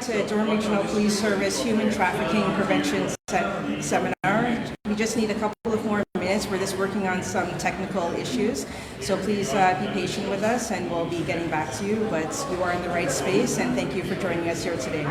to Durham Regional Police Service Human Trafficking Prevention Seminar. We just need a couple of more minutes. We're just working on some technical issues. So please be patient with us and we'll be getting back to you. But you are in the right space and thank you for joining us here today.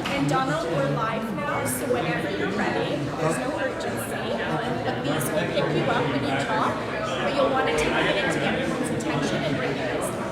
And Donald, we're live now, so whenever you're ready, there's no urgency. The bees will pick you up when you talk, but you'll want to take a minute to get everyone's attention and bring your eyes down.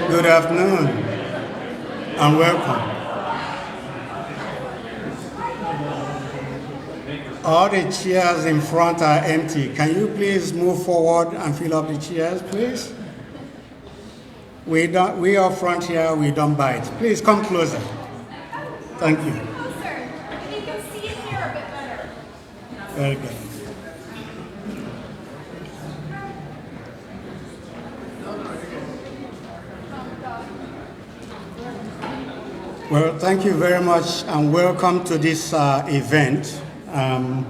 Good afternoon and welcome. All the chairs in front are empty. Can you please move forward and fill up the chairs, please? We are front here, we don't bite. Please come closer. Thank you. Closer. You can see it here a bit better. Very good. Well, thank you very much and welcome to this event. I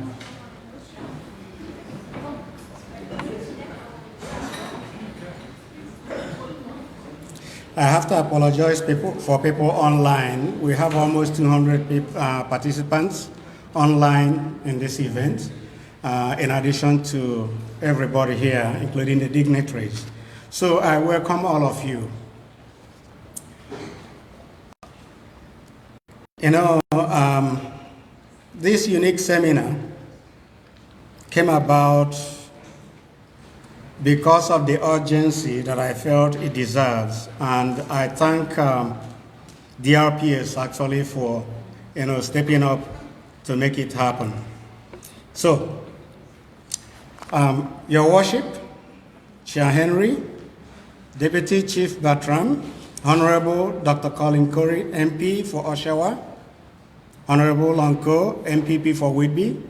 have to apologize for people online. We have almost 200 participants online in this event, in addition to everybody here, including the dignitaries. So I welcome all of you. You know, this unique seminar came about because of the urgency that I felt it deserves, and I thank DRPS actually for stepping up to make it happen. So, Your Worship, Chair Henry, Deputy Chief Bertram, Honorable Dr. Colin Corey, MP for Oshawa, Honorable Lonko, MPP for Whitby,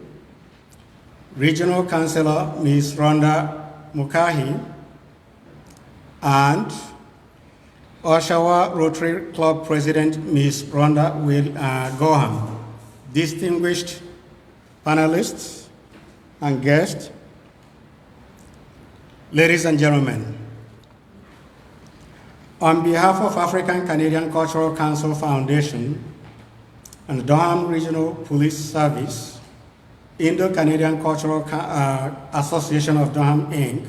Regional Councillor Ms. Rhonda Mukahi, and Oshawa Rotary Club President Ms. Rhonda Goham, distinguished panelists and guests, ladies and gentlemen. On behalf of African Canadian Cultural Council Foundation and Durham Regional Police Service, Indo-Canadian Cultural Association of Durham, Inc.,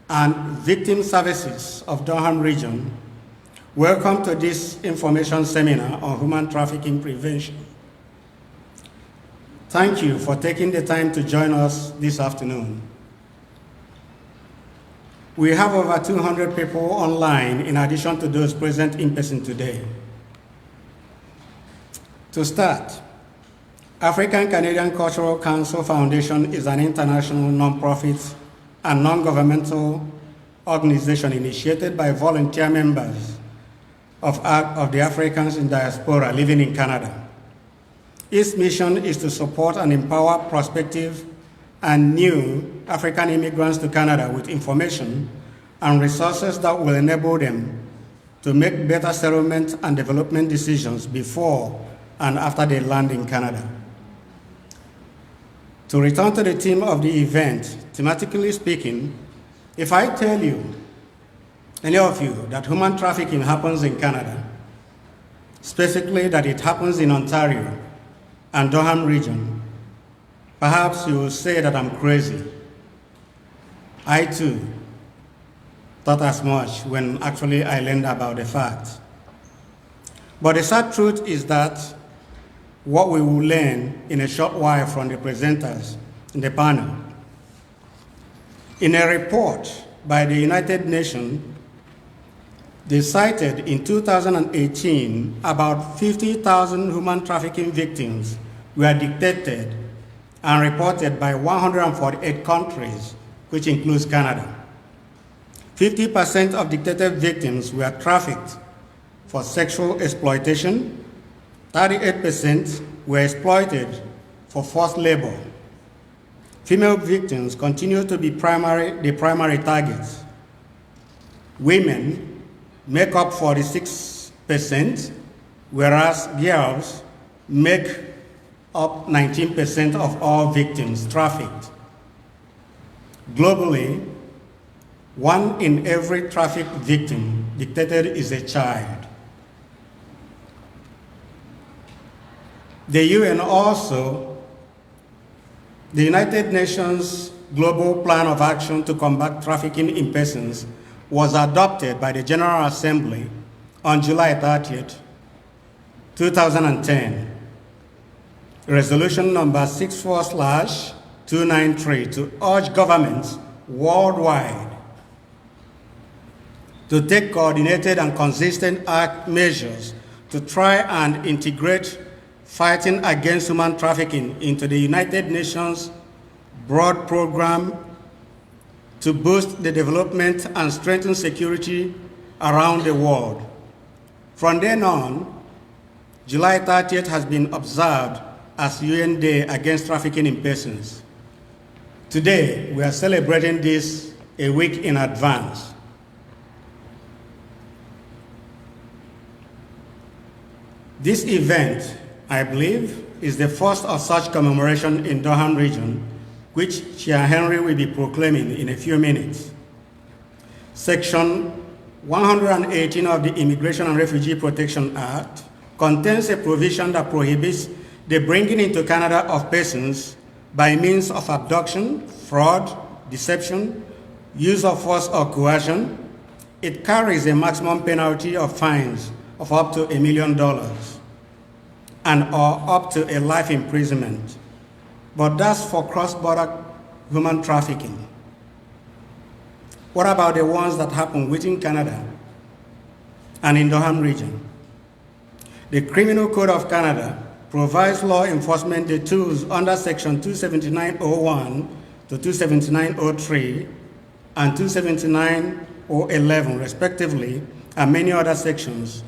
and Victim Services of Durham Region, welcome to this information seminar on human trafficking prevention. Thank you for taking the time to join us this afternoon. We have over 200 people online in addition to those present in person today. To start, African Canadian Cultural Council Foundation is an international nonprofit and non-governmental organization initiated by volunteer members of the Africans in diaspora living in Canada. Its mission is to support and empower prospective and new African immigrants to Canada with information and resources that will enable them to make better settlement and development decisions before and after they land in Canada. To return to the theme of the event, thematically speaking, if I tell you, any of you, that human trafficking happens in Canada, specifically that it happens in Ontario and Durham region, perhaps you will say that I'm crazy. I too thought as much when actually I learned about the fact. But the sad truth is that what we will learn in a short while from the presenters in the panel. In a report by the United Nations, they cited in 2018 about 50,000 human trafficking victims were detected and reported by 148 countries, which includes Canada. 50% of detected victims were trafficked for sexual exploitation, 38% were exploited for forced labor. Female victims continue to be the primary targets. Women make up 46%, whereas girls make up 19% of all victims trafficked. Globally, 1 in every trafficked victim detected is a child. The UN also, the United Nations Global Plan of Action to Combat Trafficking in Persons was adopted by the General Assembly on July 30th, 2010. Resolution number 64/293 to urge governments worldwide to take coordinated and consistent measures to try and integrate fighting against human trafficking into the United Nations broad program to boost the development and strengthen security around the world. From then on, July 30th has been observed as UN Day Against Trafficking in Persons. Today, we are celebrating this a week in advance. This event, I believe, is the first of such commemoration in Durham region, which Chair Henry will be proclaiming in a few minutes. Section 118 of the Immigration and Refugee Protection Act contains a provision that prohibits the bringing into Canada of persons by means of abduction, fraud, deception, use of force or coercion, it carries a maximum penalty of fines of up to $1 million and or up to a life imprisonment. But that's for cross-border human trafficking. What about the ones that happen within Canada and in Durham region? The Criminal Code of Canada provides law enforcement the tools under Section 279.01 to 279.03 and 279.011 respectively, and many other sections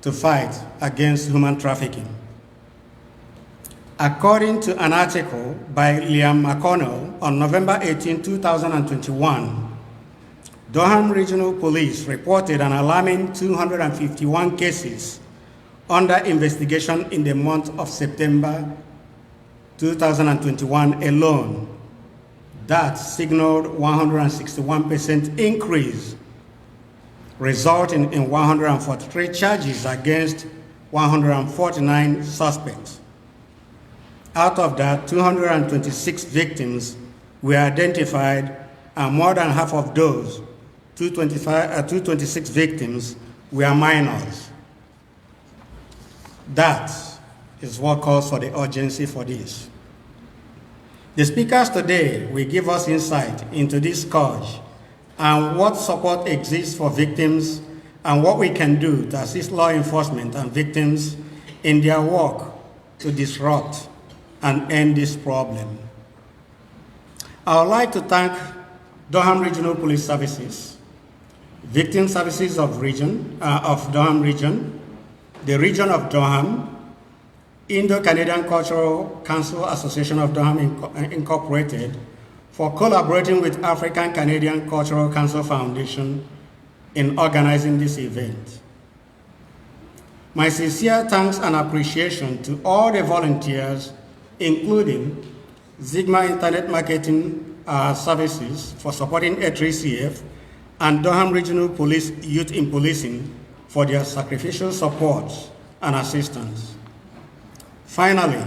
to fight against human trafficking. According to an article by Liam McConnell on November 18, 2021, Durham Regional Police reported an alarming 251 cases under investigation in the month of September 2021 alone. That signaled 161% increase, resulting in 143 charges against 149 suspects. Out of that, 226 victims were identified, and more than half of those 226 victims were minors. That is what calls for the urgency for this. The speakers today will give us insight into this scourge and what support exists for victims and what we can do to assist law enforcement and victims in their work to disrupt and end this problem. I would like to thank Durham Regional Police Services, Victim Services of Durham Region, the Region of Durham, Indo-Canadian Cultural Council Association of Durham Incorporated, for collaborating with African Canadian Cultural Council Foundation in organizing this event. My sincere thanks and appreciation to all the volunteers, including Sigma Internet Marketing Services for supporting ACCCF and Durham Regional Police Youth in Policing for their sacrificial support and assistance. Finally,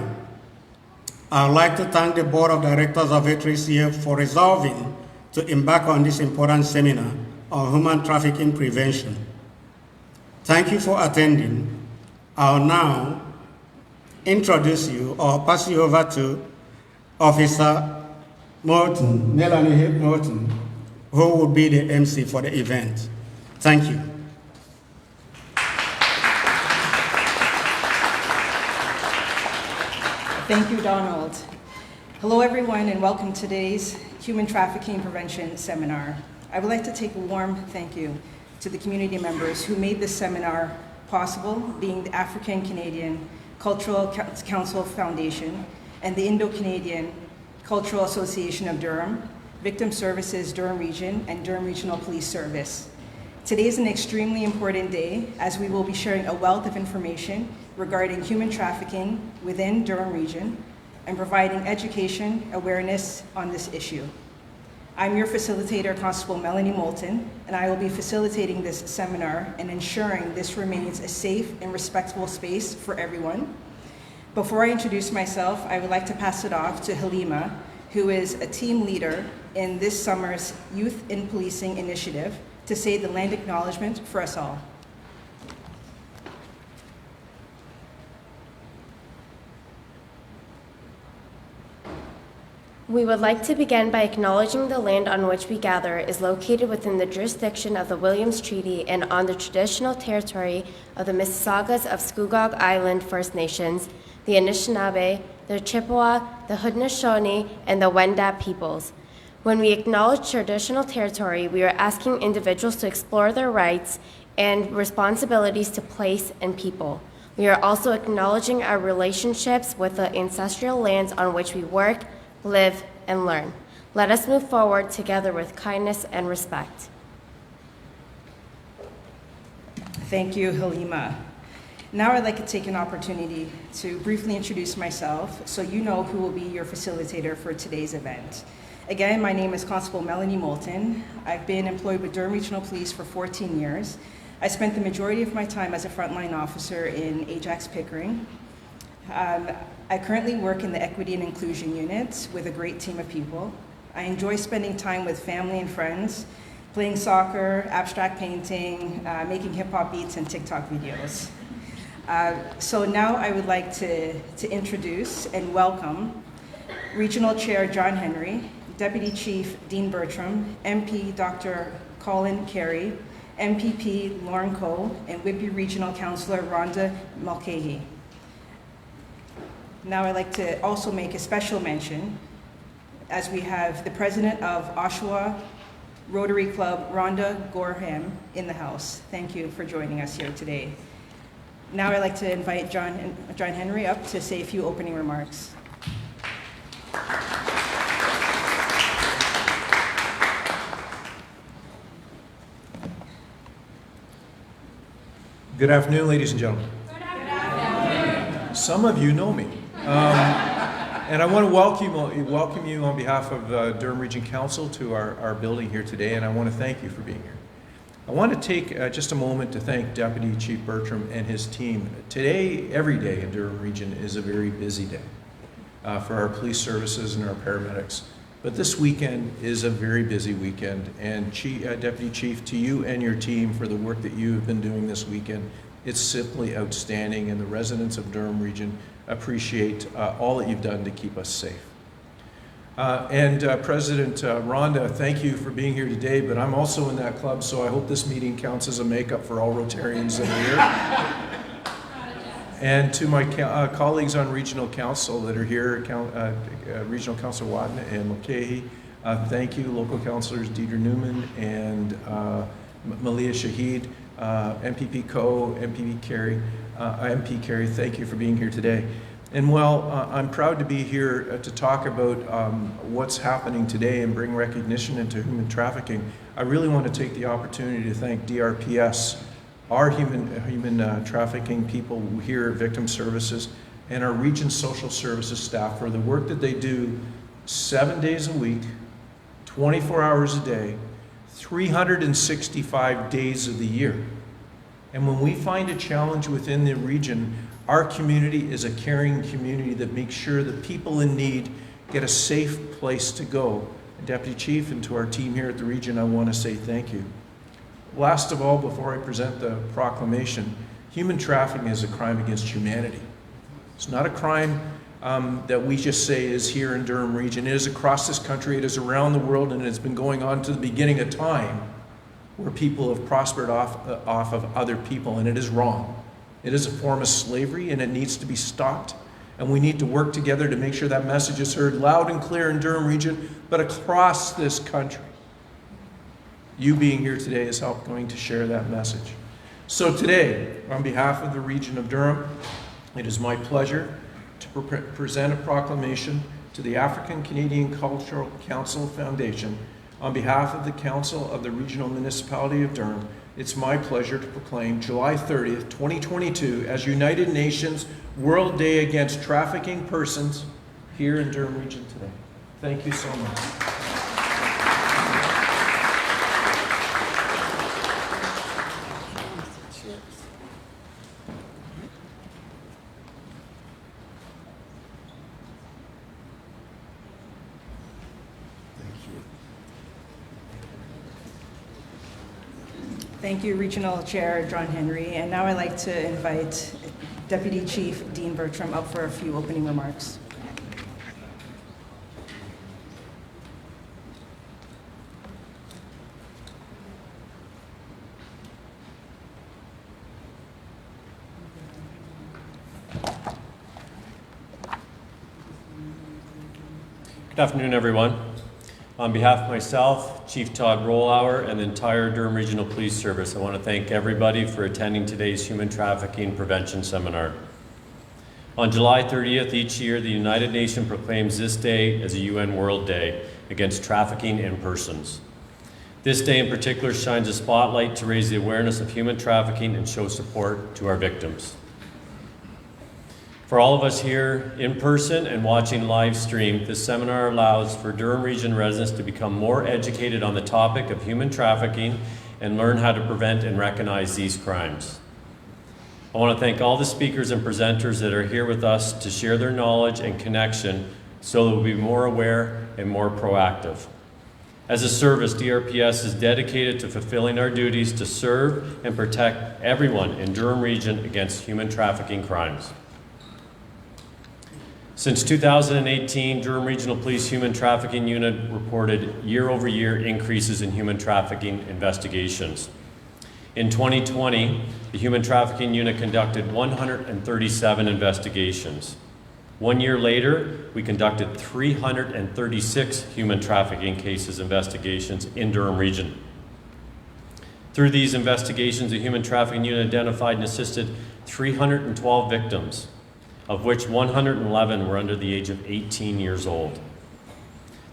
I would like to thank the Board of Directors of ACCCF for resolving to embark on this important seminar on human trafficking prevention. Thank you for attending. I'll now introduce you or pass you over to Officer Morton, Melanie Morton, who will be the MC for the event. Thank you. Thank you, Donald. Hello, everyone, and welcome to today's Human Trafficking Prevention Seminar. I would like to take a warm thank you to the community members who made this seminar possible, being the African Canadian Cultural Council Foundation and the Indo-Canadian Cultural Association of Durham, Victim Services Durham Region, and Durham Regional Police Service. Today is an extremely important day as we will be sharing a wealth of information regarding human trafficking within Durham Region and providing education awareness on this issue. I'm your facilitator, Constable Melanie Moulton, and I will be facilitating this seminar and ensuring this remains a safe and respectful space for everyone. Before I introduce myself, I would like to pass it off to Halima, who is a team leader in this summer's Youth in Policing initiative, to say the land acknowledgement for us all. We would like to begin by acknowledging the land on which we gather is located within the jurisdiction of the Williams Treaty and on the traditional territory of the Mississaugas of Scugog Island First Nations, the Anishinaabe, the Chippewa, the Haudenosaunee, and the Wendat peoples. When we acknowledge traditional territory, we are asking individuals to explore their rights and responsibilities to place and people. We are also acknowledging our relationships with the ancestral lands on which we work, live, and learn. Let us move forward together with kindness and respect. Thank you, Halima. Now I'd like to take an opportunity to briefly introduce myself so you know who will be your facilitator for today's event. Again, my name is Constable Melanie Moulton. I've been employed with Durham Regional Police for 14 years. I spent the majority of my time as a frontline officer in Ajax Pickering. I currently work in the Equity and Inclusion Unit with a great team of people. I enjoy spending time with family and friends, playing soccer, abstract painting, making hip-hop beats, and TikTok videos. So now I would like to introduce and welcome Regional Chair John Henry, Deputy Chief Dean Bertram, MP Dr. Colin Carey, MPP Lauren Coe, and Whitby Regional Councillor Rhonda Mulcahy. Now I'd like to also make a special mention as we have the President of Oshawa Rotary Club, Rhonda Gorham, in the house. Thank you for joining us here today. Now I'd like to invite John Henry up to say a few opening remarks. Good afternoon, ladies and gentlemen. Good afternoon. Some of you know me. And I want to welcome you on behalf of Durham Region Council to our building here today, and I want to thank you for being here. I want to take just a moment to thank Deputy Chief Bertram and his team. Today, every day in Durham Region is a very busy day for our police services and our paramedics. But this weekend is a very busy weekend, and Deputy Chief, to you and your team for the work that you have been doing this weekend, it's simply outstanding, and the residents of Durham Region appreciate all that you've done to keep us safe. President Rhonda, thank you for being here today, but I'm also in that club, so I hope this meeting counts as a makeup for all Rotarians that are here. And to my colleagues on Regional Council that are here, Regional Councillor Watton and Mulcahy, thank you, local councillors Deidre Newman and Malia Shahid, MPP Coe, MP Carey, thank you for being here today. And while I'm proud to be here to talk about what's happening today and bring recognition into human trafficking, I really want to take the opportunity to thank DRPS, our human trafficking people here at Victim Services, and our Region Social Services staff for the work that they do 7 days a week, 24 hours a day, 365 days of the year. And when we find a challenge within the region, our community is a caring community that makes sure that people in need get a safe place to go. And Deputy Chief, and to our team here at the region, I want to say thank you. Last of all, before I present the proclamation, human trafficking is a crime against humanity. It's not a crime that we just say is here in Durham Region. It is across this country, it is around the world, and it's been going on to the beginning of time where people have prospered off of other people, and it is wrong. It is a form of slavery, and it needs to be stopped. And we need to work together to make sure that message is heard loud and clear in Durham Region, but across this country. You being here today is going to share that message. So today, on behalf of the region of Durham, it is my pleasure to present a proclamation to the African Canadian Cultural Council Foundation. On behalf of the Council of the Regional Municipality of Durham, it's my pleasure to proclaim July 30th, 2022 as United Nations World Day Against Trafficking Persons here in Durham Region today. Thank you so much. Thank you, Regional Chair John Henry. And now I'd like to invite Deputy Chief Dean Bertram up for a few opening remarks. Good afternoon, everyone. On behalf of myself, Chief Todd Rollauer, and the entire Durham Regional Police Service, I want to thank everybody for attending today's Human Trafficking Prevention Seminar. On July 30th each year, the United Nations proclaims this day as a UN World Day against trafficking in persons. This day in particular shines a spotlight to raise the awareness of human trafficking and show support to our victims. For all of us here in person and watching live stream, this seminar allows for Durham Region residents to become more educated on the topic of human trafficking and learn how to prevent and recognize these crimes. I want to thank all the speakers and presenters that are here with us to share their knowledge and connection so that we'll be more aware and more proactive. As a service, DRPS is dedicated to fulfilling our duties to serve and protect everyone in Durham Region against human trafficking crimes. Since 2018, Durham Regional Police Human Trafficking Unit reported year-over-year increases in human trafficking investigations. In 2020, the Human Trafficking Unit conducted 137 investigations. 1 year later, we conducted 336 human trafficking cases investigations in Durham Region. Through these investigations, the Human Trafficking Unit identified and assisted 312 victims, of which 111 were under the age of 18 years old.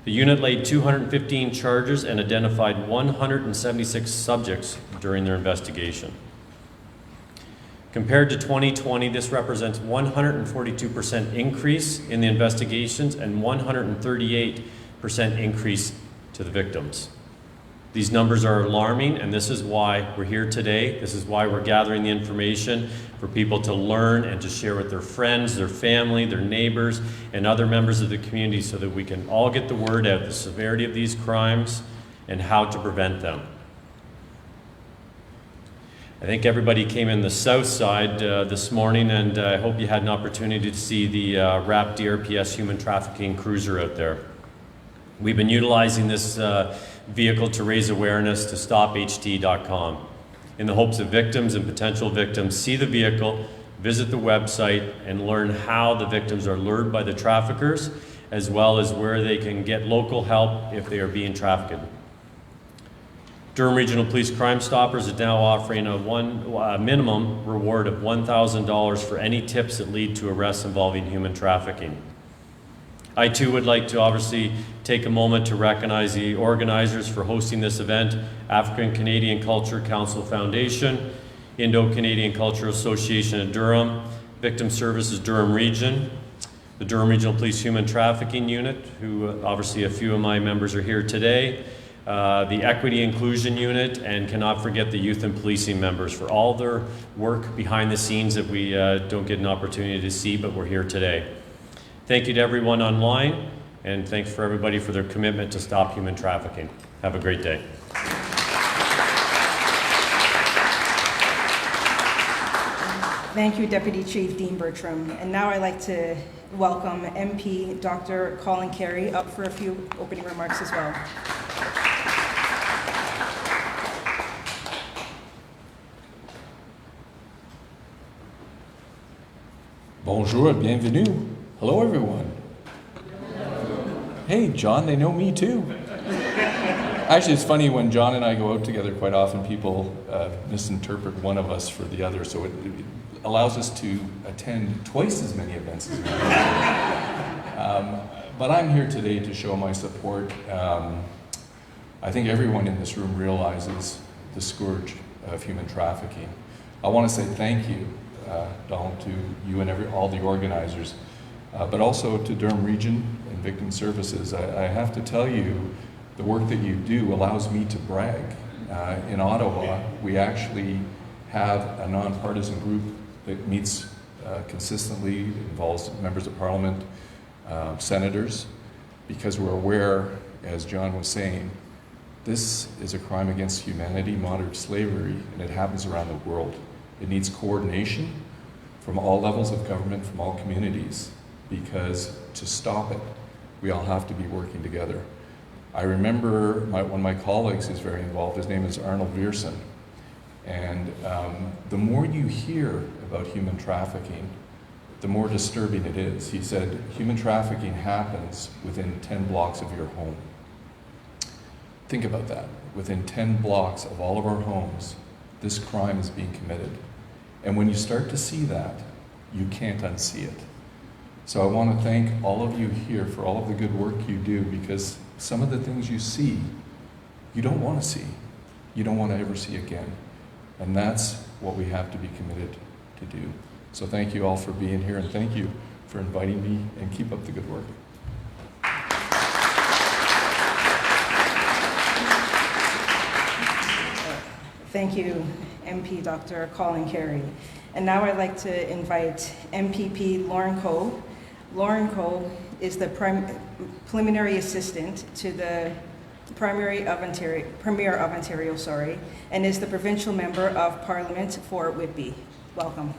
The unit laid 215 charges and identified 176 subjects during their investigation. Compared to 2020, this represents 142% increase in the investigations and 138% increase to the victims. These numbers are alarming, and this is why we're here today. This is why we're gathering the information for people to learn and to share with their friends, their family, their neighbors, and other members of the community so that we can all get the word out, the severity of these crimes and how to prevent them. I think everybody came in the south side this morning, and I hope you had an opportunity to see the RAP DRPS human trafficking cruiser out there. We've been utilizing this vehicle to raise awareness to stopht.com in the hopes that victims and potential victims see the vehicle, visit the website, and learn how the victims are lured by the traffickers, as well as where they can get local help if they are being trafficked. Durham Regional Police Crime Stoppers is now offering a minimum reward of $1,000 for any tips that lead to arrests involving human trafficking. I too would like to obviously take a moment to recognize the organizers for hosting this event: African Canadian Culture Council Foundation, Indo-Canadian Culture Association of Durham, Victim Services Durham Region, the Durham Regional Police Human Trafficking Unit, who obviously a few of my members are here today, the Equity Inclusion Unit, and cannot forget the Youth and Policing members for all their work behind the scenes that we don't get an opportunity to see, but we're here today. Thank you to everyone online, and thanks for everybody for their commitment to stop human trafficking. Have a great day. Thank you, Deputy Chief Dean Bertram. And now I'd like to welcome MP Dr. Colin Carey up for a few opening remarks as well. Bonjour, bienvenue. Hello, everyone. Hey, John, they know me too. Actually, it's funny when John and I go out together, quite often people misinterpret one of us for the other, so it allows us to attend twice as many events as we do. But I'm here today to show my support. I think everyone in this room realizes the scourge of human trafficking. I want to say thank you, Donald, to you and all the organizers, but also to Durham Region and Victim Services. I have to tell you, the work that you do allows me to brag. In Ottawa, we actually have a nonpartisan group that meets consistently, involves members of parliament, senators, because we're aware, as John was saying, this is a crime against humanity, modern slavery, and it happens around the world. It needs coordination from all levels of government, from all communities, because to stop it, we all have to be working together. I remember one of my colleagues is very involved. His name is Arnold Viersen. And the more you hear about human trafficking, the more disturbing it is. He said, human trafficking happens within 10 blocks of your home. Think about that. Within 10 blocks of all of our homes, this crime is being committed. And when you start to see that, you can't unsee it. So I want to thank all of you here for all of the good work you do, because some of the things you see, you don't want to see. You don't want to ever see again. And that's what we have to be committed to do. So thank you all for being here, and thank you for inviting me, and keep up the good work. Thank you, MP Dr. Colin Carey. And now I'd like to invite MPP Lauren Coe. Lauren Coe is the preliminary assistant to the Premier of Ontario, and is the provincial member of Parliament for Whitby. Welcome.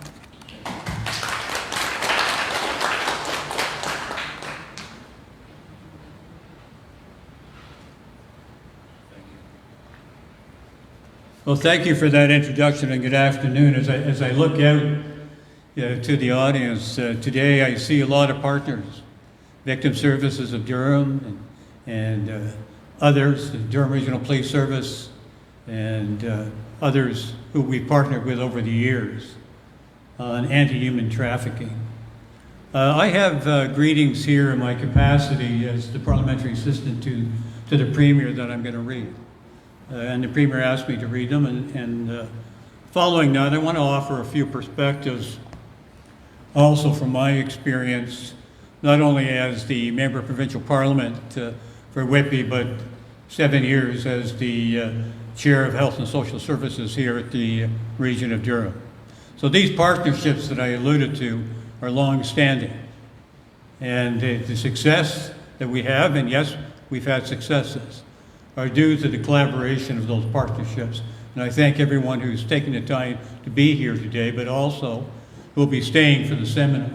Well, thank you for that introduction, and good afternoon. As I look out to the audience today, I see a lot of partners, Victim Services of Durham and others, the Durham Regional Police Service, and others who we've partnered with over the years on anti-human trafficking. I have greetings here in my capacity as the parliamentary assistant to the Premier that I'm going to read. And the Premier asked me to read them, and following that, I want to offer a few perspectives also from my experience, not only as the Member of Provincial Parliament for Whitby, but 7 years as the Chair of Health and Social Services here at the Region of Durham. So these partnerships that I alluded to are long-standing, and the success that we have, and yes, we've had successes, are due to the collaboration of those partnerships. And I thank everyone who's taken the time to be here today, but also who will be staying for the seminar.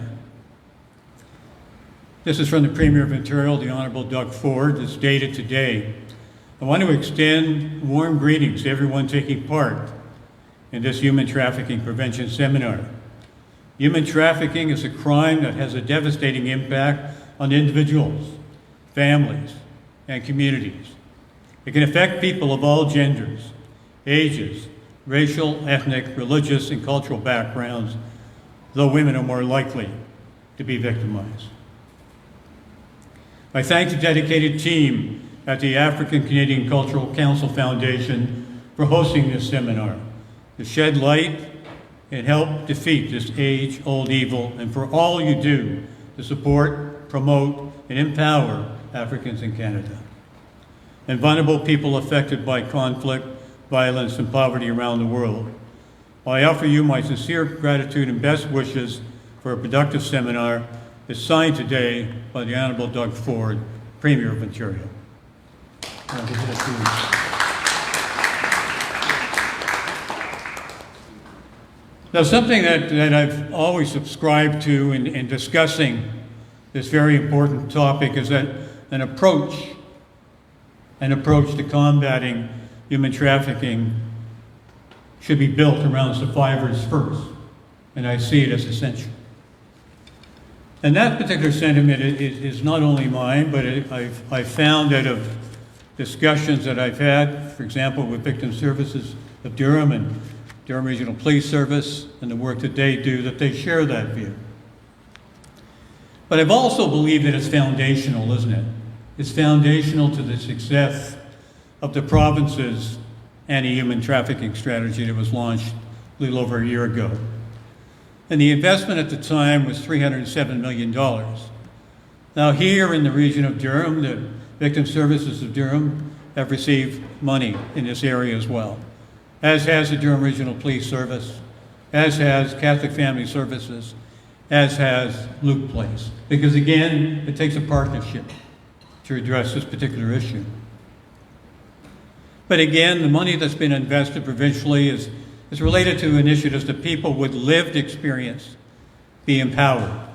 This is from the Premier of Ontario, the Honourable Doug Ford. It's dated today. I want to extend warm greetings to everyone taking part in this human trafficking prevention seminar. Human trafficking is a crime that has a devastating impact on individuals, families, and communities. It can affect people of all genders, ages, racial, ethnic, religious, and cultural backgrounds, though women are more likely to be victimized. I thank the dedicated team at the African Canadian Cultural Council Foundation for hosting this seminar to shed light and help defeat this age-old evil, and for all you do to support, promote, and empower Africans in Canada and vulnerable people affected by conflict, violence, and poverty around the world. I offer you my sincere gratitude and best wishes for a productive seminar is signed today by the Honourable Doug Ford, Premier of Ontario. Now, something that I've always subscribed to in discussing this very important topic is that an approach to combating human trafficking should be built around survivors first, and I see it as essential. And that particular sentiment is not only mine, but I've found out of discussions that I've had, for example, with Victim Services of Durham and Durham Regional Police Service and the work that they do, that they share that view. But I've also believed that it's foundational, isn't it? It's foundational to the success of the province's anti-human trafficking strategy that was launched a little over a year ago. And the investment at the time was $307 million. Now here in the region of Durham, the Victim Services of Durham have received money in this area as well, as has the Durham Regional Police Service, as has Catholic Family Services, as has Luke Place. Because again, it takes a partnership to address this particular issue. But again, the money that's been invested provincially is related to initiatives that people with lived experience be empowered,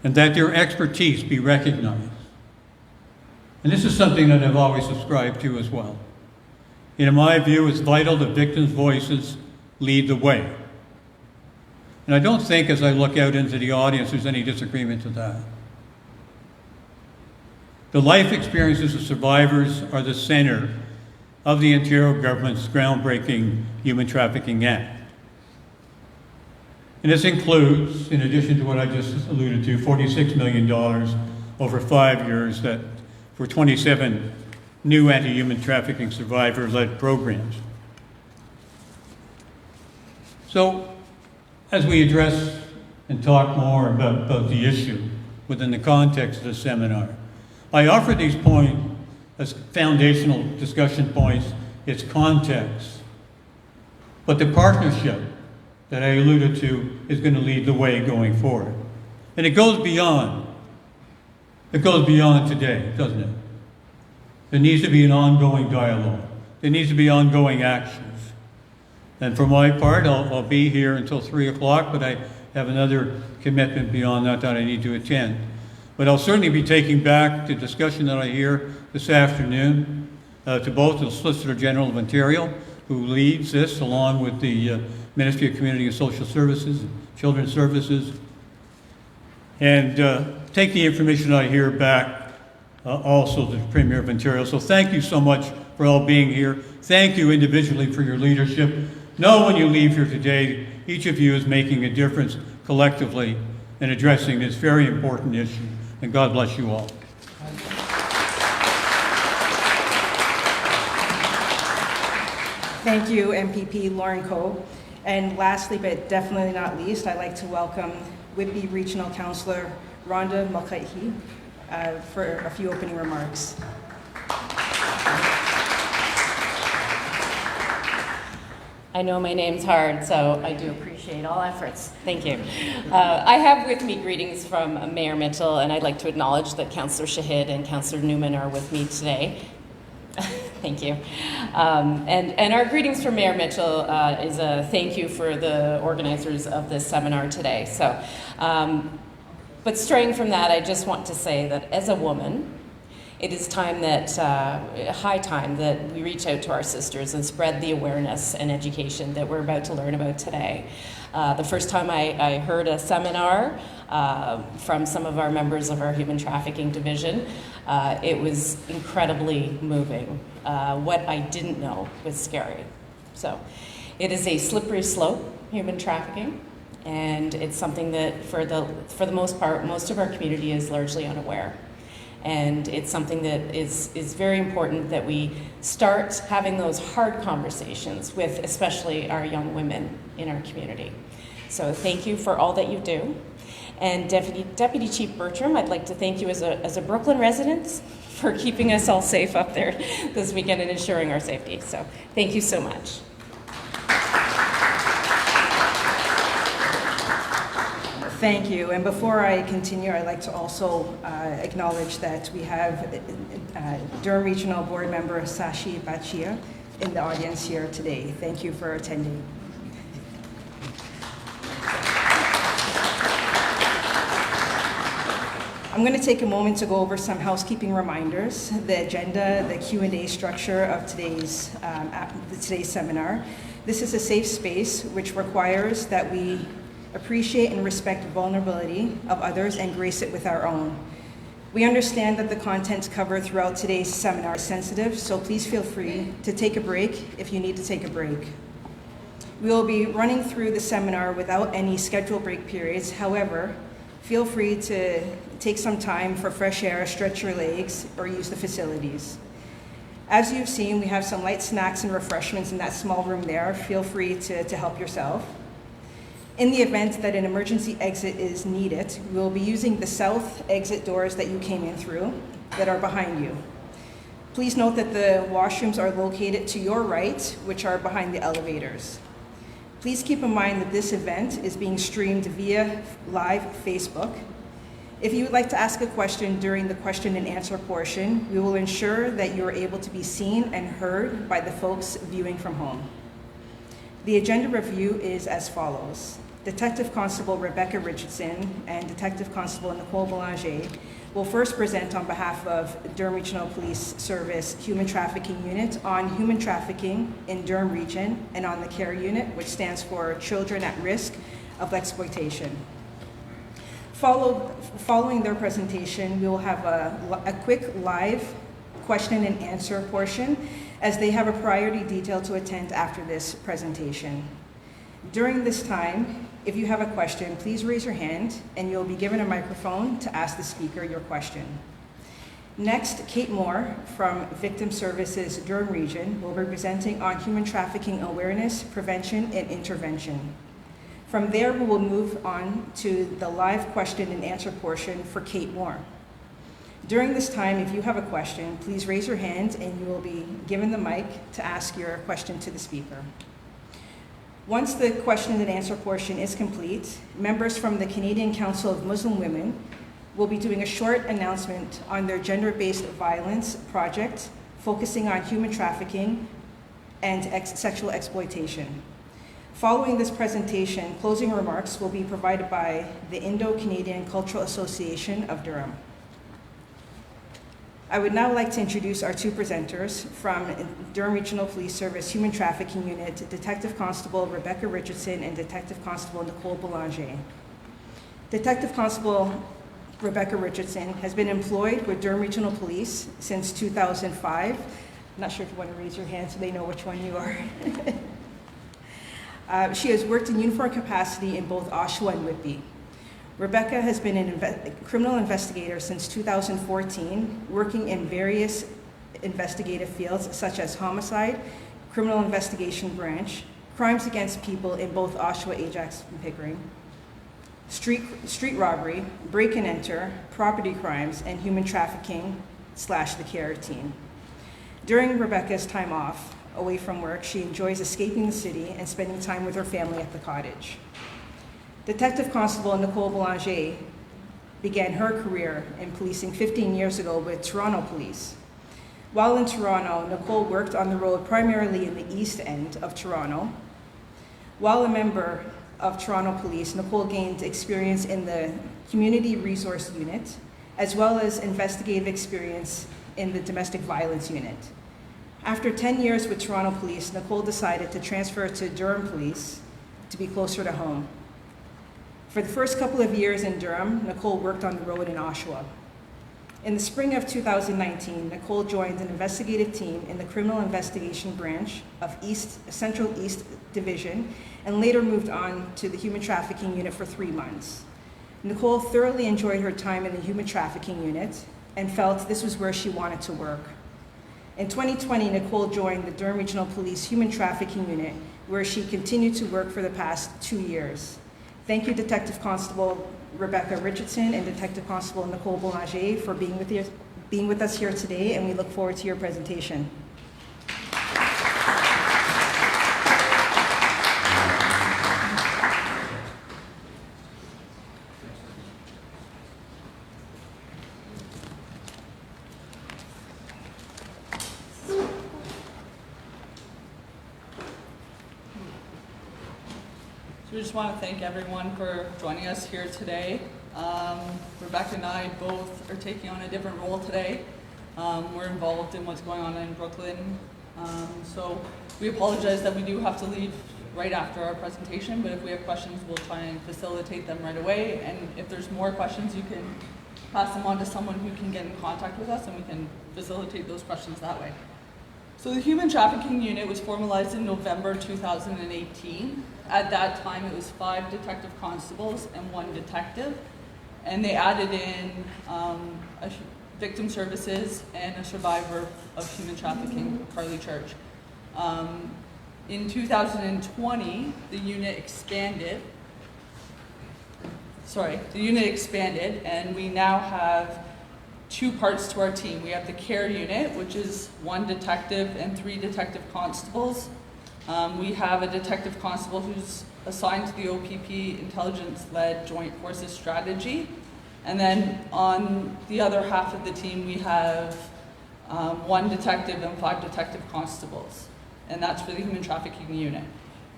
and that their expertise be recognized. And this is something that I've always subscribed to as well. In my view, it's vital that victims' voices lead the way. And I don't think, as I look out into the audience, there's any disagreement to that. The life experiences of survivors are the center of the Ontario government's groundbreaking Human Trafficking Act. And this includes, in addition to what I just alluded to, $46 million over 5 years that for 27 new anti-human trafficking survivor-led programs. So, as we address and talk more about the issue within the context of the seminar, I offer these points as foundational discussion points, its context. But the partnership that I alluded to is going to lead the way going forward. And it goes beyond today, doesn't it? There needs to be an ongoing dialogue. There needs to be ongoing actions. And for my part, I'll be here until 3 o'clock, but I have another commitment beyond that I need to attend. But I'll certainly be taking back the discussion that I hear this afternoon to both the Solicitor General of Ontario, who leads this, along with the Ministry of Community and Social Services, Children's Services, and take the information I hear back also to the Premier of Ontario. So thank you so much for all being here. Thank you individually for your leadership. Know when you leave here today, each of you is making a difference collectively in addressing this very important issue. And God bless you all. Thank you, MPP Lauren Coe. And lastly, but definitely not least, I'd like to welcome Whitby Regional Councillor Rhonda Mulcahy for a few opening remarks. I know my name's hard, so I do appreciate all efforts. Thank you. I have with me greetings from Mayor Mitchell, and I'd like to acknowledge that Councillor Shahid and Councillor Newman are with me today. Thank you. And our greetings from Mayor Mitchell is a thank you for the organizers of this seminar today. So, but straying from that, I just want to say that as a woman, it is time that, high time that we reach out to our sisters and spread the awareness and education that we're about to learn about today. The first time I heard a seminar from some of our members of our human trafficking division, it was incredibly moving. What I didn't know was scary. So it is a slippery slope, human trafficking, and it's something that for the most part, most of our community is largely unaware. And it's something that is very important that we start having those hard conversations with especially our young women in our community. So thank you for all that you do. And Deputy Chief Bertram, I'd like to thank you as a Brooklyn resident for keeping us all safe up there this weekend and ensuring our safety. So thank you so much. Thank you. And before I continue, I'd like to also acknowledge that we have Durham Regional Board Member Sashi Bachia in the audience here today. Thank you for attending. I'm going to take a moment to go over some housekeeping reminders, the agenda, the Q&A structure of today's seminar. This is a safe space which requires that we appreciate and respect vulnerability of others and grace it with our own. We understand that the content covered throughout today's seminar is sensitive, so please feel free to take a break if you need to take a break. We will be running through the seminar without any scheduled break periods. However, feel free to take some time for fresh air, stretch your legs, or use the facilities. As you've seen, we have some light snacks and refreshments in that small room there. Feel free to help yourself. In the event that an emergency exit is needed, we will be using the south exit doors that you came in through that are behind you. Please note that the washrooms are located to your right, which are behind the elevators. Please keep in mind that this event is being streamed via live Facebook. If you would like to ask a question during the question and answer portion, we will ensure that you are able to be seen and heard by the folks viewing from home. The agenda review is as follows. Detective Constable Rebecca Richardson and Detective Constable Nicole Belanger will first present on behalf of Durham Regional Police Service Human Trafficking Unit on human trafficking in Durham Region and on the CARE Unit, which stands for Children at Risk of Exploitation. Following their presentation, we will have a quick live question and answer portion as they have a priority detail to attend after this presentation. During this time, if you have a question, please raise your hand and you'll be given a microphone to ask the speaker your question. Next, Kate Moore from Victim Services Durham Region will be presenting on human trafficking awareness, prevention, and intervention. From there, we will move on to the live question and answer portion for Kate Moore. During this time, if you have a question, please raise your hand and you will be given the mic to ask your question to the speaker. Once the question and answer portion is complete, members from the Canadian Council of Muslim Women will be doing a short announcement on their gender-based violence project focusing on human trafficking and sexual exploitation. Following this presentation, closing remarks will be provided by the Indo-Canadian Cultural Association of Durham. I would now like to introduce our two presenters from Durham Regional Police Service Human Trafficking Unit, Detective Constable Rebecca Richardson and Detective Constable Nicole Boulanger. Detective Constable Rebecca Richardson has been employed with Durham Regional Police since 2005. I'm not sure if you want to raise your hand so they know which one you are. She has worked in uniform capacity in both Oshawa and Whitby. Rebecca has been a criminal investigator since 2014, working in various investigative fields such as homicide, criminal investigation branch, crimes against people in both Oshawa, Ajax, and Pickering, street robbery, break and enter, property crimes, and human trafficking / the care team. During Rebecca's time off, away from work, she enjoys escaping the city and spending time with her family at the cottage. Detective Constable Nicole Boulanger began her career in policing 15 years ago with Toronto Police. While in Toronto, Nicole worked on the road primarily in the East End of Toronto. While a member of Toronto Police, Nicole gained experience in the Community Resource Unit, as well as investigative experience in the Domestic Violence Unit. After 10 years with Toronto Police, Nicole decided to transfer to Durham Police to be closer to home. For the first couple of years in Durham, Nicole worked on the road in Oshawa. In the spring of 2019, Nicole joined an investigative team in the Criminal Investigation Branch of Central East Division and later moved on to the Human Trafficking Unit for 3 months. Nicole thoroughly enjoyed her time in the Human Trafficking Unit and felt this was where she wanted to work. In 2020, Nicole joined the Durham Regional Police Human Trafficking Unit, where she continued to work for the past 2 years. Thank you, Detective Constable Rebecca Richardson and Detective Constable Nicole Boulanger for being with us here today, and we look forward to your presentation. So we just want to thank everyone for joining us here today. Rebecca and I both are taking on a different role today. We're involved in what's going on in Brooklyn. So we apologize that we do have to leave right after our presentation, but if we have questions, we'll try and facilitate them right away. And if there's more questions, you can pass them on to someone who can get in contact with us and we can facilitate those questions that way. So the Human Trafficking Unit was formalized in November 2018. At that time, it was 5 detective constables and 1 detective. And they added in victim services and a survivor of human trafficking, Carly Church. In 2020, the unit expanded, and we now have 2 parts to our team. We have the care unit, which is 1 detective and 3 detective constables. We have a detective constable who's assigned to the OPP Intelligence-Led Joint Forces Strategy. And then on the other half of the team, we have 1 detective and 5 detective constables. And that's for the Human Trafficking Unit.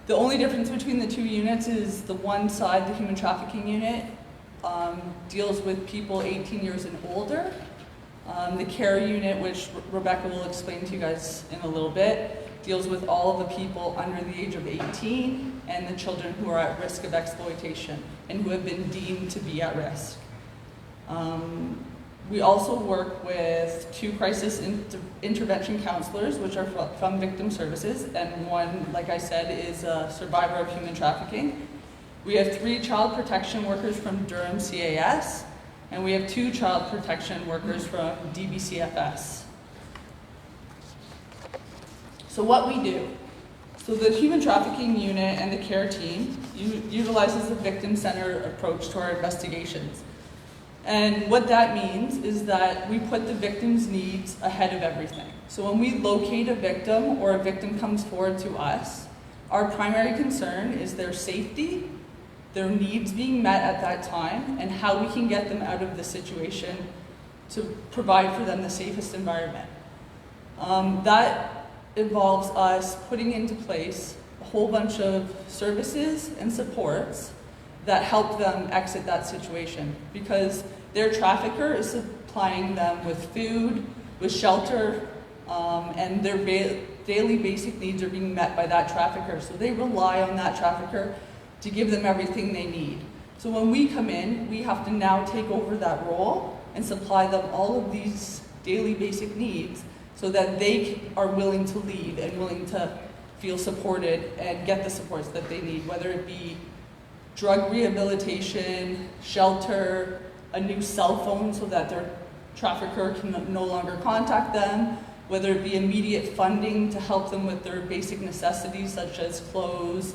The only difference between the 2 units is the one side, the Human Trafficking Unit, deals with people 18 years and older. The care unit, which Rebecca will explain to you guys in a little bit, deals with all of the people under the age of 18 and the children who are at risk of exploitation and who have been deemed to be at risk. We also work with 2 crisis intervention counselors, which are from victim services, and 1, like I said, is a survivor of human trafficking. We have 3 child protection workers from Durham CAS, and we have 2 child protection workers from DBCFS. So what we do. So the Human Trafficking Unit and the care team utilizes a victim-centered approach to our investigations. And what that means is that we put the victim's needs ahead of everything. So when we locate a victim or a victim comes forward to us, our primary concern is their safety, their needs being met at that time, and how we can get them out of the situation to provide for them the safest environment. That involves us putting into place a whole bunch of services and supports that help them exit that situation, because their trafficker is supplying them with food, with shelter, and their daily basic needs are being met by that trafficker. So they rely on that trafficker to give them everything they need. So when we come in, we have to now take over that role and supply them all of these daily basic needs so that they are willing to leave and willing to feel supported and get the supports that they need, whether it be drug rehabilitation, shelter, a new cell phone so that their trafficker can no longer contact them, whether it be immediate funding to help them with their basic necessities such as clothes,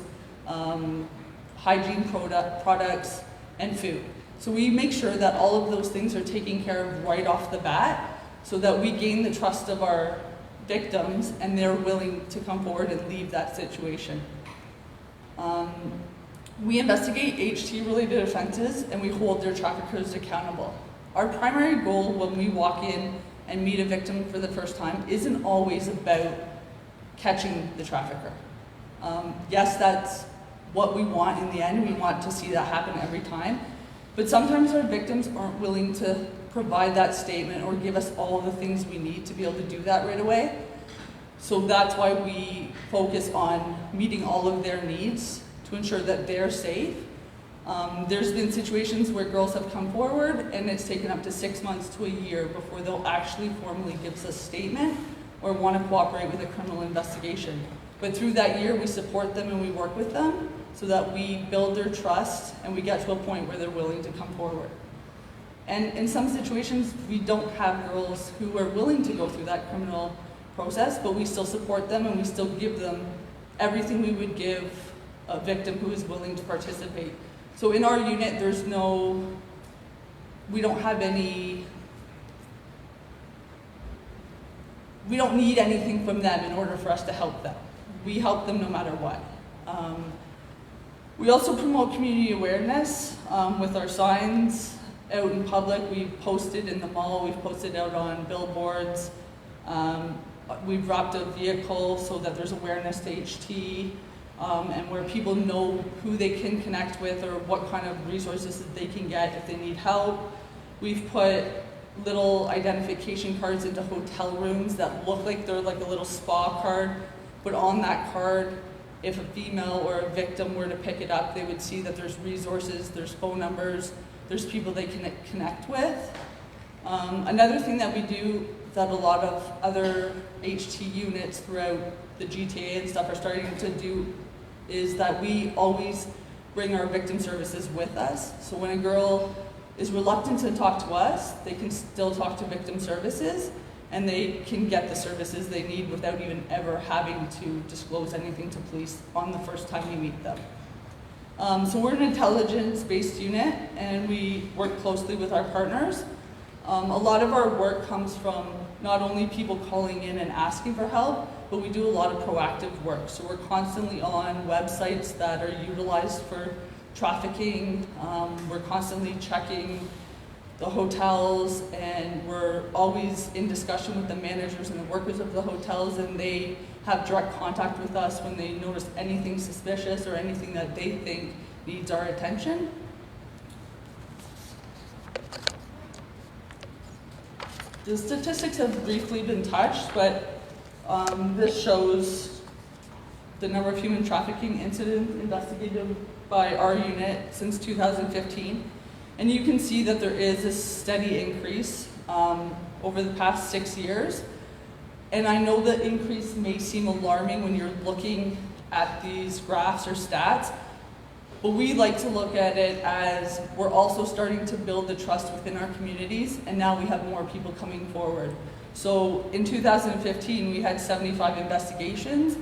hygiene products, and food. So we make sure that all of those things are taken care of right off the bat so that we gain the trust of our victims and they're willing to come forward and leave that situation. We investigate HT-related offenses and we hold their traffickers accountable. Our primary goal when we walk in and meet a victim for the first time isn't always about catching the trafficker. Yes, that's what we want in the end. We want to see that happen every time. But sometimes our victims aren't willing to provide that statement or give us all the things we need to be able to do that right away. So that's why we focus on meeting all of their needs to ensure that they're safe. There's been situations where girls have come forward and it's taken up to 6 months to a year before they'll actually formally give us a statement or want to cooperate with a criminal investigation. But through that year, we support them and we work with them so that we build their trust and we get to a point where they're willing to come forward. And in some situations, we don't have girls who are willing to go through that criminal process, but we still support them and we still give them everything we would give a victim who is willing to participate. So in our unit, we don't have any, we don't need anything from them in order for us to help them. We help them no matter what. We also promote community awareness with our signs out in public. We've posted in the mall, we've posted out on billboards. We've wrapped a vehicle so that there's awareness to HT and where people know who they can connect with or what kind of resources that they can get if they need help. We've put little identification cards into hotel rooms that look like they're like a little spa card, but on that card, if a female or a victim were to pick it up, they would see that there's resources, there's phone numbers, there's people they can connect with. Another thing that we do that a lot of other HT units throughout the GTA and stuff are starting to do is that we always bring our victim services with us. So when a girl is reluctant to talk to us, they can still talk to victim services and they can get the services they need without even ever having to disclose anything to police on the first time you meet them. So we're an intelligence-based unit and we work closely with our partners. A lot of our work comes from not only people calling in and asking for help, but we do a lot of proactive work. So we're constantly on websites that are utilized for trafficking. We're constantly checking the hotels and we're always in discussion with the managers and the workers of the hotels, and they have direct contact with us when they notice anything suspicious or anything that they think needs our attention. The statistics have briefly been touched, but this shows the number of human trafficking incidents investigated by our unit since 2015. And you can see that there is a steady increase over the past 6 years. And I know the increase may seem alarming when you're looking at these graphs or stats, but we like to look at it as we're also starting to build the trust within our communities, and now we have more people coming forward. So in 2015, we had 75 investigations,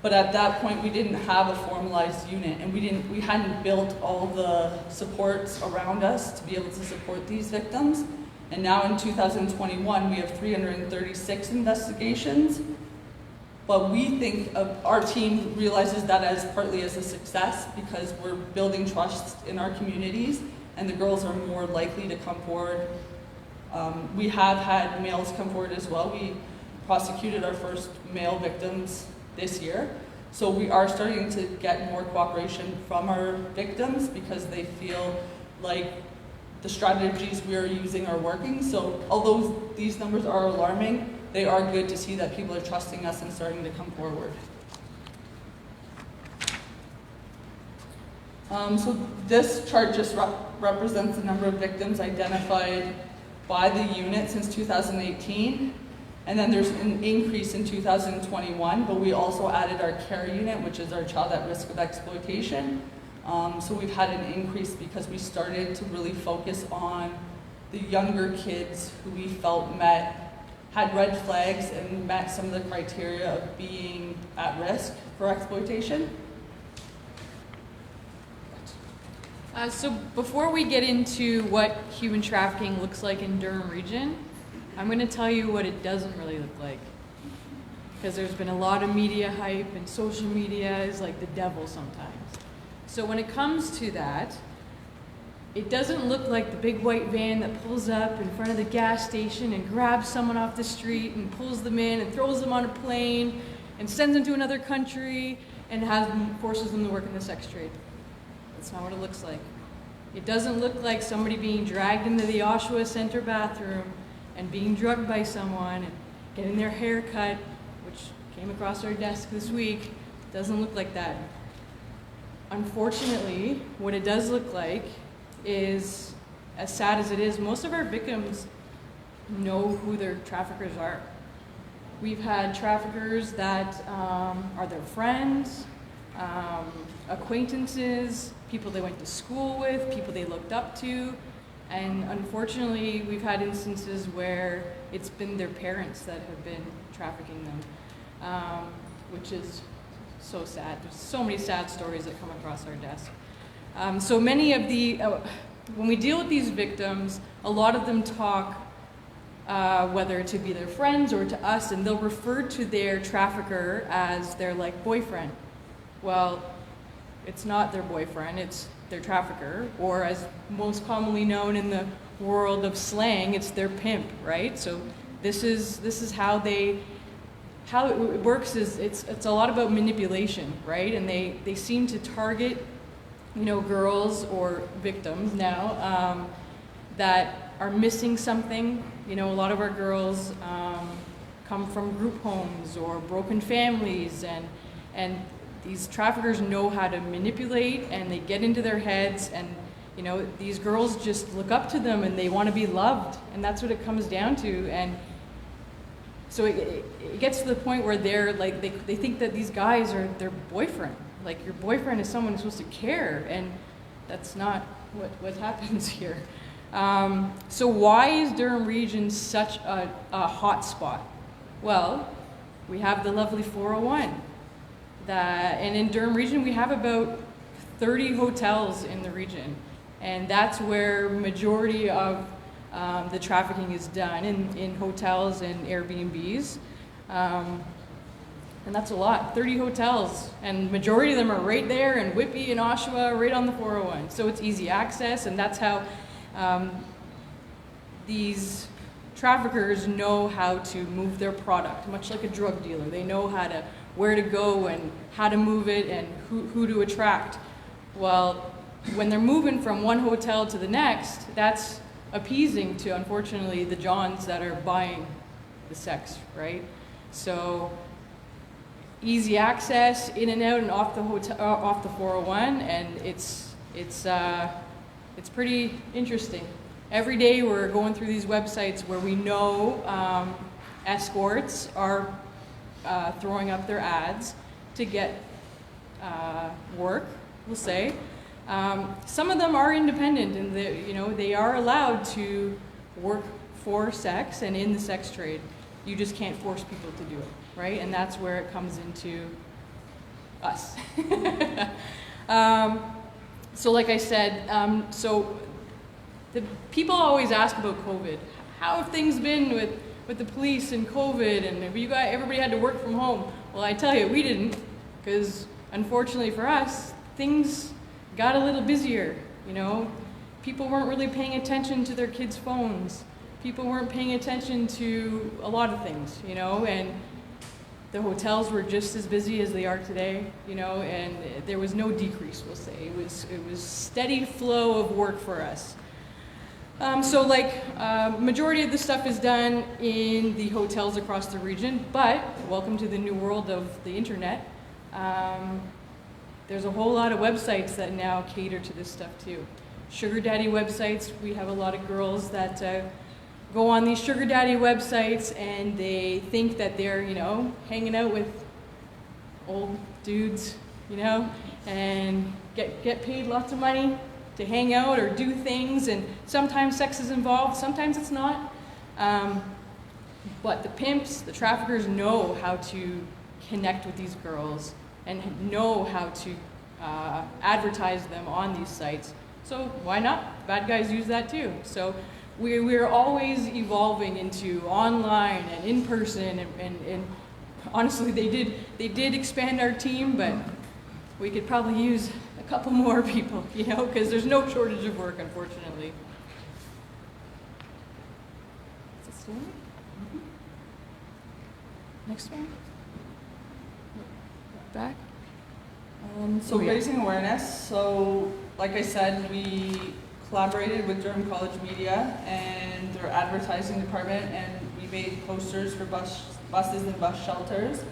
but at that point, we didn't have a formalized unit, and we hadn't built all the supports around us to be able to support these victims. And now in 2021, we have 336 investigations. But we think our team realizes that as partly as a success because we're building trust in our communities and the girls are more likely to come forward. We have had males come forward as well. We prosecuted our first male victims this year. So we are starting to get more cooperation from our victims because they feel like the strategies we are using are working. So although these numbers are alarming, they are good to see that people are trusting us and starting to come forward. So this chart just represents the number of victims identified by the unit since 2018. And then there's an increase in 2021, but we also added our care unit, which is our child at risk of exploitation. So we've had an increase because we started to really focus on the younger kids who we felt had red flags and met some of the criteria of being at risk for exploitation. So before we get into what human trafficking looks like in Durham Region, I'm going to tell you what it doesn't really look like. Because there's been a lot of media hype and social media is like the devil sometimes. So when it comes to that, it doesn't look like the big white van that pulls up in front of the gas station and grabs someone off the street and pulls them in and throws them on a plane and sends them to another country and forces them to work in the sex trade. That's not what it looks like. It doesn't look like somebody being dragged into the Oshawa Center bathroom and being drugged by someone and getting their hair cut, which came across our desk this week. It doesn't look like that. Unfortunately, what it does look like is, as sad as it is, most of our victims know who their traffickers are. We've had traffickers that are their friends, acquaintances, people they went to school with, people they looked up to, and unfortunately we've had instances where it's been their parents that have been trafficking them, which is so sad. There's so many sad stories that come across our desk. So many of the, when we deal with these victims, a lot of them talk, whether to be their friends or to us, and they'll refer to their trafficker as their like boyfriend. Well, it's not their boyfriend, it's their trafficker, or as most commonly known in the world of slang, it's their pimp, right? So this is how it works is it's a lot about manipulation, right? And they seem to target, girls or victims now that are missing something. A lot of our girls come from group homes or broken families, and these traffickers know how to manipulate, and they get into their heads, and these girls just look up to them and they want to be loved, and that's what it comes down to. And so it gets to the point where they're like they think that these guys are their boyfriend. Like, your boyfriend is someone who's supposed to care, and that's not what happens here. So why is Durham Region such a hot spot? Well, we have the lovely 401. And in Durham Region, we have about 30 hotels in the region. And that's where majority of the trafficking is done, in hotels and Airbnbs. And that's a lot, 30 hotels. And majority of them are right there in Whitby and Oshawa, right on the 401. So it's easy access, and that's how these traffickers know how to move their product, much like a drug dealer. They know where to go and how to move it and who to attract. Well, when they're moving from one hotel to the next, that's appeasing to, unfortunately, the Johns that are buying the sex, right? So easy access, in and out and off the hotel, off the 401, and it's pretty interesting. Every day we're going through these websites where we know escorts are throwing up their ads to get work, we'll say. Some of them are independent, and they are allowed to work for sex and in the sex trade. You just can't force people to do it, right? And that's where it comes into us. So like I said, so the people always ask about COVID. How have things been with the police and COVID, and everybody had to work from home? Well, I tell you, we didn't, because unfortunately for us, things got a little busier. People weren't really paying attention to their kids' phones. people weren't paying attention to a lot of things, you know, and the hotels were just as busy as they are today, you know, and there was no decrease, we'll say. It was steady flow of work for us. Majority of the stuff is done in the hotels across the region, but welcome to the new world of the internet. There's a whole lot of websites that now cater to this stuff too. Sugar daddy websites, we have a lot of girls that go on these sugar daddy websites and they think that they're, you know, hanging out with old dudes, you know, and get paid lots of money to hang out or do things, and sometimes sex is involved, sometimes it's not. But the pimps, the traffickers know how to connect with these girls and know how to advertise them on these sites. So why not? Bad guys use that too. So we're always evolving into online and in person, and honestly, they did expand our team, but we could probably use a couple more people, you know, because there's no shortage of work, unfortunately. Is it still on? Mm-hmm. Next one. Back. Raising awareness. So, like I said, we collaborated with Durham College Media and their advertising department, and we made posters for buses and bus shelters.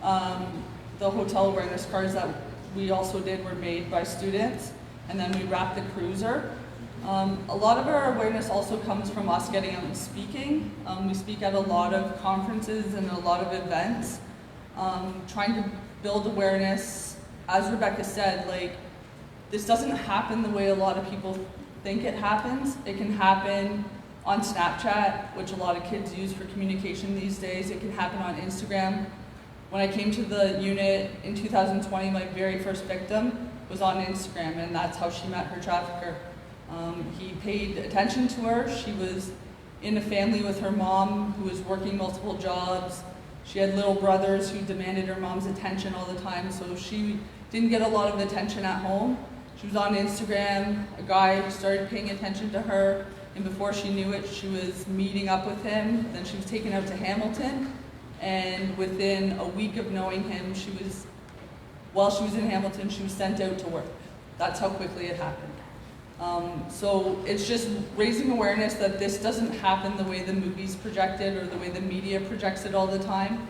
The hotel awareness cards that we also did were made by students, and then we wrapped the cruiser. A lot of our awareness also comes from us getting out and speaking. We speak at a lot of conferences and a lot of events, trying to build awareness. As Rebecca said, like, this doesn't happen the way a lot of people think it happens. It can happen on Snapchat, which a lot of kids use for communication these days. It can happen on Instagram. When I came to the unit in 2020, my very first victim was on Instagram, and that's how she met her trafficker. He paid attention to her. She was in a family with her mom who was working multiple jobs. She had little brothers who demanded her mom's attention all the time, so she didn't get a lot of attention at home. She was on Instagram. A guy started paying attention to her, and before she knew it, she was meeting up with him. Then she was taken out to Hamilton, and within a week of knowing him, while she was in Hamilton, she was sent out to work. That's how quickly it happened. So it's just raising awareness that this doesn't happen the way the movies project it or the way the media projects it all the time.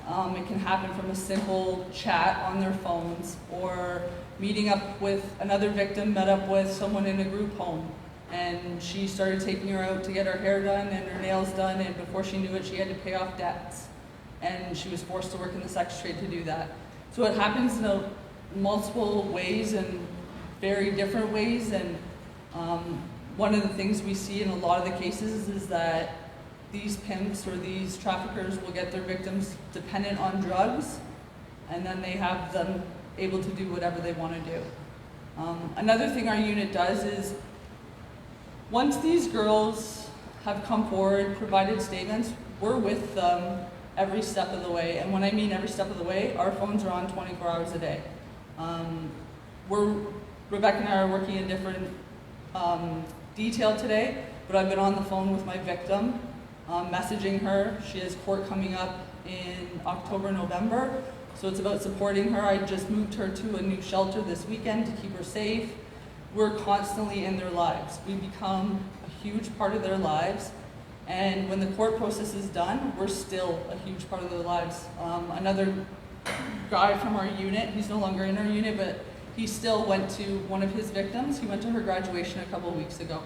It can happen from a simple chat on their phones, or meeting up with another victim, met up with someone in a group home, and she started taking her out to get her hair done and her nails done, and before she knew it, she had to pay off debts, and she was forced to work in the sex trade to do that. So it happens in multiple ways and very different ways, and one of the things we see in a lot of the cases is that these pimps or these traffickers will get their victims dependent on drugs, and then they have them able to do whatever they want to do. Another thing our unit does is, once these girls have come forward, provided statements, we're with them every step of the way. And when I mean every step of the way, our phones are on 24 hours a day. Rebecca and I are working in different detail today, but I've been on the phone with my victim, messaging her. She has court coming up in October, November, so it's about supporting her. I just moved her to a new shelter this weekend to keep her safe. We're constantly in their lives. We become a huge part of their lives, and when the court process is done, we're still a huge part of their lives. Another guy from our unit, he's no longer in our unit, but he still went to one of his victims. He went to her graduation a couple of weeks ago,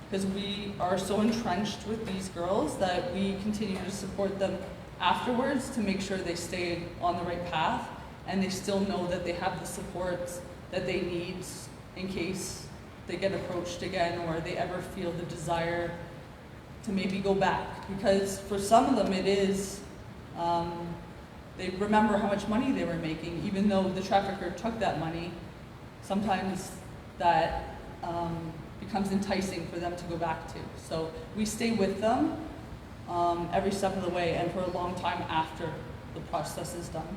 because we are so entrenched with these girls that we continue to support them afterwards to make sure they stay on the right path, and they still know that they have the supports that they need in case they get approached again or they ever feel the desire to maybe go back. Because for some of them it is, they remember how much money they were making, even though the trafficker took that money. Sometimes that becomes enticing for them to go back to. So we stay with them every step of the way, and for a long time after the process is done.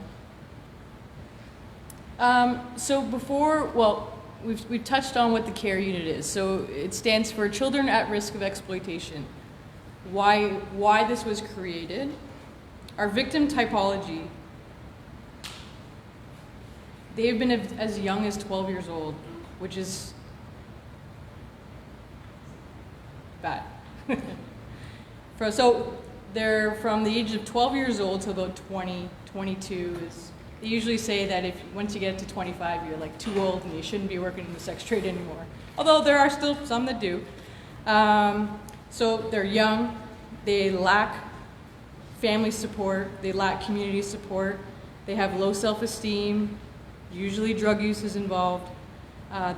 We've touched on what the CARE unit is. So it stands for Children at Risk of Exploitation. why this was created. Our victim typology, they've been as young as 12 years old, which is bad. So they're from the age of 12 years old to about 20, 22 is, they usually say that once you get to 25, you're like too old and you shouldn't be working in the sex trade anymore. Although there are still some that do. So they're young, they lack family support, they lack community support, they have low self-esteem, usually drug use is involved.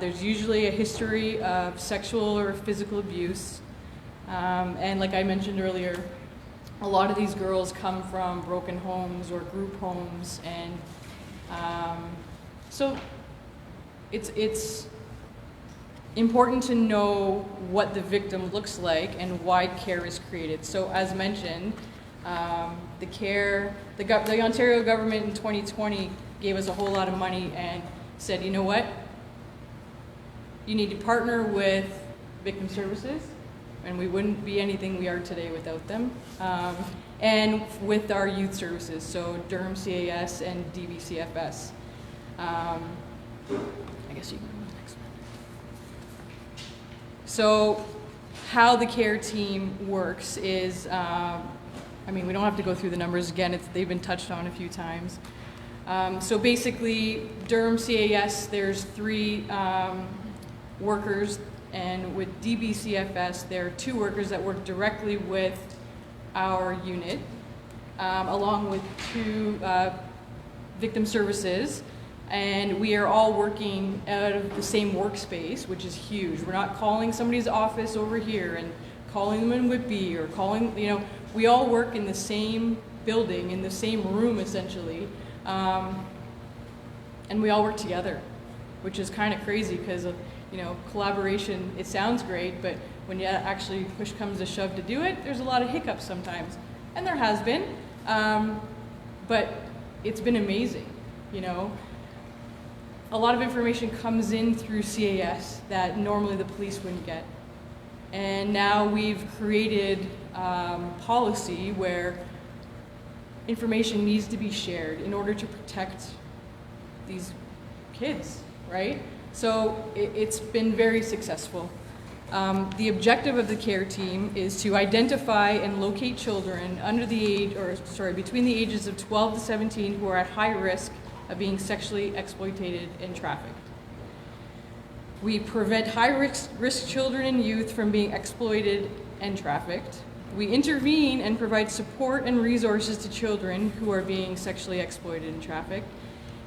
There's usually a history of sexual or physical abuse. And like I mentioned earlier, a lot of these girls come from broken homes or group homes, and so it's important to know what the victim looks like and why CARE is created. So as mentioned, the Ontario government in 2020 gave us a whole lot of money and said, you know what, you need to partner with victim services, and we wouldn't be anything we are today without them. And with our youth services, so Durham CAS and DBCFS. I guess you can go to the next one. So how the CARE team works is, I mean, we don't have to go through the numbers again, they've been touched on a few times. So basically, Durham CAS, there's 3 workers, and with DBCFS, there are 2 workers that work directly with our unit, along with 2 victim services, and we are all working out of the same workspace, which is huge. We're not calling somebody's office over here and calling them in Whitby or calling, you know, we all work in the same building, in the same room essentially, and we all work together, which is kind of crazy because of, you know, collaboration, it sounds great, but when you actually push comes to shove to do it, there's a lot of hiccups sometimes. And there has been, but it's been amazing, you know. A lot of information comes in through CAS that normally the police wouldn't get. And now we've created policy where information needs to be shared in order to protect these kids, right? So it's been very successful. The objective of the CARE team is to identify and locate children under the age, between the ages of 12 to 17 who are at high risk of being sexually exploited and trafficked. We prevent high-risk children and youth from being exploited and trafficked. We intervene and provide support and resources to children who are being sexually exploited and trafficked.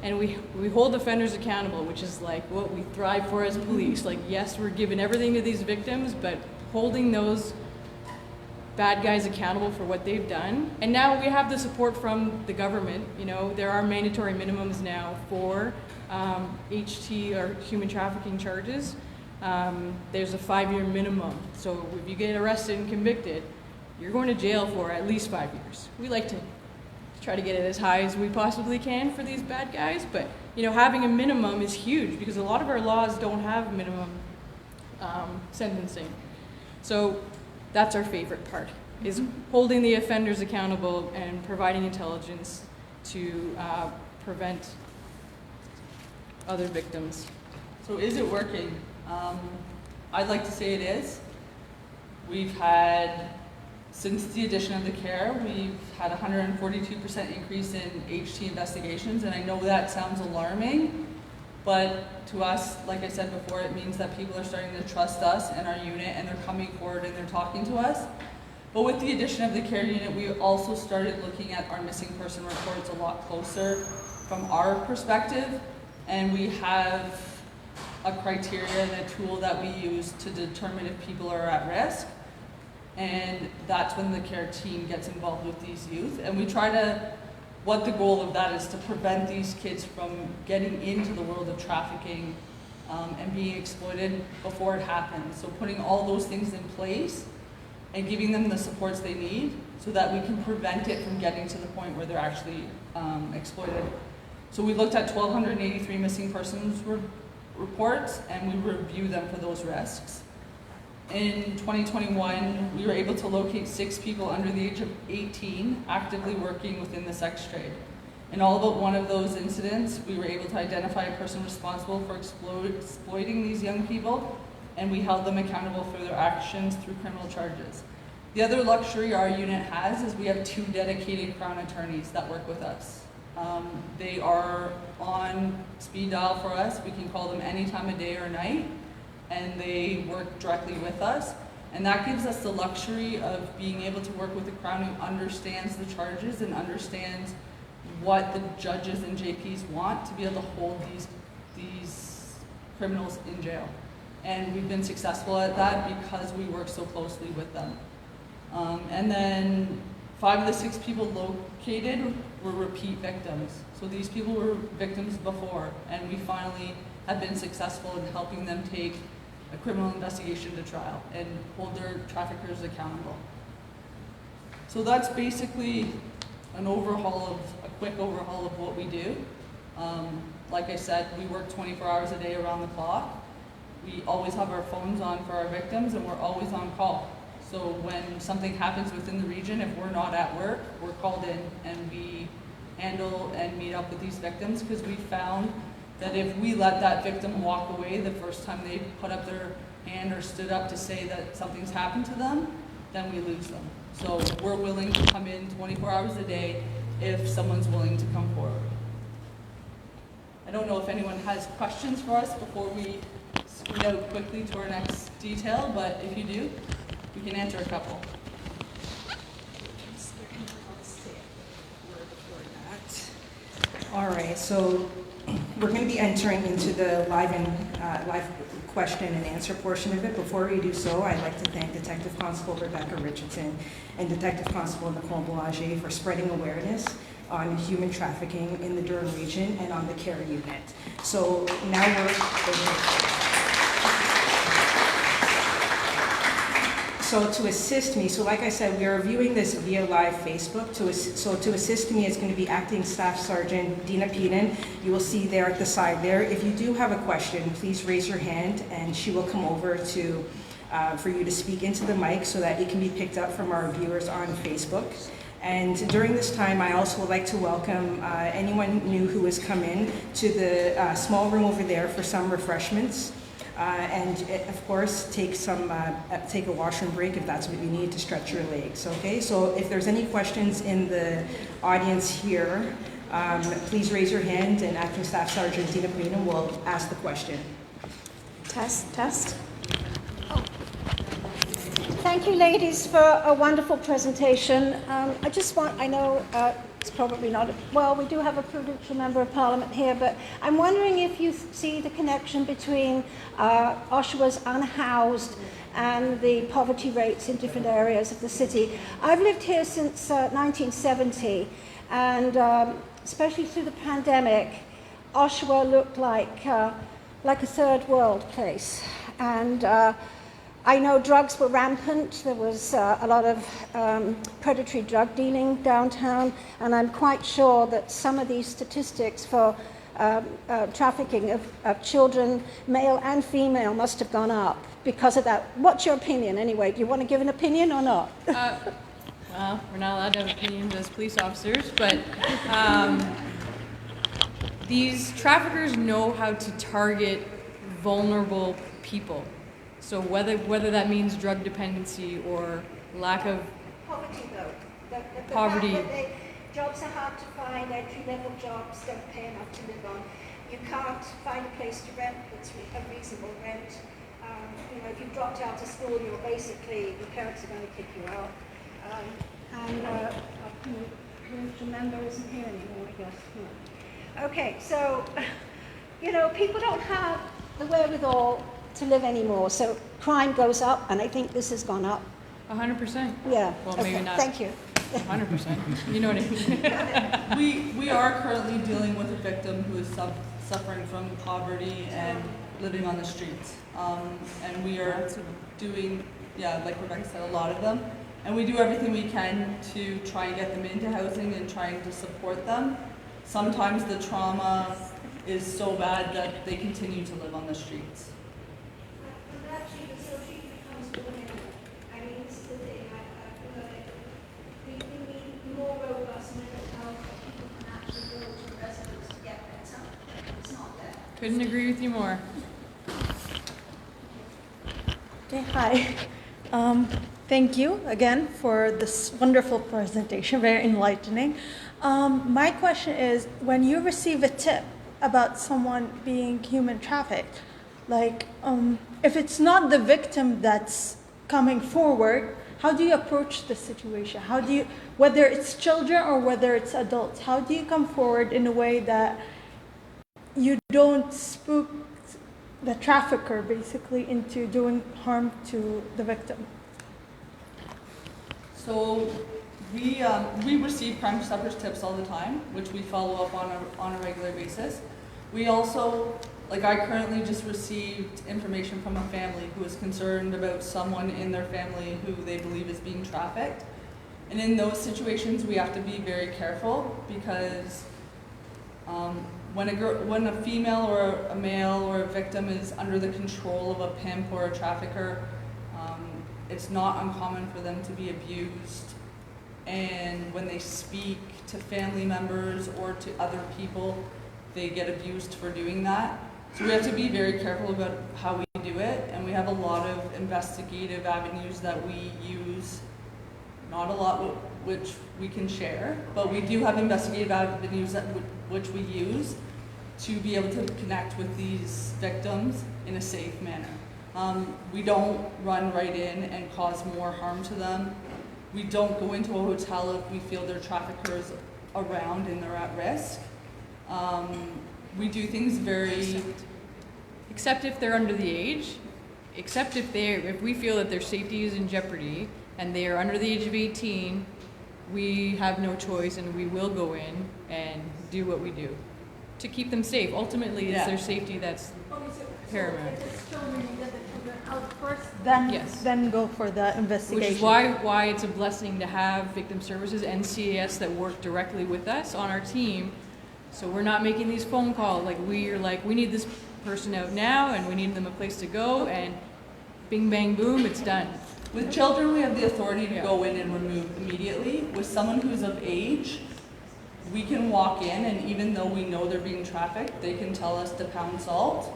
And we hold offenders accountable, which is like what we thrive for as police. Like, yes, we're giving everything to these victims, but holding those bad guys accountable for what they've done. And now we have the support from the government. You know, there are mandatory minimums now for HT or human trafficking charges. There's a 5-year minimum. So if you get arrested and convicted, you're going to jail for at least 5 years. We like to try to get it as high as we possibly can for these bad guys, but you know, having a minimum is huge because a lot of our laws don't have minimum sentencing. So that's our favorite part, is holding the offenders accountable and providing intelligence to prevent other victims. So is it working? I'd like to say it is. We've had, since the addition of the CARE, we've had a 142% increase in HT investigations, and I know that sounds alarming, but to us, like I said before, it means that people are starting to trust us and our unit, and they're coming forward and they're talking to us. But with the addition of the CARE unit, we also started looking at our missing person reports a lot closer from our perspective, and we have a criteria and a tool that we use to determine if people are at risk. And that's when the CARE team gets involved with these youth. And we try to, what the goal of that is to prevent these kids from getting into the world of trafficking and being exploited before it happens. So putting all those things in place and giving them the supports they need so that we can prevent it from getting to the point where they're actually exploited. So we looked at 1,283 missing persons reports, and we review them for those risks. In 2021, we were able to locate 6 people under the age of 18 actively working within the sex trade. In all but one of those incidents, we were able to identify a person responsible for exploiting these young people, and we held them accountable for their actions through criminal charges. The other luxury our unit has is we have 2 dedicated Crown attorneys that work with us. They are on speed dial for us. We can call them any time of day or night, and they work directly with us. And that gives us the luxury of being able to work with a Crown who understands the charges and understands what the judges and JPs want to be able to hold these criminals in jail. And we've been successful at that because we work so closely with them. And then 5 of the 6 people located were repeat victims. So these people were victims before, and we finally have been successful in helping them take a criminal investigation to trial and hold their traffickers accountable. So that's basically a quick overhaul of what we do. Like I said, we work 24 hours a day around the clock. We always have our phones on for our victims, and we're always on call. So when something happens within the region, if we're not at work, we're called in and we handle and meet up with these victims, because we found that if we let that victim walk away the first time they put up their hand or stood up to say that something's happened to them, then we lose them. So we're willing to come in 24 hours a day if someone's willing to come forward. I don't know if anyone has questions for us before we scoot out quickly to our next detail, but if you do, we can answer a couple. All right, so we're going to be entering into the live question and answer portion of it. Before we do so, I'd like to thank Detective Constable Rebecca Richardson and Detective Constable Nicole Boulanger for spreading awareness on human trafficking in the Durham region and on the CARE unit. So now So to assist me, so like I said, we are viewing this via live Facebook. So to assist me is going to be Acting Staff Sergeant Dina Peden. You will see there at the side there. If you do have a question, please raise your hand and she will come over to for you to speak into the mic so that it can be picked up from our viewers on Facebook. And during this time, I also would like to welcome anyone new who has come in to the small room over there for some refreshments. And of course, take a washroom break if that's what you need to stretch your legs, okay? So if there's any questions in the audience here, please raise your hand and Acting Staff Sergeant Dina Peden will ask the question. Test. Oh. Thank you, ladies, for a wonderful presentation. I know it's probably not, we do have a provincial member of parliament here, but I'm wondering if you see the connection between Oshawa's unhoused and the poverty rates in different areas of the city. I've lived here since 1970, and especially through the pandemic, Oshawa looked like a third world place. And I know drugs were rampant. There was a lot of predatory drug dealing downtown, and I'm quite sure that some of these statistics for trafficking of children, male and female, must have gone up because of that. What's your opinion anyway? Do you want to give an opinion or not? Well, we're not allowed to have opinions as police officers, but these traffickers know how to target vulnerable people. So whether that means drug dependency or lack of Poverty, though. The poverty. fact that jobs are hard to find, entry-level jobs don't pay enough to live on. You can't find a place to rent that's a reasonable rent. If you've dropped out of school, your parents are going to kick you out. The member isn't here anymore, I guess. Okay, so, people don't have the wherewithal to live anymore, so crime goes up, and I think this has gone up. 100%. Yeah. Well, okay. maybe not. Thank you. 100%. You know what I mean? We are currently dealing with a victim who is suffering from poverty and living on the streets. And we are doing, like Rebecca said, a lot of them. And we do everything we can to try and get them into housing and trying to support them. Sometimes the trauma is so bad that they continue to live on the streets. Actually, the social becomes doing it. I mean, it's the thing. I feel like we need more robust mental health that people can actually go to residents to get better. It's not there. Couldn't agree with you more. Okay, hi. Thank you again for this wonderful presentation, very enlightening. My question is, when you receive a tip about someone being human trafficked, like if it's not the victim that's coming forward, how do you approach the situation? How do you, whether it's children or whether it's adults, how do you come forward in a way that you don't spook the trafficker basically into doing harm to the victim? So we receive Crime Stoppers tips all the time, which we follow up on a regular basis. We also, like I currently just received information from a family who is concerned about someone in their family who they believe is being trafficked. And in those situations, we have to be very careful because when a female or a male or a victim is under the control of a pimp or a trafficker, it's not uncommon for them to be abused. And when they speak to family members or to other people, they get abused for doing that. So we have to be very careful about how we do it, and we have a lot of investigative avenues that we use. Not a lot which we can share, but we do have investigative avenues which we use to be able to connect with these victims in a safe manner. We don't run right in and cause more harm to them. We don't go into a hotel if we feel there are traffickers around and they're at risk. We do things very... Except if they're under the age, except if we feel that their safety is in jeopardy and they are under the age of 18, we have no choice and we will go in and do what we do to keep them safe. Ultimately, it's their safety that's paramount. So if it's children, you get the children out first, then go for the investigation. Which is why it's a blessing to have victim services and CAS that work directly with us on our team. So we're not making these phone calls we need this person out now and we need them a place to go, and bing bang boom, it's done. With children, we have the authority to go in and remove immediately. With someone who's of age, we can walk in, and even though we know they're being trafficked, they can tell us to pound salt,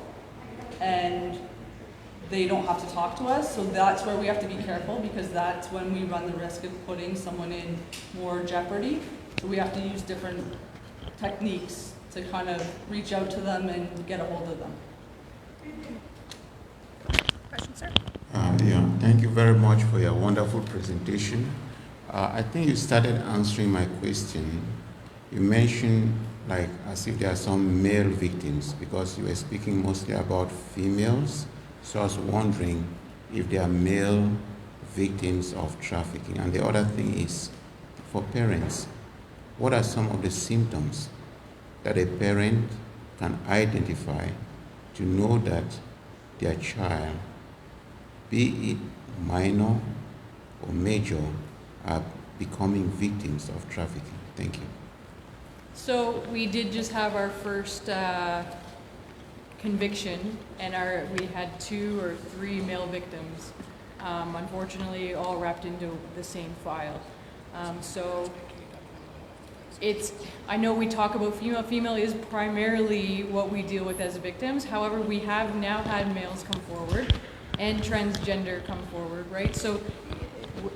and they don't have to talk to us. So that's where we have to be careful, because that's when we run the risk of putting someone in more jeopardy. So we have to use different techniques to kind of reach out to them and get a hold of them. Question, sir? Thank you very much for your wonderful presentation. I think you started answering my question. You mentioned as if there are some male victims, because you were speaking mostly about females. So I was wondering if there are male victims of trafficking. And the other thing is, for parents, what are some of the symptoms that a parent can identify to know that their child, be it minor or major, are becoming victims of trafficking? Thank you. So we did just have our first conviction, and we had 2 or 3 male victims, unfortunately all wrapped into the same file. So I know we talk about female. Female is primarily what we deal with as victims. However, we have now had males come forward and transgender come forward, right? So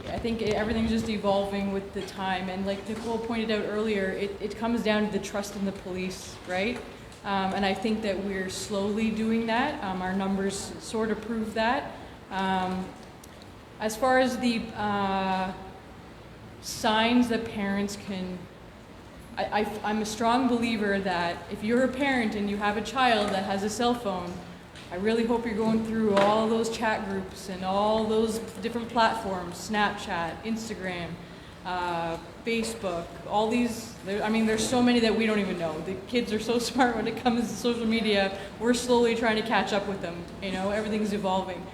I think everything's just evolving with the time. And like Nicole pointed out earlier, it comes down to the trust in the police, right? And I think that we're slowly doing that. Our numbers sort of prove that. As far as the signs that parents can, I'm a strong believer that if you're a parent and you have a child that has a cell phone, I really hope you're going through all those chat groups and all those different platforms, Snapchat, Instagram, Facebook, all these, there's so many that we don't even know. The kids are so smart when it comes to social media. We're slowly trying to catch up with them. Everything's evolving.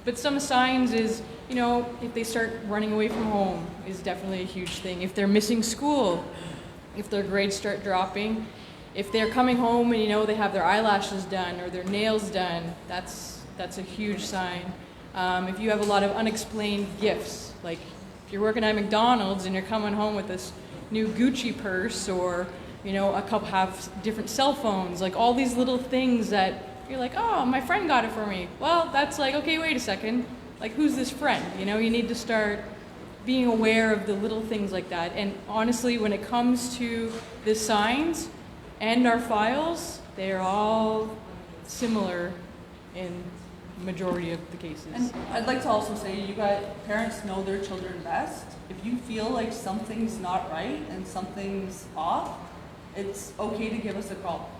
But some signs is, if they start running away from home is definitely a huge thing. If they're missing school, if their grades start dropping, if they're coming home and they have their eyelashes done or their nails done, that's a huge sign. If you have a lot of unexplained gifts, like if you're working at McDonald's and you're coming home with this new Gucci purse, or a couple have different cell phones, like all these little things that you're like, oh, my friend got it for me. Well, that's like, okay, wait a second. Like, who's this friend? You need to start being aware of the little things like that. And honestly, when it comes to the signs and our files, they're all similar in majority of the cases. And I'd like to also say, parents know their children best. If you feel like something's not right and something's off, it's okay to give us a call.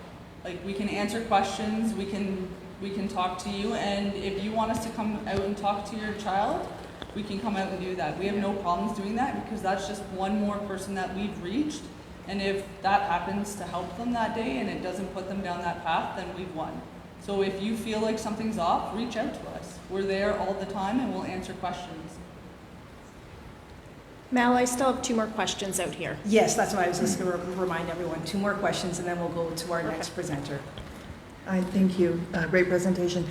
Like, we can answer questions, we can talk to you, and if you want us to come out and talk to your child, we can come out and do that. We have no problems doing that, because that's just one more person that we've reached. And if that happens to help them that day and it doesn't put them down that path, then we've won. So if you feel like something's off, reach out to us. We're there all the time and we'll answer questions. Mal, I still have 2 more questions out here. Yes, that's why I was just going to remind everyone. 2 more questions, and then we'll go to our next presenter. Thank you. Great presentation.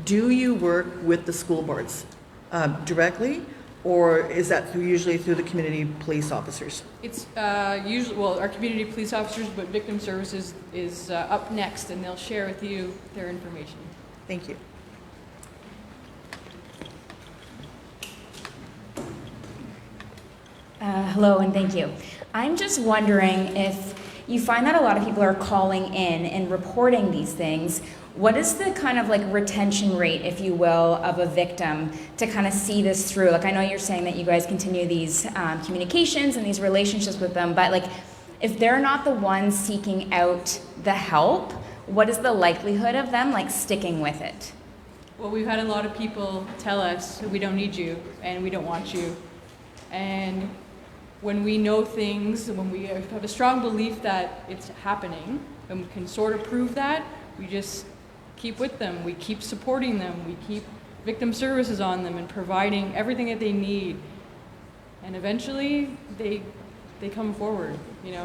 Do you work with the school boards directly, or is that usually through the community police officers? It's usually, our community police officers, but victim services is up next, and they'll share with you their information. Thank you. Hello and thank you. I'm just wondering if you find that a lot of people are calling in and reporting these things. What is the kind of like retention rate, if you will, of a victim to kind of see this through? Like, I know you're saying that you guys continue these communications and these relationships with them, but like, if they're not the ones seeking out the help, what is the likelihood of them like sticking with it? Well, we've had a lot of people tell us, we don't need you and we don't want you. And when we know things, when we have a strong belief that it's happening and we can sort of prove that, we just keep with them. We keep supporting them. We keep victim services on them and providing everything that they need. And eventually they come forward,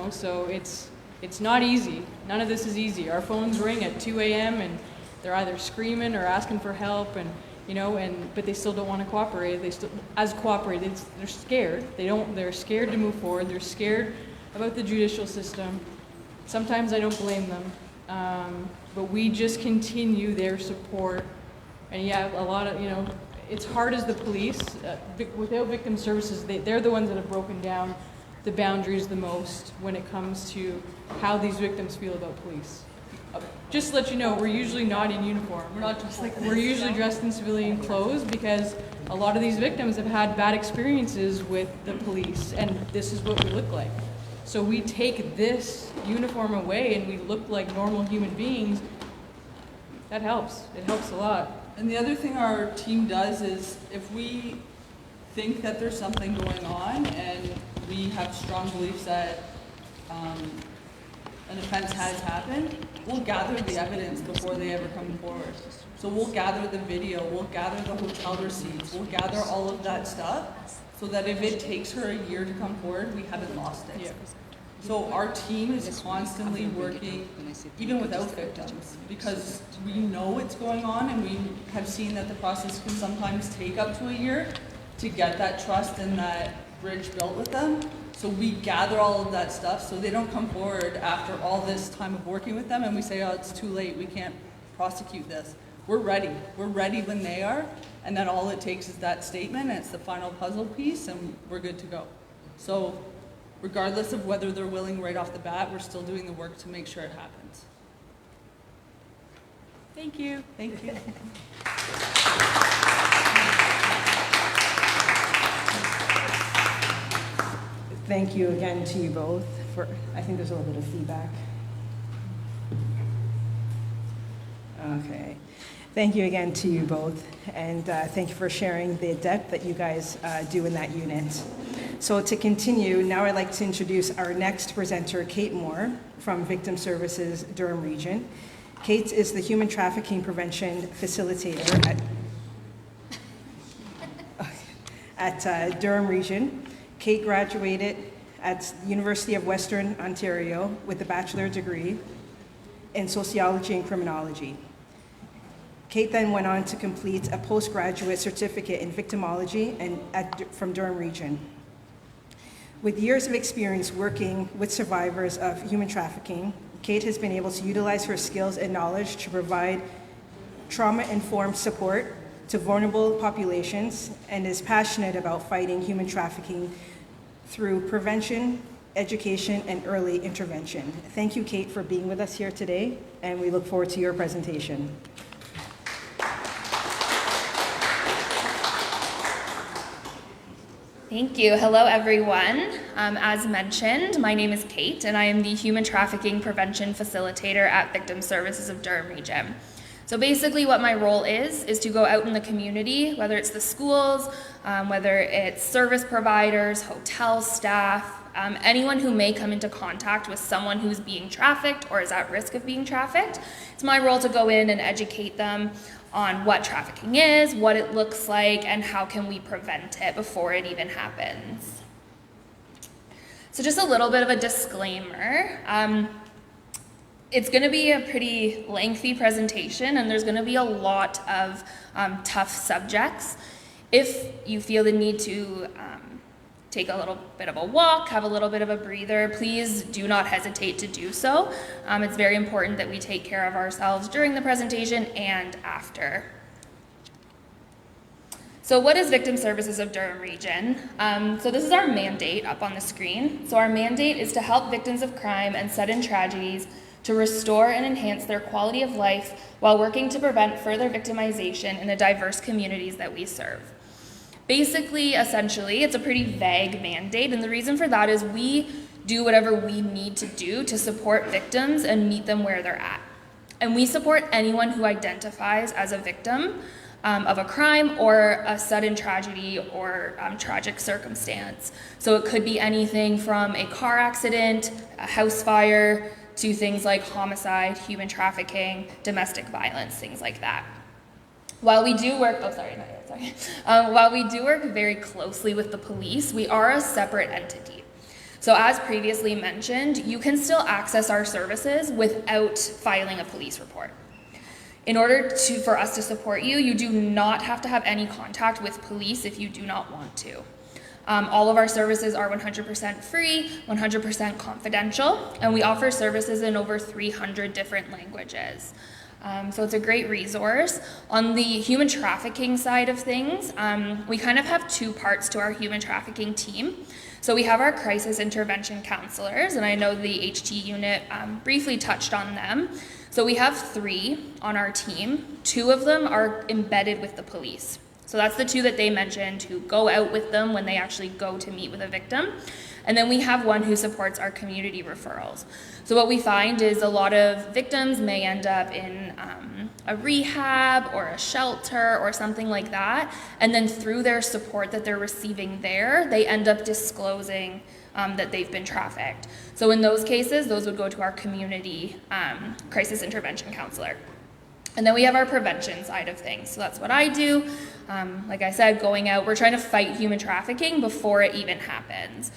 so it's not easy. None of this is easy. Our phones ring at 2 a.m. and they're either screaming or asking for help, and but they still don't want to cooperate. They're scared. They're scared to move forward. They're scared about the judicial system. Sometimes I don't blame them. But we just continue their support. And yeah, a lot of, it's hard as the police. Without victim services, they're the ones that have broken down the boundaries the most when it comes to how these victims feel about police. Just to let you know, we're usually not in uniform. We're usually dressed in civilian clothes, because a lot of these victims have had bad experiences with the police, and this is what we look like. So we take this uniform away and we look like normal human beings. That helps. It helps a lot. And the other thing our team does is, if we think that there's something going on and we have strong beliefs that an offense has happened, we'll gather the evidence before they ever come forward. So we'll gather the video, we'll gather the hotel receipts, we'll gather all of that stuff, so that if it takes her a year to come forward, we haven't lost it. Yeah. So our team is constantly working, even without victims, because we know what's going on, and we have seen that the process can sometimes take up to a year to get that trust and that bridge built with them. So we gather all of that stuff so they don't come forward after all this time of working with them and we say, oh, it's too late, we can't prosecute this. We're ready. We're ready when they are, and then all it takes is that statement, and it's the final puzzle piece, and we're good to go. So regardless of whether they're willing right off the bat, we're still doing the work to make sure it happens. Thank you. Thank you. Thank you again to you both for, I think there's a little bit of feedback. Okay. Thank you again to you both, and thank you for sharing the depth that you guys do in that unit. So to continue, now I'd like to introduce our next presenter, Kate Moore from Victim Services Durham Region. Kate is the Human Trafficking Prevention Facilitator at Durham Region. Kate graduated at the University of Western Ontario with a bachelor's degree in sociology and criminology. Kate then went on to complete a postgraduate certificate in victimology from Durham Region. With years of experience working with survivors of human trafficking, Kate has been able to utilize her skills and knowledge to provide trauma-informed support to vulnerable populations and is passionate about fighting human trafficking through prevention, education, and early intervention. Thank you, Kate, for being with us here today, and we look forward to your presentation. Thank you. Hello, everyone. As mentioned, my name is Kate, and I am the Human Trafficking Prevention Facilitator at Victim Services of Durham Region. So basically what my role is to go out in the community, whether it's the schools, whether it's service providers, hotel staff, anyone who may come into contact with someone who's being trafficked or is at risk of being trafficked. It's my role to go in and educate them on what trafficking is, what it looks like, and how can we prevent it before it even happens. So just a little bit of a disclaimer. It's going to be a pretty lengthy presentation, and there's going to be a lot of tough subjects. If you feel the need to take a little bit of a walk, have a little bit of a breather, please do not hesitate to do so. It's very important that we take care of ourselves during the presentation and after. So what is Victim Services of Durham Region? So this is our mandate up on the screen. So our mandate is to help victims of crime and sudden tragedies to restore and enhance their quality of life while working to prevent further victimization in the diverse communities that we serve. Basically, essentially, it's a pretty vague mandate, and the reason for that is we do whatever we need to do to support victims and meet them where they're at. And we support anyone who identifies as a victim of a crime or a sudden tragedy or tragic circumstance. So it could be anything from a car accident, a house fire, to things like homicide, human trafficking, domestic violence, things like that. While we do work, while we do work very closely with the police, we are a separate entity. So as previously mentioned, you can still access our services without filing a police report. In order for us to support you, you do not have to have any contact with police if you do not want to. All of our services are 100% free, 100% confidential, and we offer services in over 300 different languages. So it's a great resource. On the human trafficking side of things, we kind of have two parts to our human trafficking team. So we have our crisis intervention counselors, and I know the HT unit briefly touched on them. So we have 3 on our team. 2 of them are embedded with the police. So that's the 2 that they mentioned who go out with them when they actually go to meet with a victim. And then we have 1 who supports our community referrals. So what we find is a lot of victims may end up in a rehab or a shelter or something like that. And then through their support that they're receiving there, they end up disclosing that they've been trafficked. So in those cases, those would go to our community crisis intervention counselor. And then we have our prevention side of things. So that's what I do. Like I said, going out, we're trying to fight human trafficking before it even happens.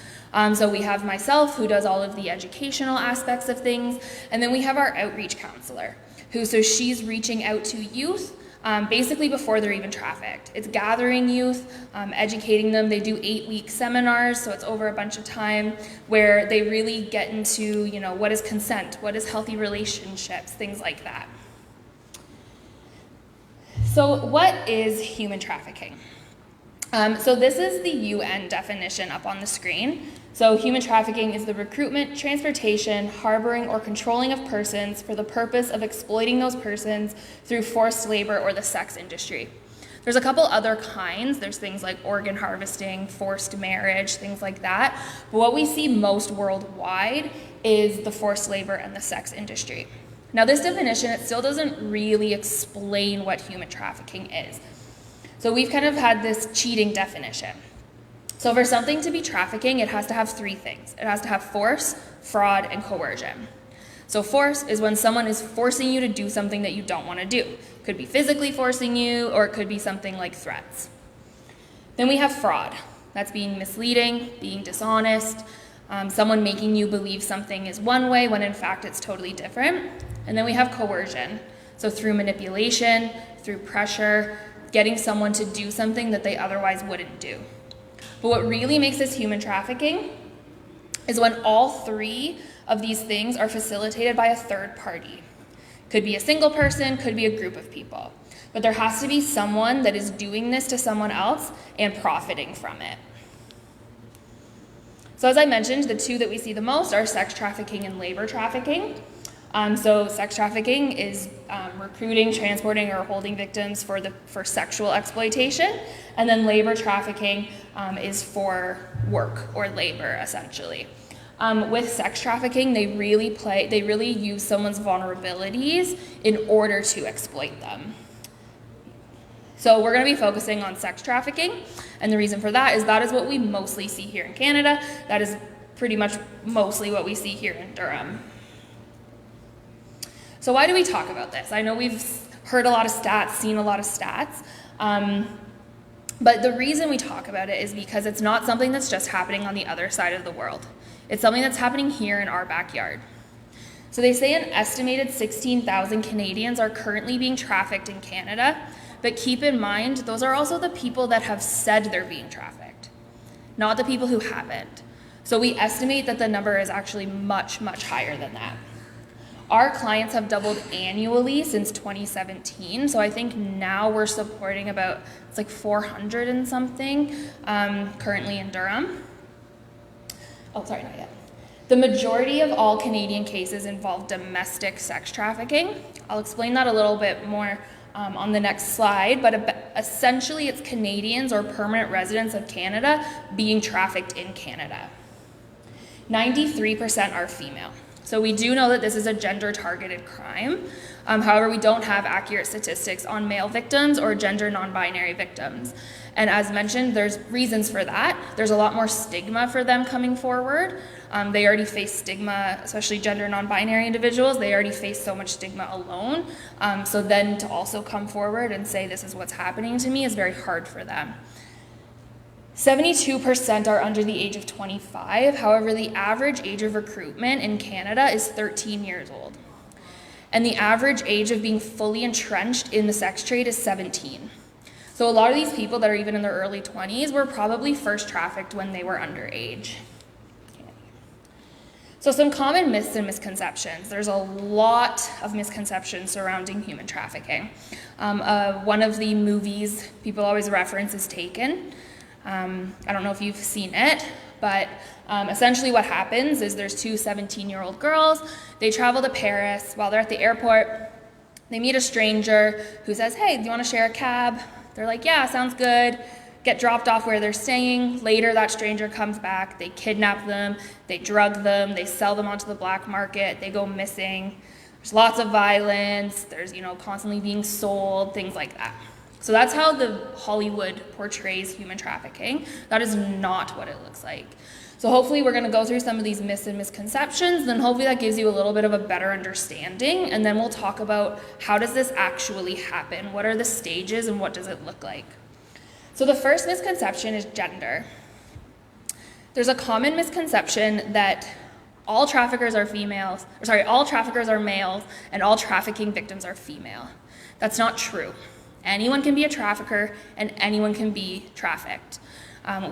So we have myself who does all of the educational aspects of things. And then we have our outreach counselor so she's reaching out to youth basically before they're even trafficked. It's gathering youth, educating them. They do 8-week seminars, so it's over a bunch of time where they really get into, what is consent, what is healthy relationships, things like that. So what is human trafficking? So this is the UN definition up on the screen. So human trafficking is the recruitment, transportation, harboring, or controlling of persons for the purpose of exploiting those persons through forced labor or the sex industry. There's a couple other kinds. There's things like organ harvesting, forced marriage, things like that. But what we see most worldwide is the forced labor and the sex industry. Now this definition, it still doesn't really explain what human trafficking is. So we've kind of had this cheating definition. So for something to be trafficking, it has to have 3 things. It has to have force, fraud, and coercion. So force is when someone is forcing you to do something that you don't want to do. It could be physically forcing you, or it could be something like threats. Then we have fraud. That's being misleading, being dishonest, someone making you believe something is one way when in fact it's totally different. And then we have coercion. So through manipulation, through pressure, getting someone to do something that they otherwise wouldn't do. But what really makes this human trafficking is when all three of these things are facilitated by a third party. Could be a single person, could be a group of people. But there has to be someone that is doing this to someone else and profiting from it. So as I mentioned, the two that we see the most are sex trafficking and labor trafficking. So sex trafficking is recruiting, transporting, or holding victims for sexual exploitation, and then labor trafficking is for work or labor, essentially. With sex trafficking, they really use someone's vulnerabilities in order to exploit them. So we're going to be focusing on sex trafficking, and the reason for that is what we mostly see here in Canada. That is pretty much mostly what we see here in Durham. So why do we talk about this? I know we've heard a lot of stats, seen a lot of stats, but the reason we talk about it is because it's not something that's just happening on the other side of the world. It's something that's happening here in our backyard. So they say an estimated 16,000 Canadians are currently being trafficked in Canada, but keep in mind, those are also the people that have said they're being trafficked, not the people who haven't. So we estimate that the number is actually much, much higher than that. Our clients have doubled annually since 2017, so I think now we're supporting about, it's like 400 and something currently in Durham. Oh, sorry, not yet. The majority of all Canadian cases involve domestic sex trafficking. I'll explain that a little bit more on the next slide, but essentially it's Canadians or permanent residents of Canada being trafficked in Canada. 93% are female. So we do know that this is a gender-targeted crime. However, we don't have accurate statistics on male victims or gender non-binary victims. And as mentioned, there's reasons for that. There's a lot more stigma for them coming forward. They already face stigma, especially gender non-binary individuals. They already face so much stigma alone. So then to also come forward and say this is what's happening to me is very hard for them. 72% are under the age of 25. However, the average age of recruitment in Canada is 13 years old. And the average age of being fully entrenched in the sex trade is 17. So a lot of these people that are even in their early 20s were probably first trafficked when they were underage. So some common myths and misconceptions. There's a lot of misconceptions surrounding human trafficking. One of the movies people always reference is Taken. I don't know if you've seen it, but essentially what happens is there's two 17-year-old girls. They travel to Paris. While they're at the airport, they meet a stranger who says, hey, do you want to share a cab? They're like, yeah, sounds good. Get dropped off where they're staying. Later, that stranger comes back. They kidnap them. They drug them. They sell them onto the black market. They go missing. There's lots of violence. There's, constantly being sold, things like that. So that's how the Hollywood portrays human trafficking. That is not what it looks like. So hopefully we're going to go through some of these myths and misconceptions, then hopefully that gives you a little bit of a better understanding, and then we'll talk about how does this actually happen? What are the stages and what does it look like? So the first misconception is gender. There's a common misconception that all traffickers are all traffickers are males and all trafficking victims are female. That's not true. Anyone can be a trafficker and anyone can be trafficked.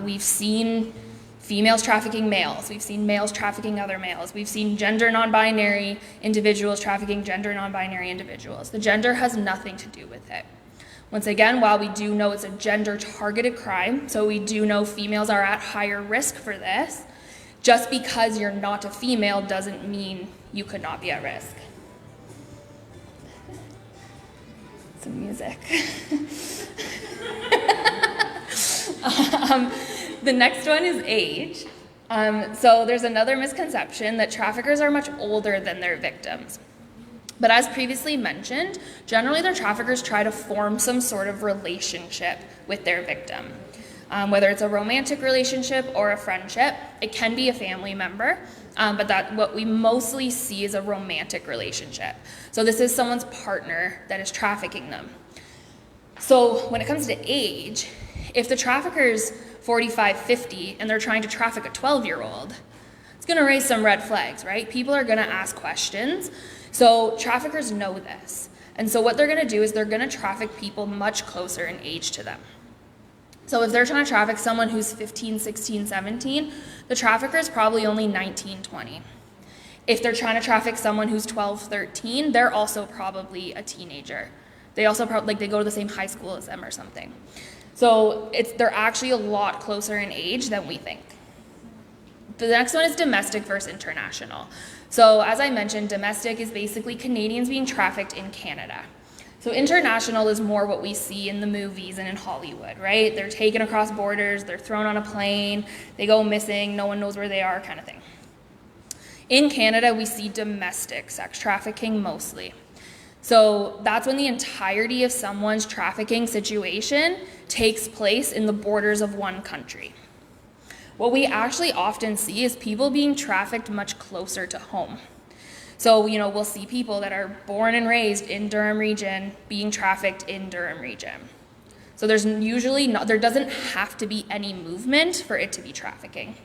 We've seen females trafficking males. We've seen males trafficking other males. We've seen gender non-binary individuals trafficking gender non-binary individuals. The gender has nothing to do with it. Once again, while we do know it's a gender-targeted crime, so we do know females are at higher risk for this, just because you're not a female doesn't mean you could not be at risk. Some music. The next one is age. So there's another misconception that traffickers are much older than their victims. But as previously mentioned, generally their traffickers try to form some sort of relationship with their victim. Whether it's a romantic relationship or a friendship, it can be a family member, but what we mostly see is a romantic relationship. So this is someone's partner that is trafficking them. So when it comes to age, if the trafficker's 45, 50, and they're trying to traffic a 12-year-old, it's gonna raise some red flags, right? People are gonna ask questions. So traffickers know this. And so what they're going to do is they're going to traffic people much closer in age to them. So if they're trying to traffic someone who's 15, 16, 17, the trafficker is probably only 19, 20. If they're trying to traffic someone who's 12, 13, they're also probably a teenager. They also probably, they go to the same high school as them or something. So they're actually a lot closer in age than we think. The next one is domestic versus international. So as I mentioned, domestic is basically Canadians being trafficked in Canada. So international is more what we see in the movies and in Hollywood, right? They're taken across borders, they're thrown on a plane, they go missing, no one knows where they are, kind of thing. In Canada, we see domestic sex trafficking mostly. So that's when the entirety of someone's trafficking situation takes place in the borders of one country. What we actually often see is people being trafficked much closer to home. So, we'll see people that are born and raised in Durham region being trafficked in Durham region. So there doesn't have to be any movement for it to be trafficking.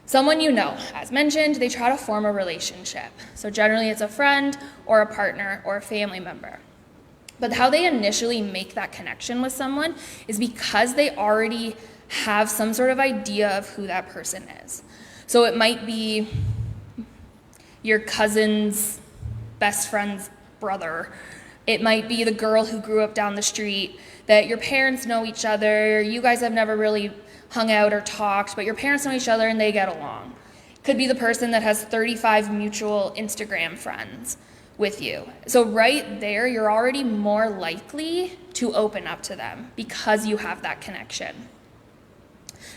Someone as mentioned, they try to form a relationship. So generally it's a friend or a partner or a family member. But how they initially make that connection with someone is because they already have some sort of idea of who that person is. So it might be your cousin's best friend's brother. It might be the girl who grew up down the street, that your parents know each other, you guys have never really hung out or talked, but your parents know each other and they get along. Could be the person that has 35 mutual Instagram friends with you. So right there, you're already more likely to open up to them because you have that connection.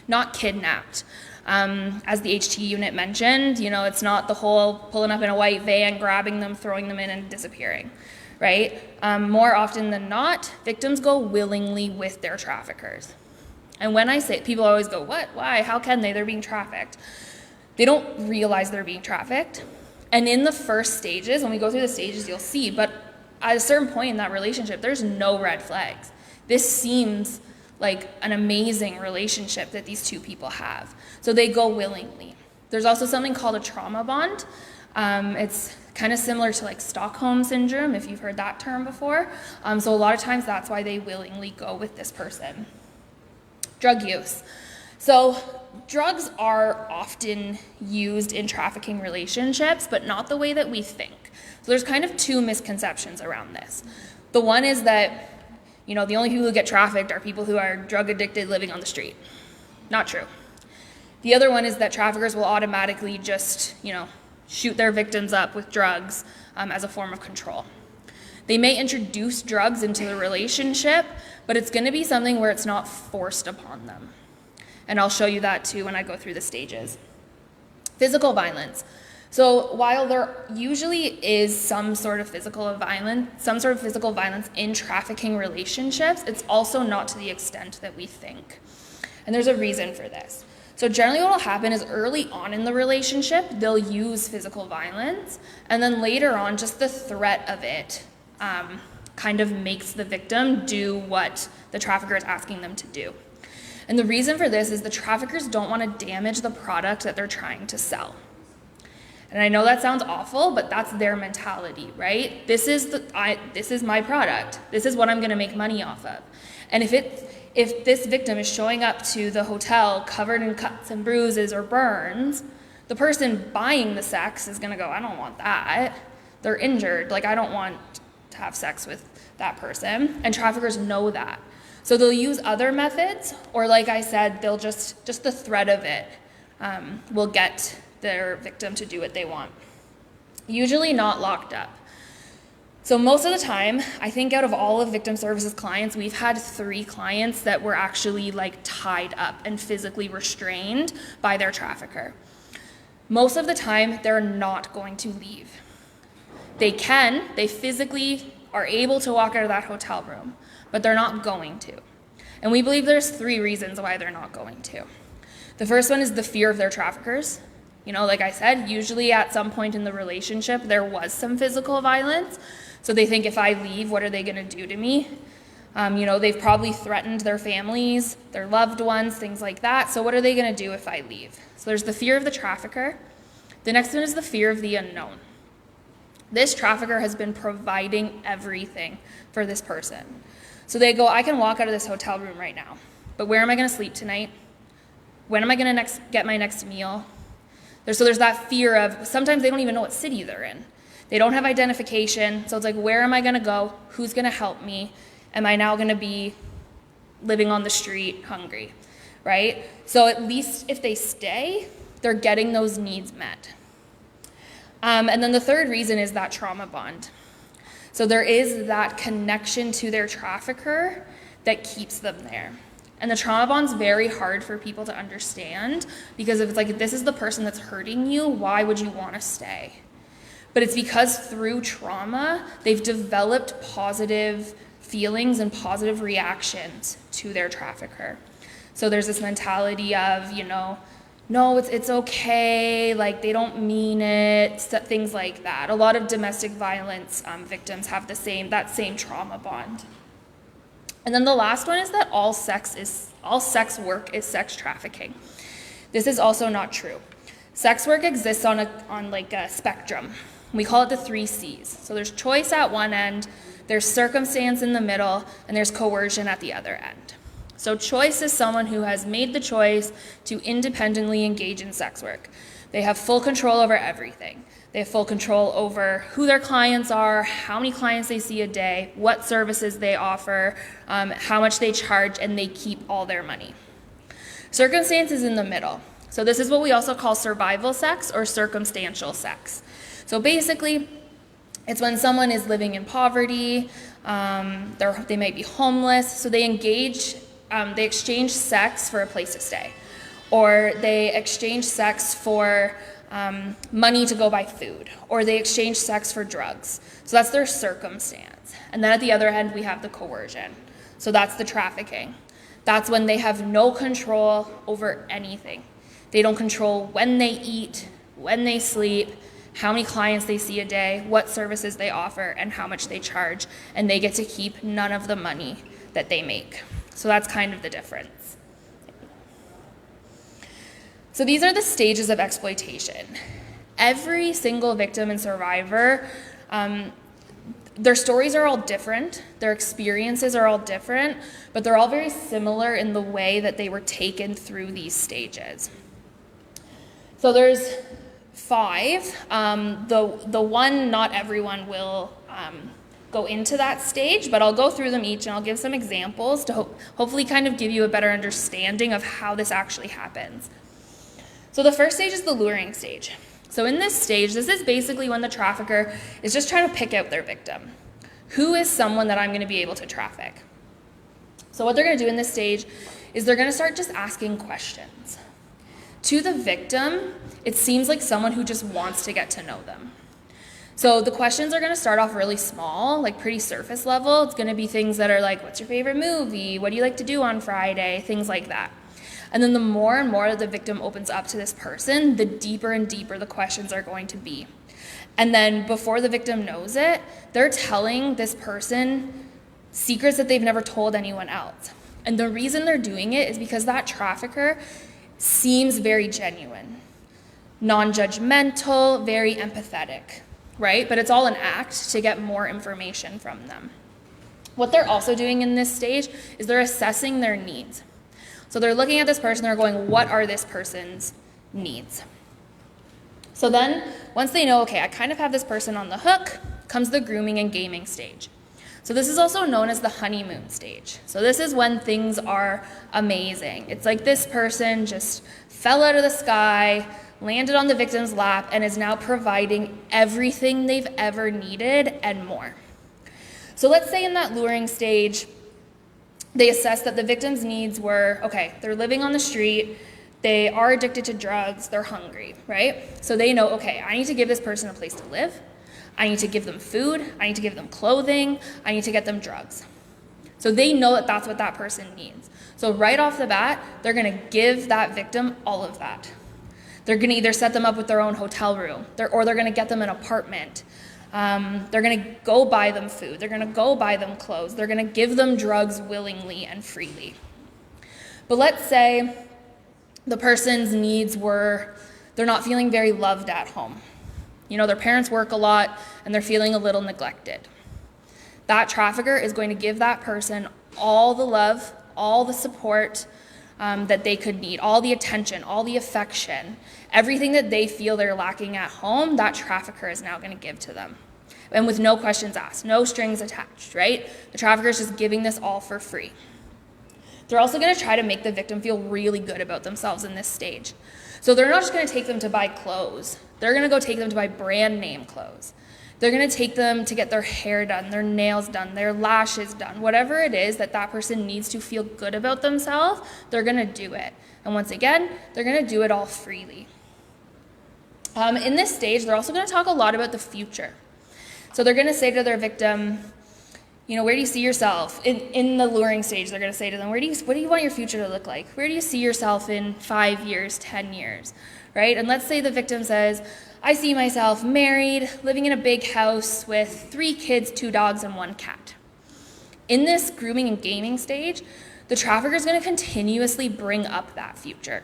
Not kidnapped. As the HT unit mentioned, it's not the whole pulling up in a white van, grabbing them, throwing them in and disappearing, right? More often than not, victims go willingly with their traffickers. And when I say, people always go, what, why, how can they? They're being trafficked. They don't realize they're being trafficked. And in the first stages, when we go through the stages, you'll see, but at a certain point in that relationship, there's no red flags. This seems like an amazing relationship that these two people have. So they go willingly. There's also something called a trauma bond. It's kind of similar to like Stockholm syndrome, if you've heard that term before. So a lot of times that's why they willingly go with this person. Drug use. So drugs are often used in trafficking relationships, but not the way that we think. So there's kind of two misconceptions around this. The one is that the only people who get trafficked are people who are drug addicted living on the street. Not true. The other one is that traffickers will automatically just, shoot their victims up with drugs as a form of control. They may introduce drugs into the relationship, but it's going to be something where it's not forced upon them. And I'll show you that too when I go through the stages. Physical violence. So while there usually is some sort of physical violence in trafficking relationships, it's also not to the extent that we think. And there's a reason for this. So generally what will happen is early on in the relationship, they'll use physical violence, and then later on, just the threat of it kind of makes the victim do what the trafficker is asking them to do. And the reason for this is the traffickers don't want to damage the product that they're trying to sell. And I know that sounds awful, but that's their mentality, right? This is my product. This is what I'm going to make money off of. And if this victim is showing up to the hotel covered in cuts and bruises or burns, the person buying the sex is going to go, I don't want that. They're injured. I don't want to have sex with that person. And traffickers know that. So they'll use other methods, or like I said, they'll just the threat of it will get their victim to do what they want. Usually not locked up. So most of the time, I think out of all of victim services clients, we've had 3 clients that were actually tied up and physically restrained by their trafficker. Most of the time, they're not going to leave. They physically are able to walk out of that hotel room, but they're not going to. And we believe there's 3 reasons why they're not going to. The first one is the fear of their traffickers. Like I said, usually at some point in the relationship, there was some physical violence. So they think if I leave, what are they going to do to me? They've probably threatened their families, their loved ones, things like that. So what are they going to do if I leave? So there's the fear of the trafficker. The next one is the fear of the unknown. This trafficker has been providing everything for this person. So they go, I can walk out of this hotel room right now, but where am I going to sleep tonight? When am I going to get my next meal? So there's that fear of, sometimes they don't even know what city they're in. They don't have identification, so it's like, where am I going to go? Who's going to help me? Am I now going to be living on the street hungry, right? So at least if they stay, they're getting those needs met. And then the third reason is that trauma bond. So there is that connection to their trafficker that keeps them there. And the trauma bond's very hard for people to understand, because if it's like, this is the person that's hurting you, why would you want to stay? But it's because through trauma, they've developed positive feelings and positive reactions to their trafficker. So there's this mentality of, no, it's okay, like they don't mean it, things like that. A lot of domestic violence victims have that same trauma bond. And then the last one is that all sex work is sex trafficking. This is also not true. Sex work exists on a spectrum. We call it the 3 C's. So there's choice at one end, there's circumstance in the middle, and there's coercion at the other end. So choice is someone who has made the choice to independently engage in sex work. They have full control over everything. They have full control over who their clients are, how many clients they see a day, what services they offer, how much they charge, and they keep all their money. Circumstance is in the middle. So this is what we also call survival sex or circumstantial sex. So basically, it's when someone is living in poverty, they might be homeless, so they exchange sex for a place to stay, or they exchange sex for money to go buy food, or they exchange sex for drugs. So that's their circumstance. And then at the other end, we have the coercion. So that's the trafficking. That's when they have no control over anything. They don't control when they eat, when they sleep, how many clients they see a day, what services they offer, and how much they charge, and they get to keep none of the money that they make. So that's kind of the difference. So these are the stages of exploitation. Every single victim and survivor, their stories are all different, their experiences are all different, but they're all very similar in the way that they were taken through these stages. So there's 5. The one, not everyone will go into that stage, but I'll go through them each and I'll give some examples to hopefully kind of give you a better understanding of how this actually happens. So the first stage is the luring stage. So in this stage, this is basically when the trafficker is just trying to pick out their victim. Who is someone that I'm going to be able to traffic? So what they're going to do in this stage is they're going to start just asking questions. To the victim, it seems like someone who just wants to get to know them. So the questions are going to start off really small, like pretty surface level. It's going to be things that are like, what's your favorite movie? What do you like to do on Friday? Things like that. And then the more and more that the victim opens up to this person, the deeper and deeper the questions are going to be. And then before the victim knows it, they're telling this person secrets that they've never told anyone else. And the reason they're doing it is because that trafficker seems very genuine, non-judgmental, very empathetic, right? But it's all an act to get more information from them. What they're also doing in this stage is they're assessing their needs. So they're looking at this person, they're going, what are this person's needs? So then, once they know, okay, I kind of have this person on the hook, comes the grooming and gaming stage. So this is also known as the honeymoon stage. So this is when things are amazing. It's like this person just fell out of the sky, landed on the victim's lap, and is now providing everything they've ever needed and more. So let's say in that luring stage, they assess that the victim's needs were, okay, they're living on the street, they are addicted to drugs, they're hungry, right? So they know, okay, I need to give this person a place to live, I need to give them food, I need to give them clothing, I need to get them drugs. So they know that that's what that person needs. So right off the bat, they're gonna give that victim all of that. They're gonna either set them up with their own hotel room, or they're gonna get them an apartment. They're going to go buy them food. They're going to go buy them clothes. They're going to give them drugs willingly and freely. But let's say the person's needs were, they're not feeling very loved at home. their parents work a lot and they're feeling a little neglected. That trafficker is going to give that person all the love, all the support that they could need, all the attention, all the affection, everything that they feel they're lacking at home, that trafficker is now going to give to them. And with no questions asked, no strings attached, right? The trafficker is just giving this all for free. They're also going to try to make the victim feel really good about themselves in this stage. So they're not just going to take them to buy clothes. They're going to go take them to buy brand name clothes. They're going to take them to get their hair done, their nails done, their lashes done, whatever it is that that person needs to feel good about themselves, they're going to do it. And once again, they're going to do it all freely. In this stage, they're also going to talk a lot about the future. So they're going to say to their victim, where do you see yourself? In the luring stage, they're going to say to them, what do you want your future to look like? Where do you see yourself in 5 years, 10 years, right? And let's say the victim says, I see myself married, living in a big house with 3 kids, 2 dogs, and 1 cat. In this grooming and gaming stage, the trafficker is going to continuously bring up that future.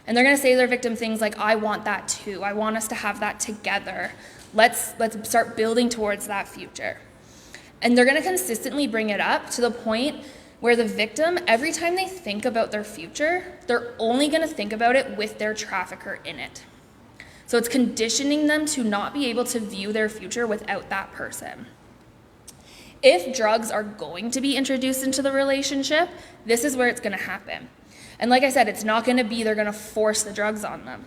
And they're going to say to their victim things like, I want that too. I want us to have that together. Let's start building towards that future. And they're going to consistently bring it up to the point where the victim, every time they think about their future, they're only going to think about it with their trafficker in it. So it's conditioning them to not be able to view their future without that person. If drugs are going to be introduced into the relationship, this is where it's going to happen. And like I said, it's not going to be they're going to force the drugs on them.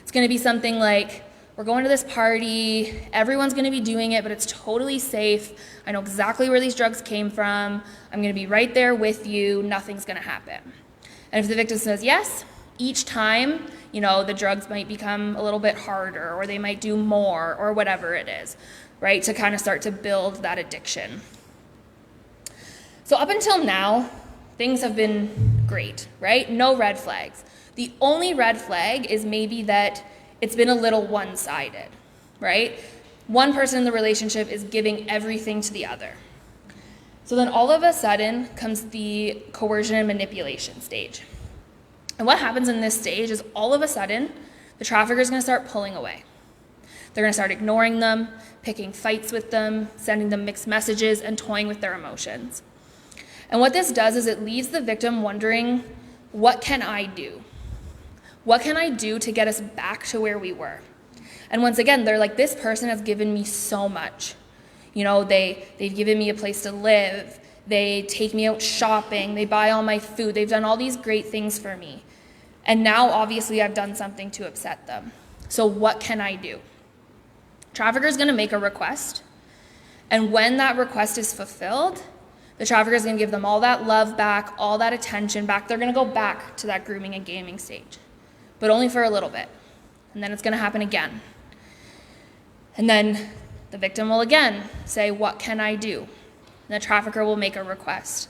It's going to be something like, we're going to this party, everyone's going to be doing it, but it's totally safe. I know exactly where these drugs came from. I'm going to be right there with you. Nothing's going to happen. And if the victim says yes, each time, the drugs might become a little bit harder, or they might do more, or whatever it is, right, to kind of start to build that addiction. So up until now, things have been great, right? No red flags. The only red flag is maybe that it's been a little one-sided, right? One person in the relationship is giving everything to the other. So then all of a sudden comes the coercion and manipulation stage. And what happens in this stage is all of a sudden, the trafficker is going to start pulling away. They're going to start ignoring them, picking fights with them, sending them mixed messages, and toying with their emotions. And what this does is it leaves the victim wondering, what can I do? What can I do to get us back to where we were? And once again, they're like, this person has given me so much. They've given me a place to live. They take me out shopping. They buy all my food. They've done all these great things for me. And now, obviously, I've done something to upset them. So what can I do? Trafficker is going to make a request. And when that request is fulfilled, the trafficker is going to give them all that love back, all that attention back. They're going to go back to that grooming and gaming stage, but only for a little bit. And then it's going to happen again. And then the victim will again say, what can I do? And the trafficker will make a request.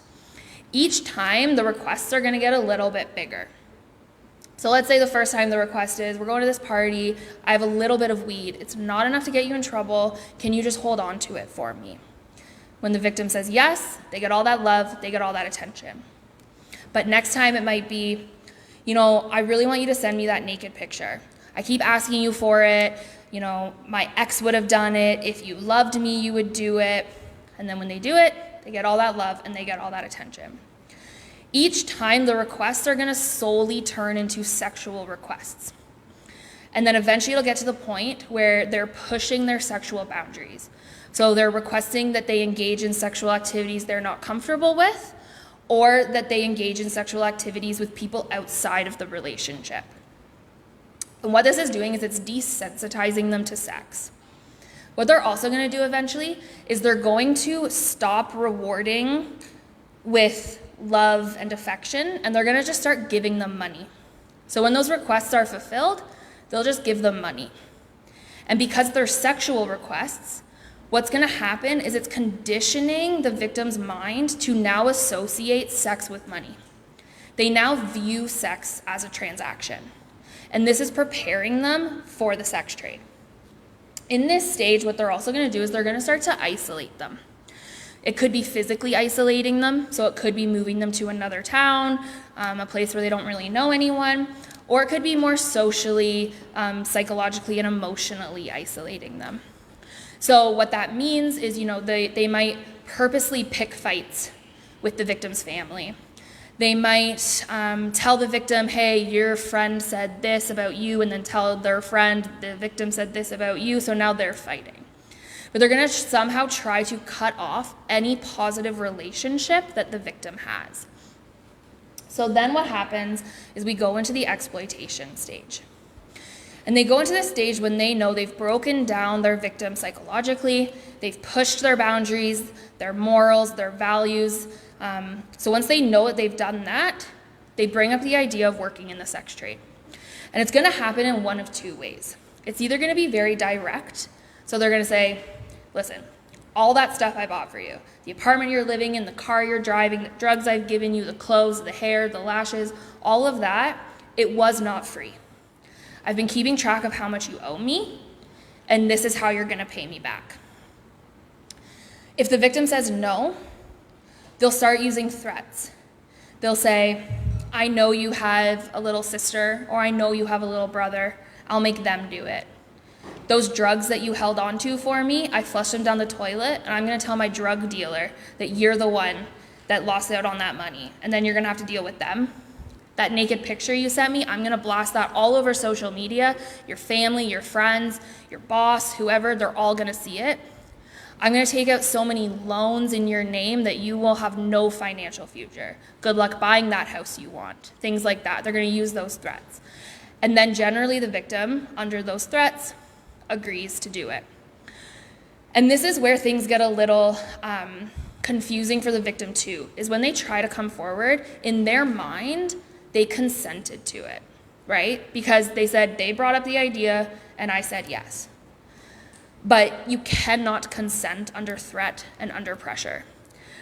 Each time, the requests are going to get a little bit bigger. So let's say the first time the request is, we're going to this party, I have a little bit of weed. It's not enough to get you in trouble. Can you just hold on to it for me? When the victim says yes, they get all that love, they get all that attention. But next time it might be, I really want you to send me that naked picture. I keep asking you for it. My ex would have done it. If you loved me, you would do it. And then when they do it, they get all that love and they get all that attention. Each time, the requests are going to solely turn into sexual requests. And then eventually it'll get to the point where they're pushing their sexual boundaries. So they're requesting that they engage in sexual activities they're not comfortable with, or that they engage in sexual activities with people outside of the relationship. And what this is doing is it's desensitizing them to sex. What they're also going to do eventually is they're going to stop rewarding with love and affection, and they're going to just start giving them money. So when those requests are fulfilled, they'll just give them money. And because they're sexual requests, what's going to happen is it's conditioning the victim's mind to now associate sex with money. They now view sex as a transaction. And this is preparing them for the sex trade. In this stage, what they're also going to do is they're going to start to isolate them. It could be physically isolating them, so it could be moving them to another town, a place where they don't really know anyone, or it could be more socially, psychologically, and emotionally isolating them. So what that means is, they might purposely pick fights with the victim's family. They might tell the victim, hey, your friend said this about you, and then tell their friend, the victim said this about you, so now they're fighting. But they're going to somehow try to cut off any positive relationship that the victim has. So then what happens is we go into the exploitation stage. And they go into this stage when they know they've broken down their victim psychologically, they've pushed their boundaries, their morals, their values. So once they know that they've done that, they bring up the idea of working in the sex trade. And it's going to happen in one of two ways. It's either going to be very direct, so they're going to say, listen, all that stuff I bought for you, the apartment you're living in, the car you're driving, the drugs I've given you, the clothes, the hair, the lashes, all of that, it was not free. I've been keeping track of how much you owe me, and this is how you're going to pay me back. If the victim says no, they'll start using threats. They'll say, I know you have a little sister, or I know you have a little brother. I'll make them do it. Those drugs that you held on to for me, I flushed them down the toilet, and I'm going to tell my drug dealer that you're the one that lost out on that money, and then you're going to have to deal with them. That naked picture you sent me, I'm going to blast that all over social media. Your family, your friends, your boss, whoever, they're all going to see it. I'm going to take out so many loans in your name that you will have no financial future. Good luck buying that house you want. Things like that. They're going to use those threats. And then generally the victim, under those threats, agrees to do it. And this is where things get a little confusing for the victim too, is when they try to come forward, in their mind, they consented to it, right? Because they said they brought up the idea and I said yes. But you cannot consent under threat and under pressure.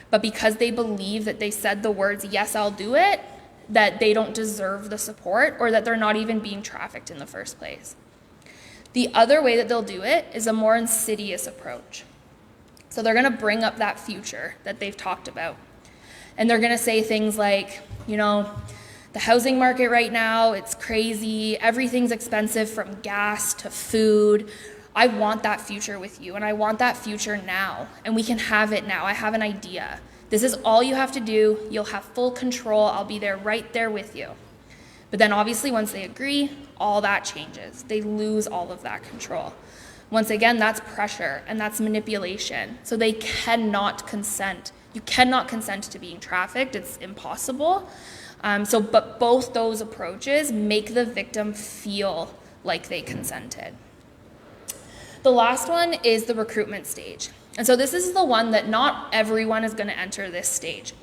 But because they believe that they said the words, yes, I'll do it, that they don't deserve the support or that they're not even being trafficked in the first place. The other way that they'll do it is a more insidious approach. So they're going to bring up that future that they've talked about. And they're going to say things like, the housing market right now, it's crazy. Everything's expensive from gas to food. I want that future with you, and I want that future now, and we can have it now. I have an idea. This is all you have to do. You'll have full control. I'll be there right there with you. But then obviously once they agree, all that changes. They lose all of that control. Once again, that's pressure and that's manipulation. So they cannot consent. You cannot consent to being trafficked. It's impossible. But both those approaches make the victim feel like they consented. The last one is the recruitment stage. And so this is the one that not everyone is going to enter this stage.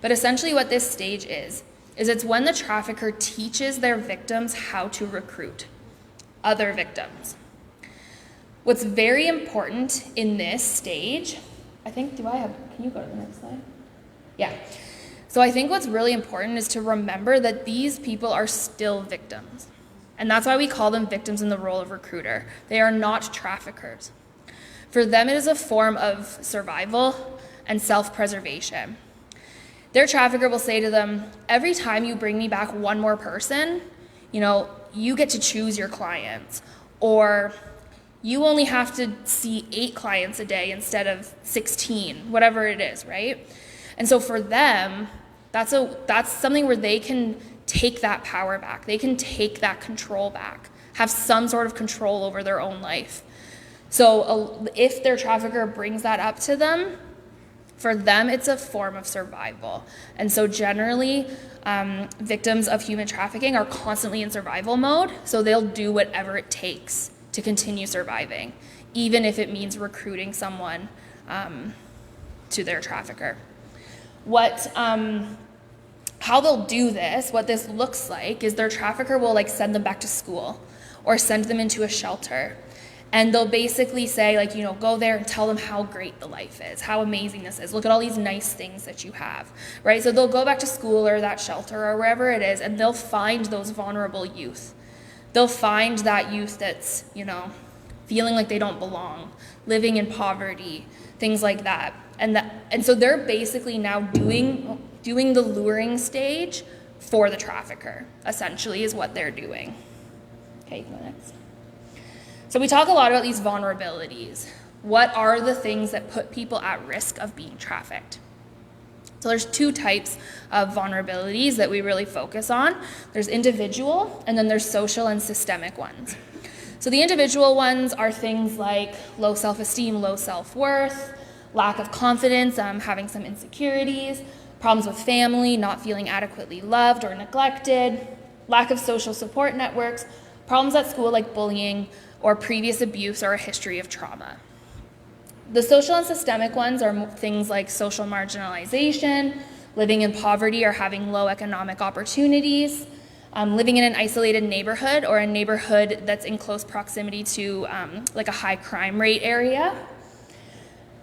But essentially what this stage is it's when the trafficker teaches their victims how to recruit other victims. What's very important in this stage, can you go to the next slide? Yeah. So I think what's really important is to remember that these people are still victims. And that's why we call them victims in the role of recruiter. They are not traffickers. For them, it is a form of survival and self-preservation. Their trafficker will say to them, every time you bring me back one more person, you get to choose your clients. Or you only have to see 8 clients a day instead of 16, whatever it is, right? And so for them, that's something where they can take that power back. They can take that control back, have some sort of control over their own life. So if their trafficker brings that up to them, for them, it's a form of survival. And so generally, victims of human trafficking are constantly in survival mode, so they'll do whatever it takes to continue surviving, even if it means recruiting someone to their trafficker. How they'll do this, what this looks like, is their trafficker will send them back to school or send them into a shelter. And they'll basically say, go there and tell them how great the life is, how amazing this is. Look at all these nice things that you have, right? So they'll go back to school or that shelter or wherever it is, and they'll find those vulnerable youth. They'll find that youth that's, feeling like they don't belong, living in poverty, things like that. And so they're basically now doing the luring stage for the trafficker, essentially, is what they're doing. Okay, you can go next. So we talk a lot about these vulnerabilities. What are the things that put people at risk of being trafficked? So there's two types of vulnerabilities that we really focus on. There's individual, and then there's social and systemic ones. So the individual ones are things like low self-esteem, low self-worth, lack of confidence, having some insecurities, problems with family, not feeling adequately loved or neglected, lack of social support networks, problems at school like bullying or previous abuse or a history of trauma. The social and systemic ones are things like social marginalization, living in poverty or having low economic opportunities, living in an isolated neighborhood or a neighborhood that's in close proximity to like a high crime rate area,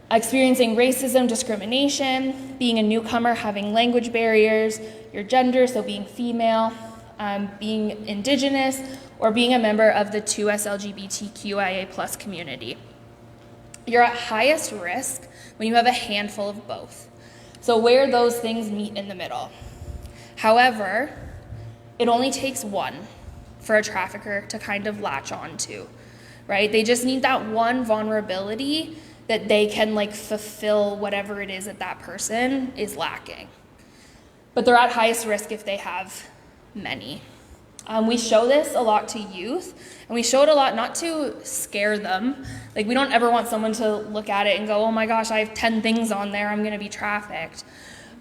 experiencing racism, discrimination, being a newcomer, having language barriers, your gender, so being female, being indigenous, or being a member of the 2S LGBTQIA+ community. You're at highest risk when you have a handful of both. So where those things meet in the middle. However, it only takes one for a trafficker to kind of latch on to, right? They just need that one vulnerability that they can like fulfill whatever it is that that person is lacking. But they're at highest risk if they have many. We show this a lot to youth, and we show it a lot not to scare them. Like, we don't ever want someone to look at it and go, oh my gosh, I have 10 things on there, I'm gonna be trafficked.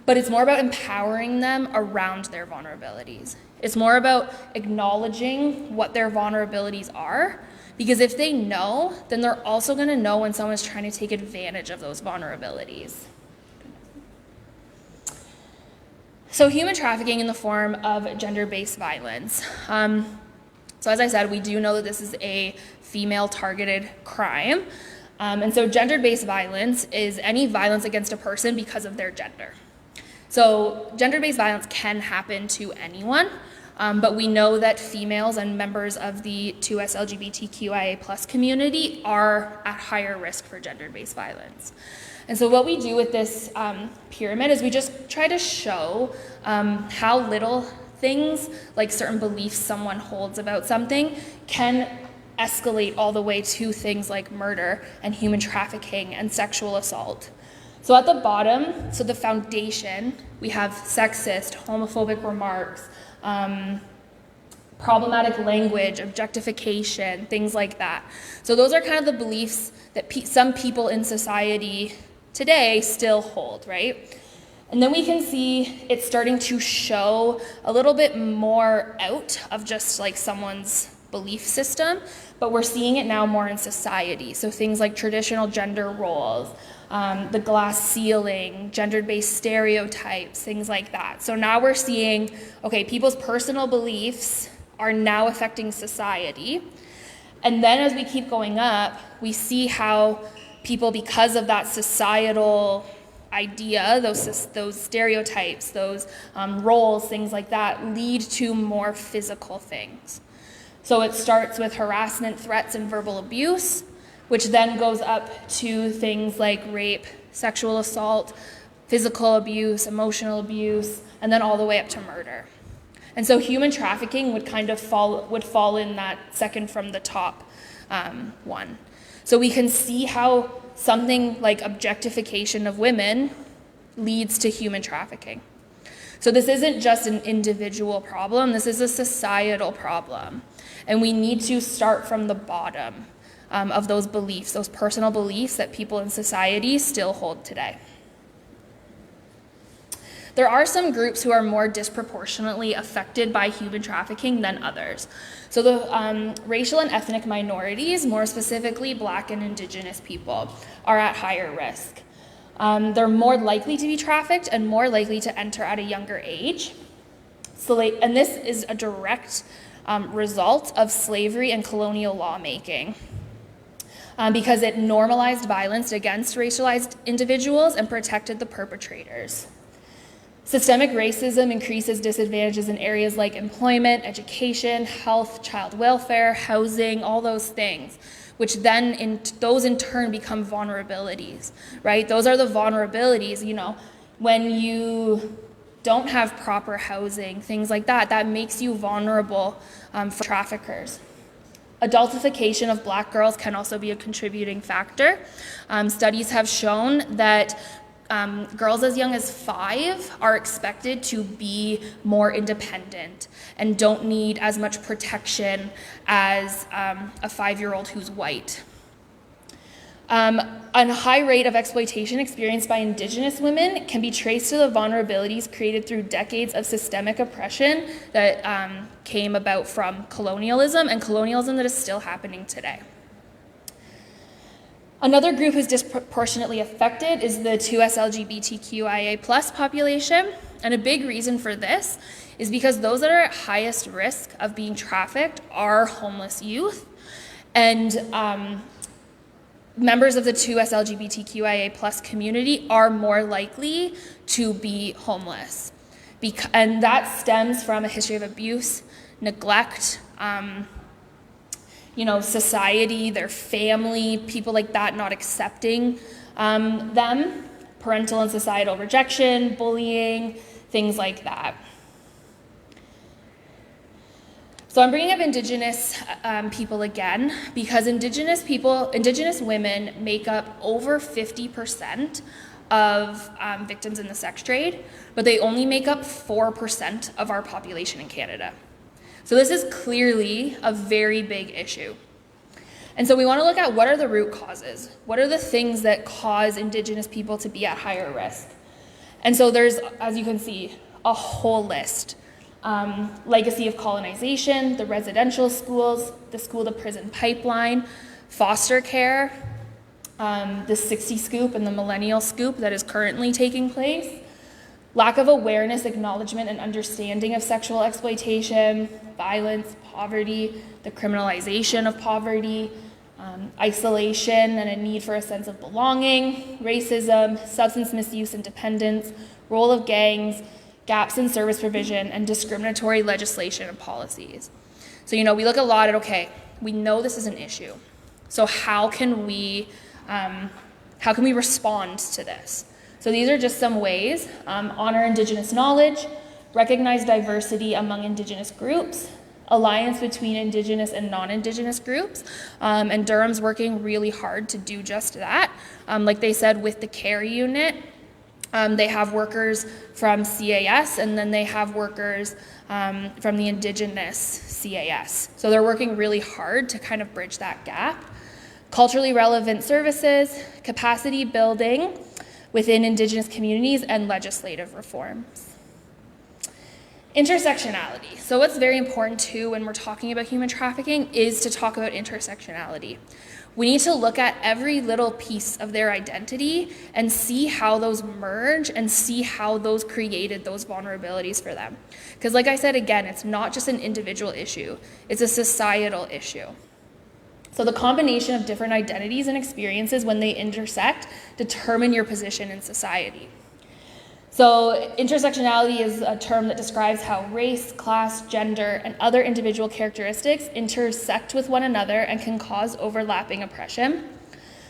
But it's more about empowering them around their vulnerabilities. It's more about acknowledging what their vulnerabilities are, because if they know, then they're also gonna know when someone's trying to take advantage of those vulnerabilities. So human trafficking in the form of gender-based violence. So as I said, we do know that this is a female-targeted crime. And so gender-based violence is any violence against a person because of their gender. So gender-based violence can happen to anyone, but we know that females and members of the 2S LGBTQIA+ community are at higher risk for gender-based violence. And so what we do with this pyramid is we just try to show how little things, like certain beliefs someone holds about something, can escalate all the way to things like murder and human trafficking and sexual assault. So at the bottom, so the foundation, we have sexist, homophobic remarks, problematic language, objectification, things like that. So those are kind of the beliefs that some people in society today still hold, right? And then we can see it starting to show a little bit more out of just like someone's belief system, but we're seeing it now more in society. So things like traditional gender roles, the glass ceiling, gender-based stereotypes, things like that. So now we're seeing, okay, people's personal beliefs are now affecting society. And then as we keep going up, we see how people, because of that societal idea, those stereotypes, those roles, things like that, lead to more physical things. So it starts with harassment, threats, and verbal abuse, which then goes up to things like rape, sexual assault, physical abuse, emotional abuse, and then all the way up to murder. And so human trafficking would kind of fall in that second from the top one. So we can see how something like objectification of women leads to human trafficking. So this isn't just an individual problem, this is a societal problem. And we need to start from the bottom of those beliefs, those personal beliefs that people in society still hold today. There are some groups who are more disproportionately affected by human trafficking than others. So the racial and ethnic minorities, more specifically Black and Indigenous people, are at higher risk. They're more likely to be trafficked and more likely to enter at a younger age. And this is a direct result of slavery and colonial lawmaking, because it normalized violence against racialized individuals and protected the perpetrators. Systemic racism increases disadvantages in areas like employment, education, health, child welfare, housing, all those things, which then those in turn become vulnerabilities, right? Those are the vulnerabilities, when you don't have proper housing, things like that, that makes you vulnerable for traffickers. Adultification of Black girls can also be a contributing factor. Studies have shown that girls as young as 5 are expected to be more independent and don't need as much protection as a 5-year-old who's white. A high rate of exploitation experienced by Indigenous women can be traced to the vulnerabilities created through decades of systemic oppression that came about from colonialism, and colonialism that is still happening today. Another group who's disproportionately affected is the 2S LGBTQIA+ population, and a big reason for this is because those that are at highest risk of being trafficked are homeless youth, and members of the 2S LGBTQIA+ community are more likely to be homeless. And that stems from a history of abuse, neglect, society, their family, people like that not accepting them, parental and societal rejection, bullying, things like that. So I'm bringing up Indigenous people again because Indigenous women make up over 50% of victims in the sex trade, but they only make up 4% of our population in Canada. So this is clearly a very big issue. And so we want to look at what are the root causes? What are the things that cause Indigenous people to be at higher risk? And so there's, as you can see, a whole list. Legacy of colonization, the residential schools, the school-to-prison pipeline, foster care, the 60 scoop and the millennial scoop that is currently taking place, lack of awareness, acknowledgement, and understanding of sexual exploitation, violence, poverty, the criminalization of poverty, isolation and a need for a sense of belonging, racism, substance misuse and dependence, role of gangs, gaps in service provision, and discriminatory legislation and policies. So, we look a lot at, okay, we know this is an issue. So how can we respond to this? So these are just some ways. Honor Indigenous knowledge, recognize diversity among Indigenous groups, alliance between Indigenous and non-Indigenous groups, and Durham's working really hard to do just that. Like they said with the care unit, they have workers from CAS, and then they have workers from the Indigenous CAS. So they're working really hard to kind of bridge that gap. Culturally relevant services, capacity building within Indigenous communities, and legislative reforms. Intersectionality. So what's very important too when we're talking about human trafficking is to talk about intersectionality. We need to look at every little piece of their identity and see how those merge and see how those created those vulnerabilities for them. Because like I said, again, it's not just an individual issue, it's a societal issue. So the combination of different identities and experiences when they intersect determine your position in society. So intersectionality is a term that describes how race, class, gender, and other individual characteristics intersect with one another and can cause overlapping oppression.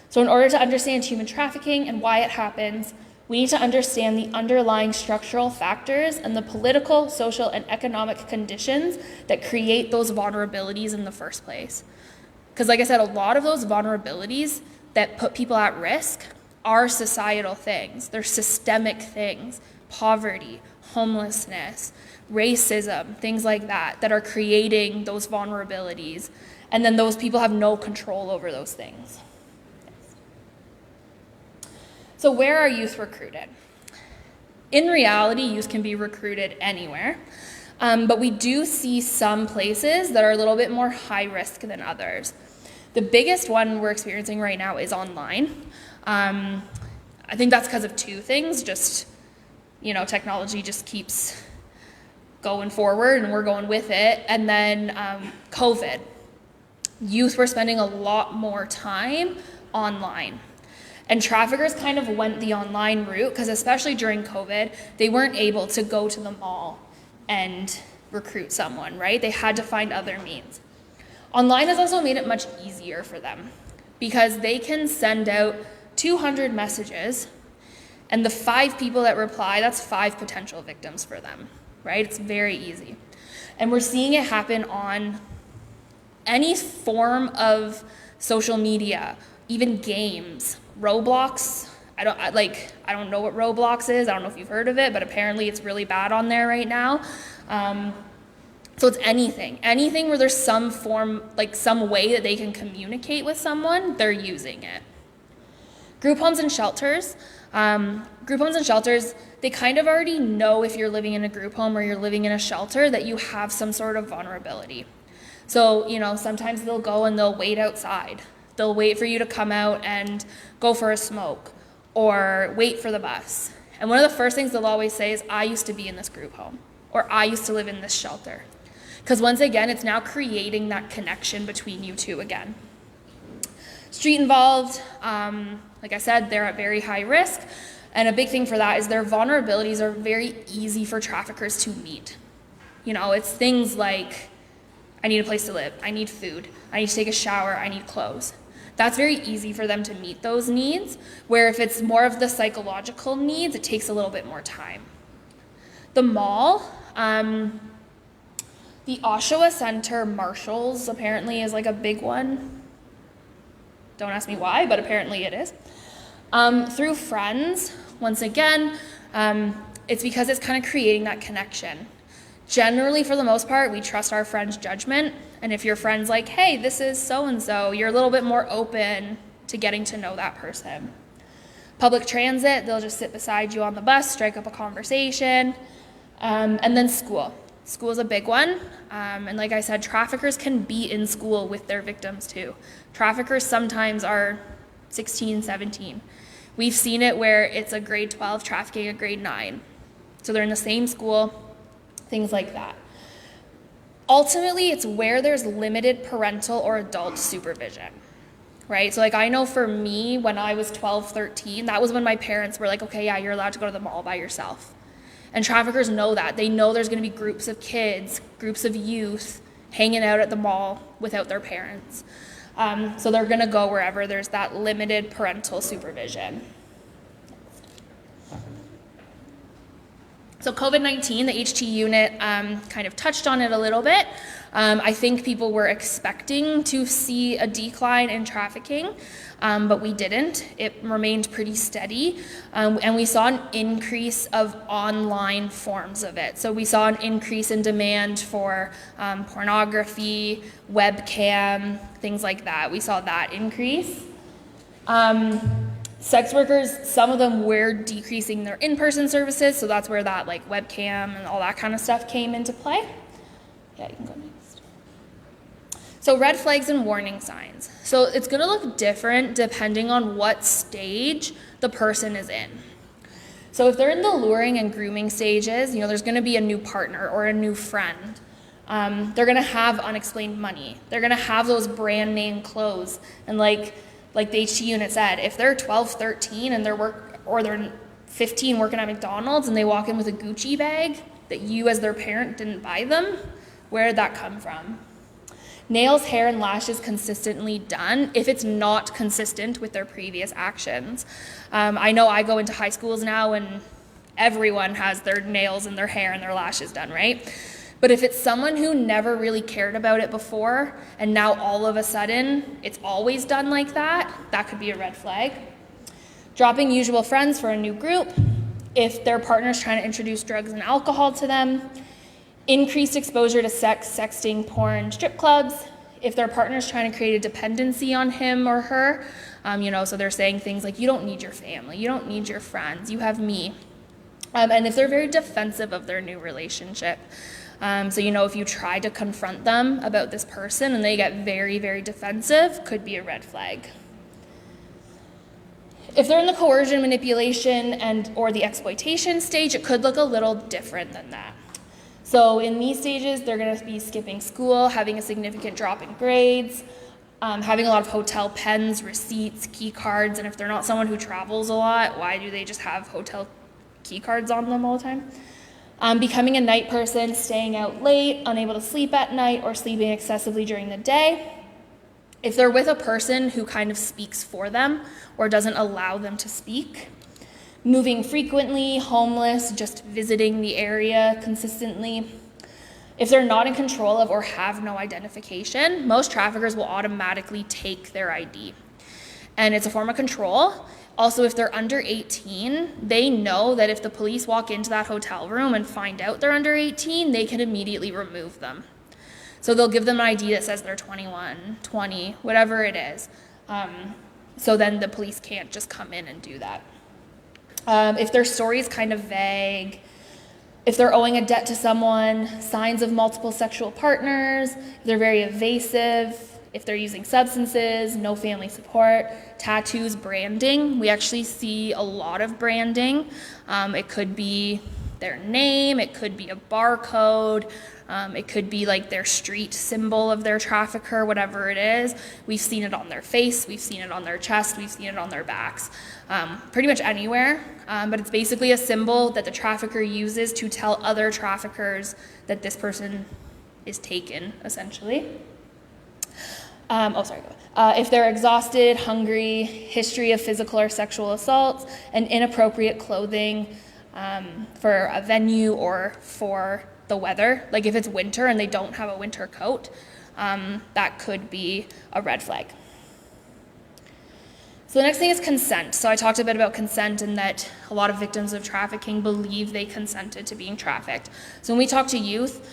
So in order to understand human trafficking and why it happens, we need to understand the underlying structural factors and the political, social, and economic conditions that create those vulnerabilities in the first place. Because like I said, a lot of those vulnerabilities that put people at risk are societal things. They're systemic things, poverty, homelessness, racism, things like that, that are creating those vulnerabilities. And then those people have no control over those things. So where are youth recruited? In reality, youth can be recruited anywhere. But we do see some places that are a little bit more high risk than others. The biggest one we're experiencing right now is online. I think that's because of two things. Just, technology just keeps going forward and we're going with it. And then COVID. Youth were spending a lot more time online. And traffickers kind of went the online route because especially during COVID, they weren't able to go to the mall and recruit someone, right? They had to find other means. Online has also made it much easier for them because they can send out 200 messages And the 5 people that reply, that's 5 potential victims for them, right? It's very easy. And we're seeing it happen on any form of social media, even games, Roblox. I don't know what Roblox is. I don't know if you've heard of it, but apparently it's really bad on there right now. So it's anything where there's some form, like some way that they can communicate with someone, they're using it. Group homes and shelters. They kind of already know if you're living in a group home or you're living in a shelter that you have some sort of vulnerability. So, sometimes they'll go and they'll wait outside. They'll wait for you to come out and go for a smoke or wait for the bus. And one of the first things they'll always say is, I used to be in this group home, or I used to live in this shelter. Because once again, it's now creating that connection between you two again. Street involved, like I said, they're at very high risk. And a big thing for that is their vulnerabilities are very easy for traffickers to meet. It's things like, I need a place to live, I need food, I need to take a shower, I need clothes. That's very easy for them to meet those needs, where if it's more of the psychological needs, it takes a little bit more time. The mall, the Oshawa Center Marshalls apparently is like a big one. Don't ask me why, but apparently it is. Through friends, once again, it's because it's kind of creating that connection. Generally, for the most part, we trust our friend's judgment. And if your friend's like, hey, this is so-and-so, you're a little bit more open to getting to know that person. Public transit, they'll just sit beside you on the bus, strike up a conversation. And then school. School is a big one. And like I said, traffickers can be in school with their victims too. Traffickers sometimes are 16, 17. We've seen it where it's a grade 12 trafficking a grade 9. So they're in the same school, things like that. Ultimately, it's where there's limited parental or adult supervision, right? So I know for me, when I was 12, 13, that was when my parents were like, okay, yeah, you're allowed to go to the mall by yourself. And traffickers know that. They know there's gonna be groups of kids, groups of youth hanging out at the mall without their parents. So they're gonna go wherever there's that limited parental supervision. So COVID-19, the HT unit kind of touched on it a little bit. I think people were expecting to see a decline in trafficking, but we didn't. It remained pretty steady, and we saw an increase of online forms of it. So we saw an increase in demand for pornography, webcam, things like that. We saw that increase. Sex workers, some of them were decreasing their in-person services, so that's where that webcam and all that kind of stuff came into play. Yeah, you can go next. So red flags and warning signs. So it's gonna look different depending on what stage the person is in. So if they're in the luring and grooming stages, there's gonna be a new partner or a new friend. They're gonna have unexplained money. They're gonna have those brand name clothes, and like the HT unit said, if they're 12, 13 and they're 15 working at McDonald's and they walk in with a Gucci bag that you as their parent didn't buy them, where did that come from? Nails, hair, and lashes consistently done if it's not consistent with their previous actions. I know I go into high schools now and everyone has their nails and their hair and their lashes done, right? But if it's someone who never really cared about it before, and now all of a sudden it's always done like that, that could be a red flag. Dropping usual friends for a new group, if their partner's trying to introduce drugs and alcohol to them. Increased exposure to sex, sexting, porn, strip clubs, if their partner's trying to create a dependency on him or her, so they're saying things like, you don't need your family, you don't need your friends, you have me. And if they're very defensive of their new relationship. So if you try to confront them about this person and they get very, very defensive, could be a red flag. If they're in the coercion, manipulation, or the exploitation stage, it could look a little different than that. So in these stages, they're gonna be skipping school, having a significant drop in grades, having a lot of hotel pens, receipts, key cards, and if they're not someone who travels a lot, why do they just have hotel key cards on them all the time? Becoming a night person, staying out late, unable to sleep at night, or sleeping excessively during the day. If they're with a person who kind of speaks for them or doesn't allow them to speak. moving frequently, homeless, just visiting the area consistently. If they're not in control of or have no identification, most traffickers will automatically take their ID. And it's a form of control. Also, if they're under 18, they know that if the police walk into that hotel room and find out they're under 18, they can immediately remove them. So they'll give them an ID that says they're 21, 20, whatever it is. So then the police can't just come in and do that. If their story is kind of vague, if they're owing a debt to someone, signs of multiple sexual partners, if they're very evasive, if they're using substances, no family support, tattoos, branding. We actually see a lot of branding. It could be their name, it could be a barcode, it could be like their street symbol of their trafficker, whatever it is. We've seen it on their face, we've seen it on their chest, we've seen it on their backs, pretty much anywhere. But it's basically a symbol that the trafficker uses to tell other traffickers that this person is taken, essentially. If they're exhausted, hungry, history of physical or sexual assaults, and inappropriate clothing for a venue or for the weather, like if it's winter and they don't have a winter coat, that could be a red flag. So the next thing is consent. So I talked a bit about consent and that a lot of victims of trafficking believe they consented to being trafficked. So when we talk to youth,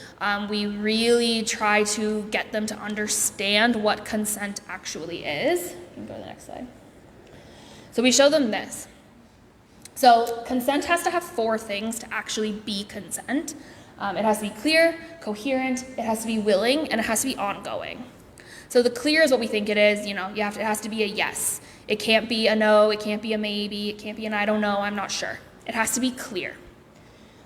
we really try to get them to understand what consent actually is. You can go to the next slide. So we show them this. So consent has to have 4 things to actually be consent. It has to be clear, coherent, it has to be willing, and it has to be ongoing. So the clear is what we think it is, it has to be a yes. It can't be a no, it can't be a maybe, it can't be an I don't know, I'm not sure. It has to be clear.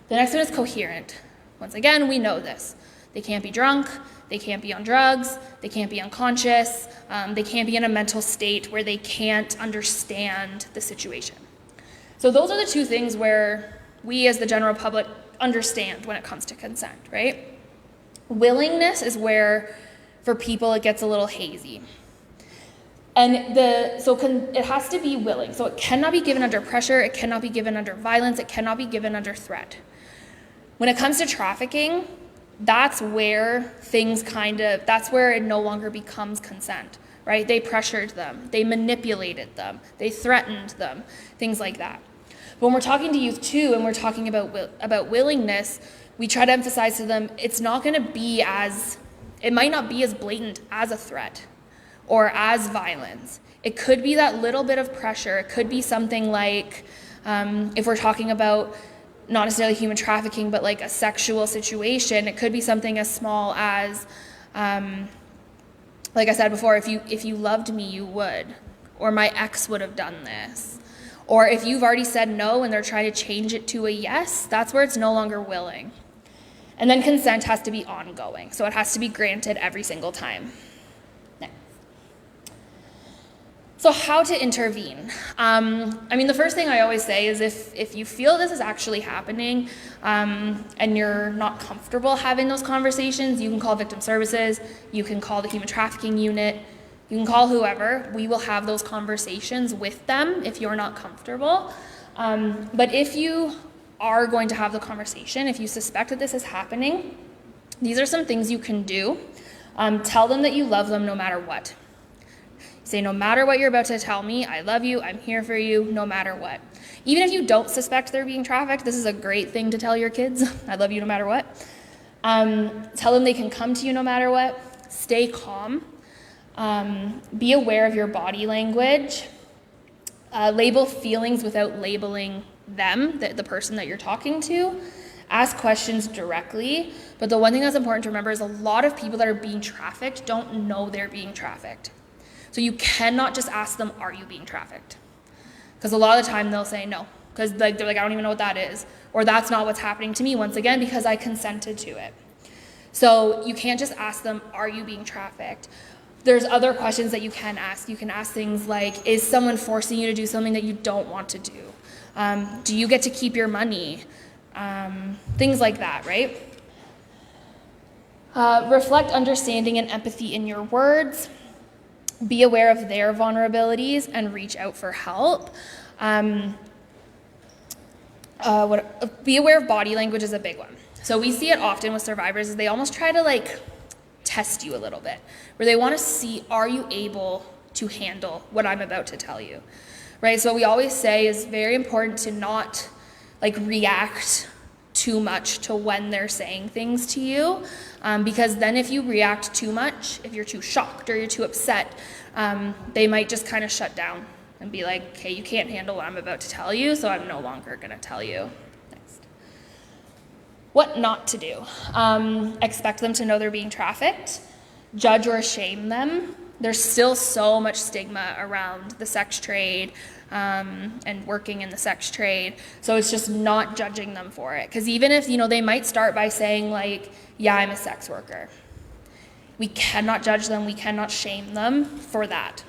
The next one is coherent. Once again, we know this. They can't be drunk, they can't be on drugs, they can't be unconscious, they can't be in a mental state where they can't understand the situation. So those are the 2 things where we as the general public understand when it comes to consent, right? Willingness is where, for people, it gets a little hazy. And it has to be willing. So it cannot be given under pressure, it cannot be given under violence, it cannot be given under threat. When it comes to trafficking, that's where that's where it no longer becomes consent, right? They pressured them, they manipulated them, they threatened them, things like that. But when we're talking to youth too, and we're talking about willingness, we try to emphasize to them, it might not be as blatant as a threat or as violence. It could be that little bit of pressure. It could be something like, if we're talking about not necessarily human trafficking, but like a sexual situation, it could be something as small as, like I said before, if you loved me, you would, or my ex would have done this. Or if you've already said no and they're trying to change it to a yes, that's where it's no longer willing. And then consent has to be ongoing, so it has to be granted every single time. Next. So how to intervene? The first thing I always say is if you feel this is actually happening and you're not comfortable having those conversations, you can call victim services, you can call the human trafficking unit, you can call whoever. We will have those conversations with them if you're not comfortable. But if you are going to have the conversation, if you suspect that this is happening, these are some things you can do. Tell them that you love them no matter what. Say, no matter what you're about to tell me, I love you, I'm here for you, no matter what. Even if you don't suspect they're being trafficked, this is a great thing to tell your kids. I love you no matter what. Tell them they can come to you no matter what. Stay calm. Be aware of your body language. Label feelings without labeling them, the person that you're talking to. Ask questions directly. But the one thing that's important to remember is a lot of people that are being trafficked don't know they're being trafficked. So you cannot just ask them, are you being trafficked? Because a lot of the time they'll say no. Because they're like, I don't even know what that is. Or that's not what's happening to me, once again, because I consented to it. So you can't just ask them, are you being trafficked? There's other questions that you can ask. You can ask things like, is someone forcing you to do something that you don't want to do? Do you get to keep your money? Things like that, right? Reflect understanding and empathy in your words. Be aware of their vulnerabilities and reach out for help. Be aware of body language is a big one. So we see it often with survivors is they almost try to like test you a little bit, where they want to see, are you able to handle what I'm about to tell you, right? So what we always say is very important to not like react too much to when they're saying things to you, because then if you react too much, if you're too shocked or you're too upset, they might just kind of shut down and be like, okay, you can't handle what I'm about to tell you, so I'm no longer going to tell you. Next. What not to do. Expect them to know they're being trafficked. Judge or shame them. There's still so much stigma around the sex trade and working in the sex trade. So it's just not judging them for it. Because even if, they might start by saying like, yeah, I'm a sex worker. We cannot judge them. We cannot shame them for that.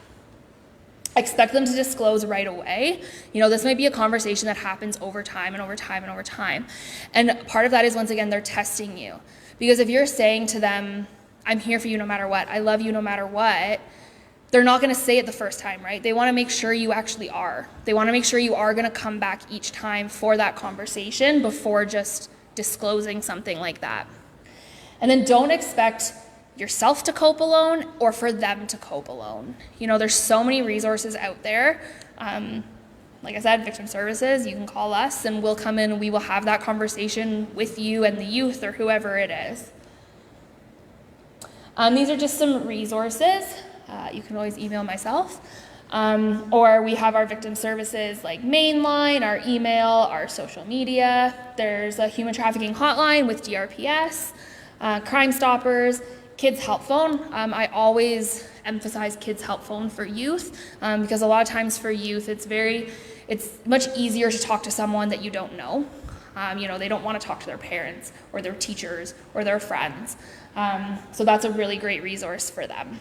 Expect them to disclose right away. This might be a conversation that happens over time and over time and over time. And part of that is, once again, they're testing you. Because if you're saying to them, I'm here for you no matter what, I love you no matter what, they're not going to say it the first time, right? They want to make sure you actually are. They want to make sure you are going to come back each time for that conversation before just disclosing something like that. And then don't expect yourself to cope alone or for them to cope alone. There's so many resources out there. Like I said, victim services, you can call us and we'll come in and we will have that conversation with you and the youth or whoever it is. These are just some resources. You can always email myself. Or we have our victim services like mainline, our email, our social media. There's a human trafficking hotline with DRPS, Crime Stoppers, Kids Help Phone. I always emphasize Kids Help Phone for youth because a lot of times for youth it's much easier to talk to someone that you don't know. They don't want to talk to their parents or their teachers or their friends. So that's a really great resource for them.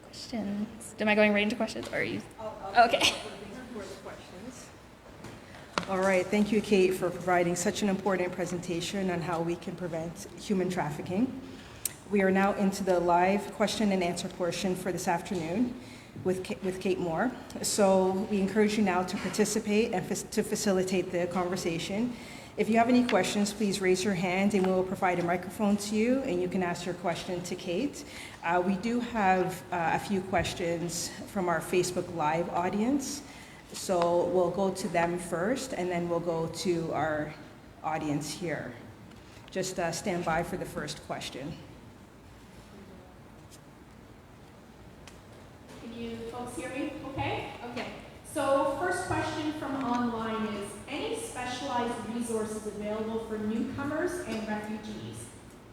Questions? Am I going right into questions or are you? Okay. All right, thank you, Kate, for providing such an important presentation on how we can prevent human trafficking. We are now into the live question and answer portion for this afternoon with Kate Moore. So we encourage you now to participate and to facilitate the conversation. If you have any questions, please raise your hand and we will provide a microphone to you and you can ask your question to Kate. We do have a few questions from our Facebook Live audience. So we'll go to them first and then we'll go to our audience here. Just stand by for the first question. Can you folks hear me okay? Okay. So first question from online is, any specialized resources available for newcomers and refugees?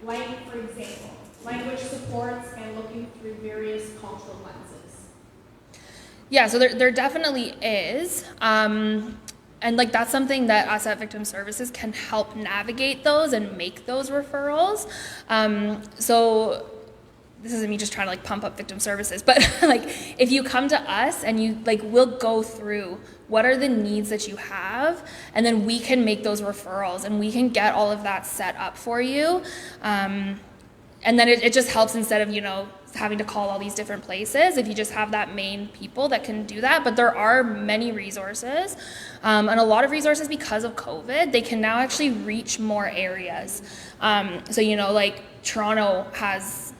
Like, for example, language supports and looking through various cultural lenses. Yeah, so there definitely is. And that's something that us at Victim Services can help navigate those and make those referrals. So this isn't me just trying to pump up Victim Services, but if you come to us and we'll go through what are the needs that you have, and then we can make those referrals and we can get all of that set up for you. And then it just helps instead of, having to call all these different places, if you just have that main people that can do that. But there are many resources, and a lot of resources because of COVID, they can now actually reach more areas. So, Toronto has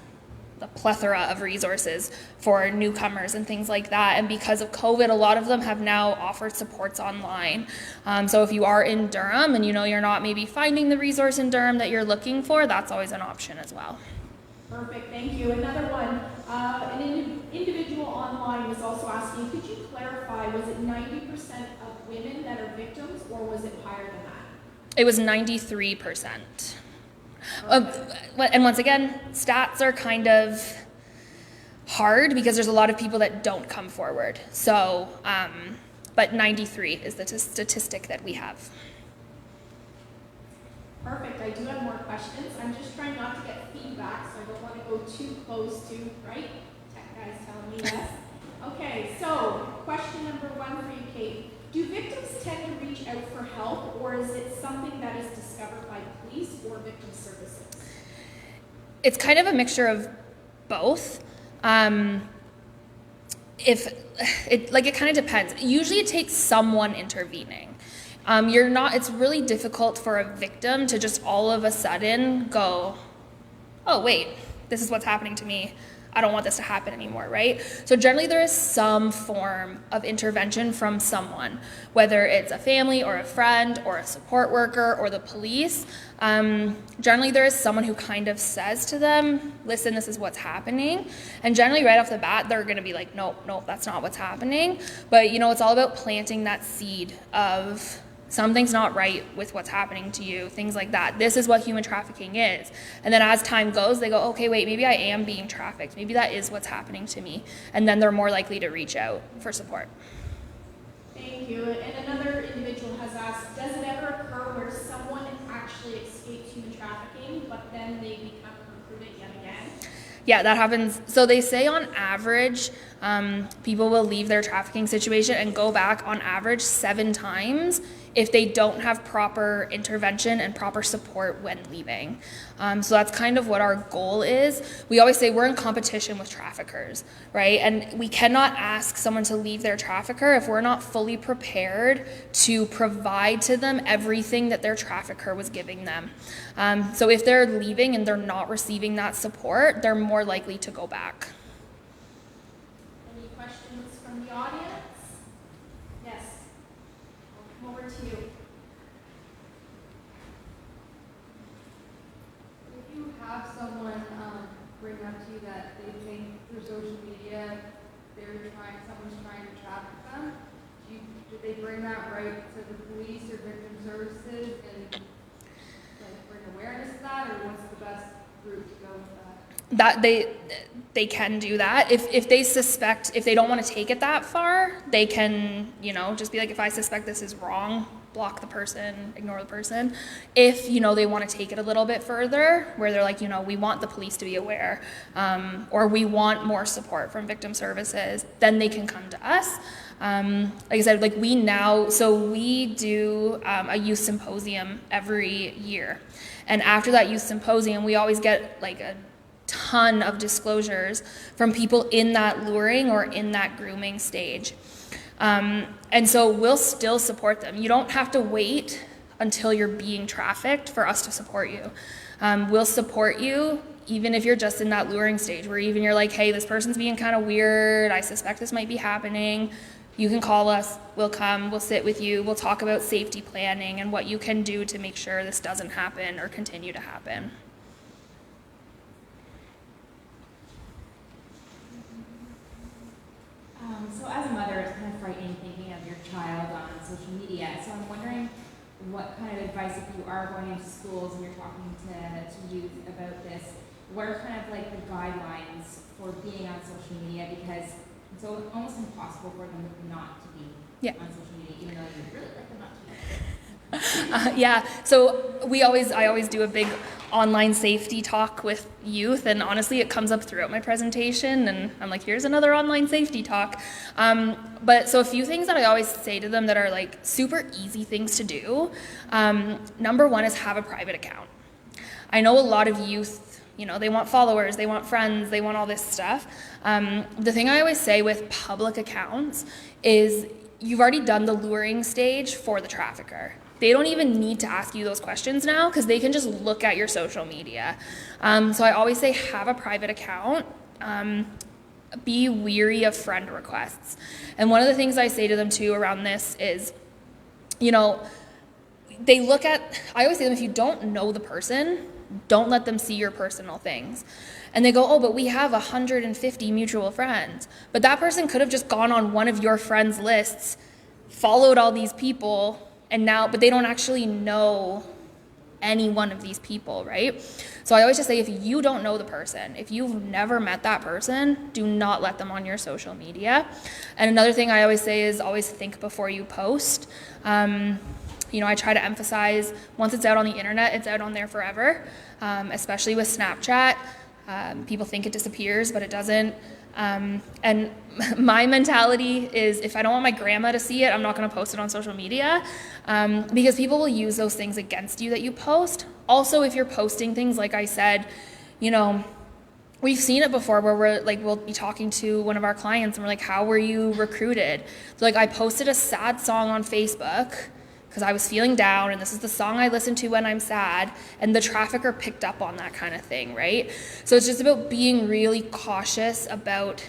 a plethora of resources for newcomers and things like that. And because of COVID, a lot of them have now offered supports online. So if you are in Durham and you're not maybe finding the resource in Durham that you're looking for, that's always an option as well. Perfect, thank you. Another one, an individual online was also asking, could you clarify, was it 90% of women that are victims or was it higher than that? It was 93%. And once again, stats are kind of hard because there's a lot of people that don't come forward. So, but 93 is the statistic that we have. Perfect, I do have more questions. I'm just trying not to get feedback, so I don't want to go too close to, right? Tech guys telling me yes. Okay, so question number one for you, Kate. Do victims tend to reach out for help, or is it something that is discovered by police or victim services? It's kind of a mixture of both. it kind of depends. Usually it takes someone intervening. It's really difficult for a victim to just all of a sudden go, oh wait, this is what's happening to me. I don't want this to happen anymore, right? So generally there is some form of intervention from someone, whether it's a family or a friend or a support worker or the police. Generally there is someone who kind of says to them, listen, this is what's happening. And generally right off the bat, they're gonna be like, nope, that's not what's happening. But it's all about planting that seed of something's not right with what's happening to you, things like that. This is what human trafficking is. And then as time goes, they go, okay, wait, maybe I am being trafficked. Maybe that is what's happening to me. And then they're more likely to reach out for support. Thank you. And another individual has asked, does it ever occur where someone actually escapes human trafficking, but then they become recruited yet again? Yeah, that happens. So they say on average, people will leave their trafficking situation and go back on average 7 times if they don't have proper intervention and proper support when leaving. So that's kind of what our goal is. We always say we're in competition with traffickers, right? And we cannot ask someone to leave their trafficker if we're not fully prepared to provide to them everything that their trafficker was giving them. So if they're leaving and they're not receiving that support, they're more likely to go back. Any questions from the audience? Yes. I'll come over to you. If you have someone bring up to you that they think through social media someone's trying to traffic them, do they bring that right to the police or victim services and bring awareness to that, or what's the best route to go with that? That they can do that. If they suspect, if they don't want to take it that far, they can, just be like, if I suspect this is wrong, block the person, ignore the person. If, they want to take it a little bit further, where they're like, we want the police to be aware, or we want more support from victim services, then they can come to us. Like I said, we do a youth symposium every year. And after that youth symposium, we always get a ton of disclosures from people in that luring or in that grooming stage. And so we'll still support them. You don't have to wait until you're being trafficked for us to support you. We'll support you even if you're just in that luring stage, where even you're like, hey, this person's being kind of weird, I suspect this might be happening. You can call us, we'll come, we'll sit with you, we'll talk about safety planning and what you can do to make sure this doesn't happen or continue to happen. So as a mother, it's kind of frightening thinking of your child on social media. So I'm wondering what kind of advice, if you are going into schools and you're talking to youth about this, what are kind of the guidelines for being on social media? Because it's almost impossible for them not to be on social media, even though you really like them not to be. Yeah, so I always do a big online safety talk with youth, and honestly it comes up throughout my presentation, and I'm like, here's another online safety talk. But so a few things that I always say to them that are super easy things to do. Number one is have a private account. I know a lot of youth, they want followers, they want friends, they want all this stuff. The thing I always say with public accounts is you've already done the luring stage for the trafficker. They don't even need to ask you those questions now, because they can just look at your social media. So I always say have a private account. Be weary of friend requests. And one of the things I say to them too around this is, I always say to them, if you don't know the person, don't let them see your personal things. And they go, oh, but we have 150 mutual friends. But that person could have just gone on one of your friends' lists, followed all these people, but they don't actually know any one of these people, right? So I always just say, if you don't know the person, if you've never met that person, do not let them on your social media. And another thing I always say is always think before you post. I try to emphasize, once it's out on the internet, it's out on there forever, especially with Snapchat. People think it disappears, but it doesn't. And my mentality is, if I don't want my grandma to see it, I'm not going to post it on social media, because people will use those things against you that you post. Also, if you're posting things, like I said, we've seen it before where we're like, we'll be talking to one of our clients and we're like, how were you recruited? So like, I posted a sad song on Facebook because I was feeling down and this is the song I listen to when I'm sad, and the trafficker picked up on that kind of thing, right? So it's just about being really cautious about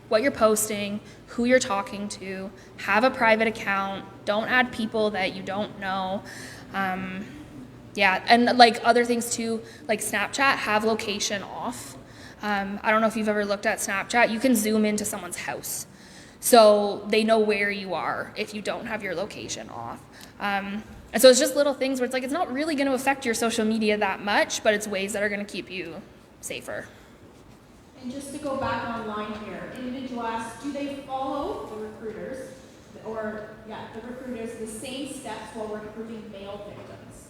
what you're posting, who you're talking to, have a private account, don't add people that you don't know. Yeah, and like other things too, like Snapchat, have location off. I don't know if you've ever looked at Snapchat, you can zoom into someone's house. So they know where you are if you don't have your location off. And so it's just little things where it's like, it's not really gonna affect your social media that much, but it's ways that are gonna keep you safer. And just to go back online here, individual asks, do they follow the recruiters, the recruiters, the same steps while recruiting male victims?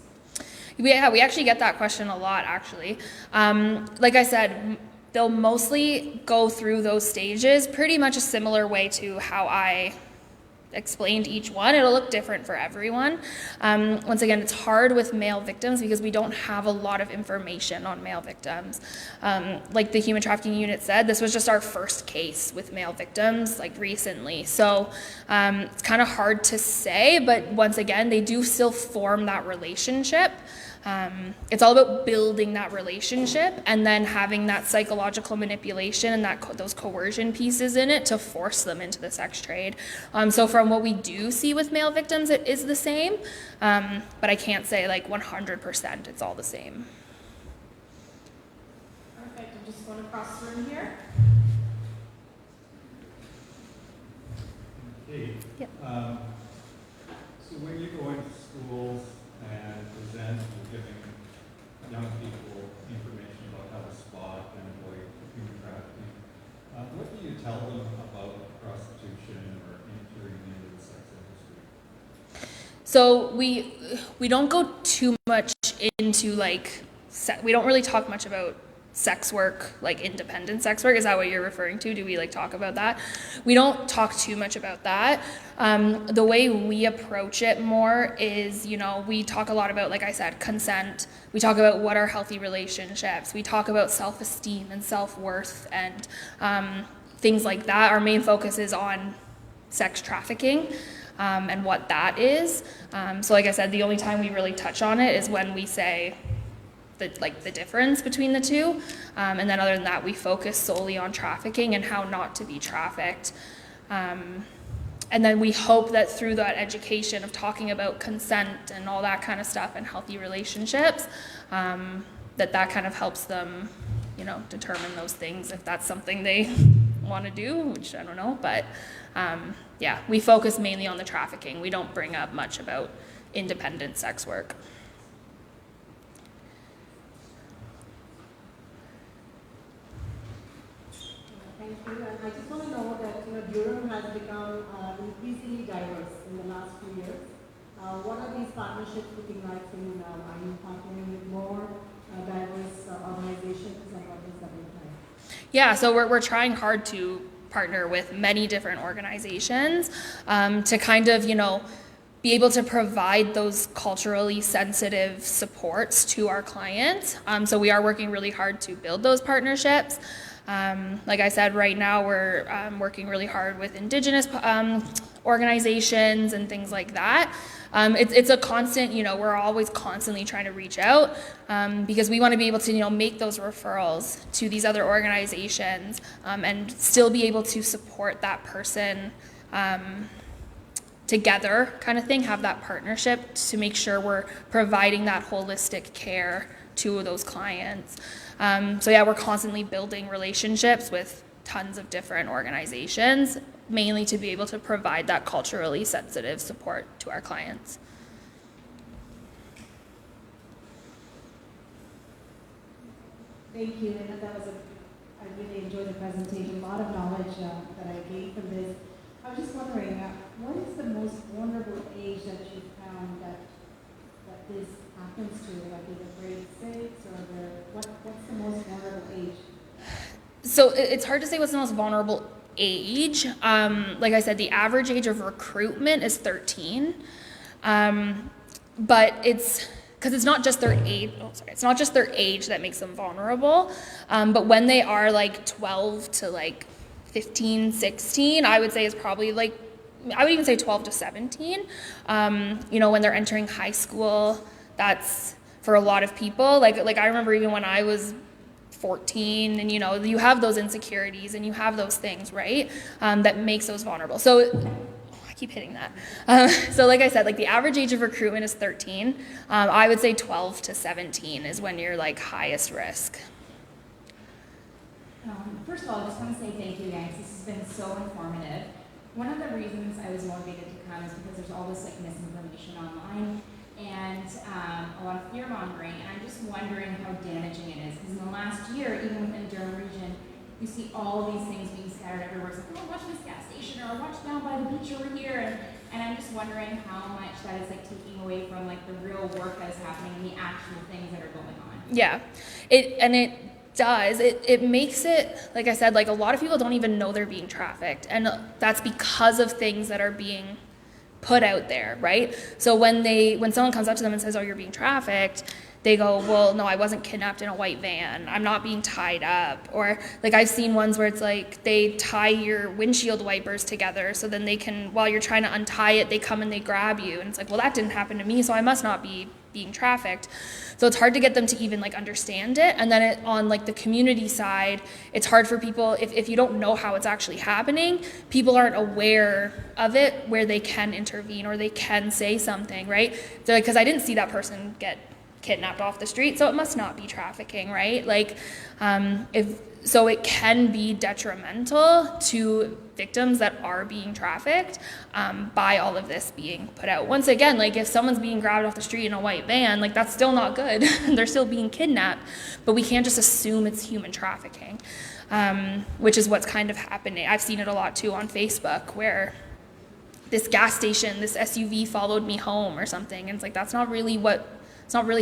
Yeah, we actually get that question a lot, actually. Like I said, they'll mostly go through those stages pretty much a similar way to how I explained each one. It'll look different for everyone. Once again, it's hard with male victims because we don't have a lot of information on male victims. Like the human trafficking unit said, this was just our first case with male victims, like recently. So it's kind of hard to say, but once again, they do still form that relationship. It's all about building that relationship and then having that psychological manipulation and those coercion pieces in it to force them into the sex trade. So from what we do see with male victims, it is the same, but I can't say like 100% it's all the same. Perfect, I'm just going across the room here. Hey, yep. So when you go into schools and present and giving young people information about how to spot and avoid human trafficking, what do you tell them about prostitution or entering into the sex industry? So we don't go too much into like, we don't really talk much about sex work, like independent sex work. Is that what you're referring to? Do we like talk about that? We don't talk too much about that. The way we approach it more is, you know, we talk a lot about, like I said, consent. We talk about what are healthy relationships. We talk about self-esteem and self-worth and things like that. Our main focus is on sex trafficking and what that is. So like I said, the only time we really touch on it is when we say the difference between the two. And then other than that, we focus solely on trafficking and how not to be trafficked. And then we hope that through that education of talking about consent and all that kind of stuff and healthy relationships, that kind of helps them, you know, determine those things if that's something they want to do, which I don't know. But yeah, we focus mainly on the trafficking. We don't bring up much about independent sex work. Thank you. And I just want to know that, you know, Durham has become increasingly diverse in the last few years. What are these partnerships looking like for you now? Are you partnering with more diverse organizations, and what does that look like? Yeah, so we're trying hard to partner with many different organizations to kind of, you know, be able to provide those culturally sensitive supports to our clients. So we are working really hard to build those partnerships. Like I said, right now we're working really hard with Indigenous organizations and things like that. It's a constant, you know, we're always constantly trying to reach out because we want to be able to, you know, make those referrals to these other organizations and still be able to support that person together kind of thing, have that partnership to make sure we're providing that holistic care to those clients. So yeah, we're constantly building relationships with tons of different organizations, mainly to be able to provide that culturally sensitive support to our clients. Thank you. And that was I really enjoyed the presentation. A lot of knowledge that I gained from this. I was just wondering, what is the most vulnerable age that you found that this happens to? Like, is it grade 6 or what's the most vulnerable age? So it's hard to say what's the most vulnerable age. Like I said, the average age of recruitment is 13. But because it's not just their age. Oh, sorry, it's not just their age that makes them vulnerable, but when they are like 12 to like 15, 16, I would say is probably like, I would even say 12 to 17. You know, when they're entering high school, that's for a lot of people. Like I remember even when I was 14, and you know, you have those insecurities and you have those things, right? That makes those vulnerable. So I keep hitting that. So like I said, like the average age of recruitment is 13. I would say 12 to 17 is when you're like highest risk. First of all, I just want to say thank you guys. This has been so informative. One of the reasons I was motivated to come is because there's all this like misinformation online and a lot of fear mongering, and I'm just wondering how damaging it is. Because in the last year, even within Durham region, you see all these things being scattered everywhere. It's like, oh, watch this gas station, or watch down by the beach over here, and I'm just wondering how much that is like taking away from like the real work that is happening and the actual things that are going on. Yeah, it does. It makes it, like I said, like a lot of people don't even know they're being trafficked, and that's because of things that are being put out there, right? So when someone comes up to them and says, oh, you're being trafficked, they go, well, no, I wasn't kidnapped in a white van. I'm not being tied up. Or like I've seen ones where it's like they tie your windshield wipers together so then they can, while you're trying to untie it, they come and they grab you. And it's like, well, that didn't happen to me, so I must not be being trafficked. So it's hard to get them to even like understand it. And then on like the community side, it's hard for people, if you don't know how it's actually happening, people aren't aware of it where they can intervene or they can say something, right? So because I didn't see that person get kidnapped off the street, so it must not be trafficking, right? Like, so it can be detrimental to victims that are being trafficked by all of this being put out. Once again, like if someone's being grabbed off the street in a white van, like that's still not good. They're still being kidnapped, but we can't just assume it's human trafficking, which is what's kind of happening. I've seen it a lot too on Facebook where this gas station, this SUV followed me home or something, and it's like that's not really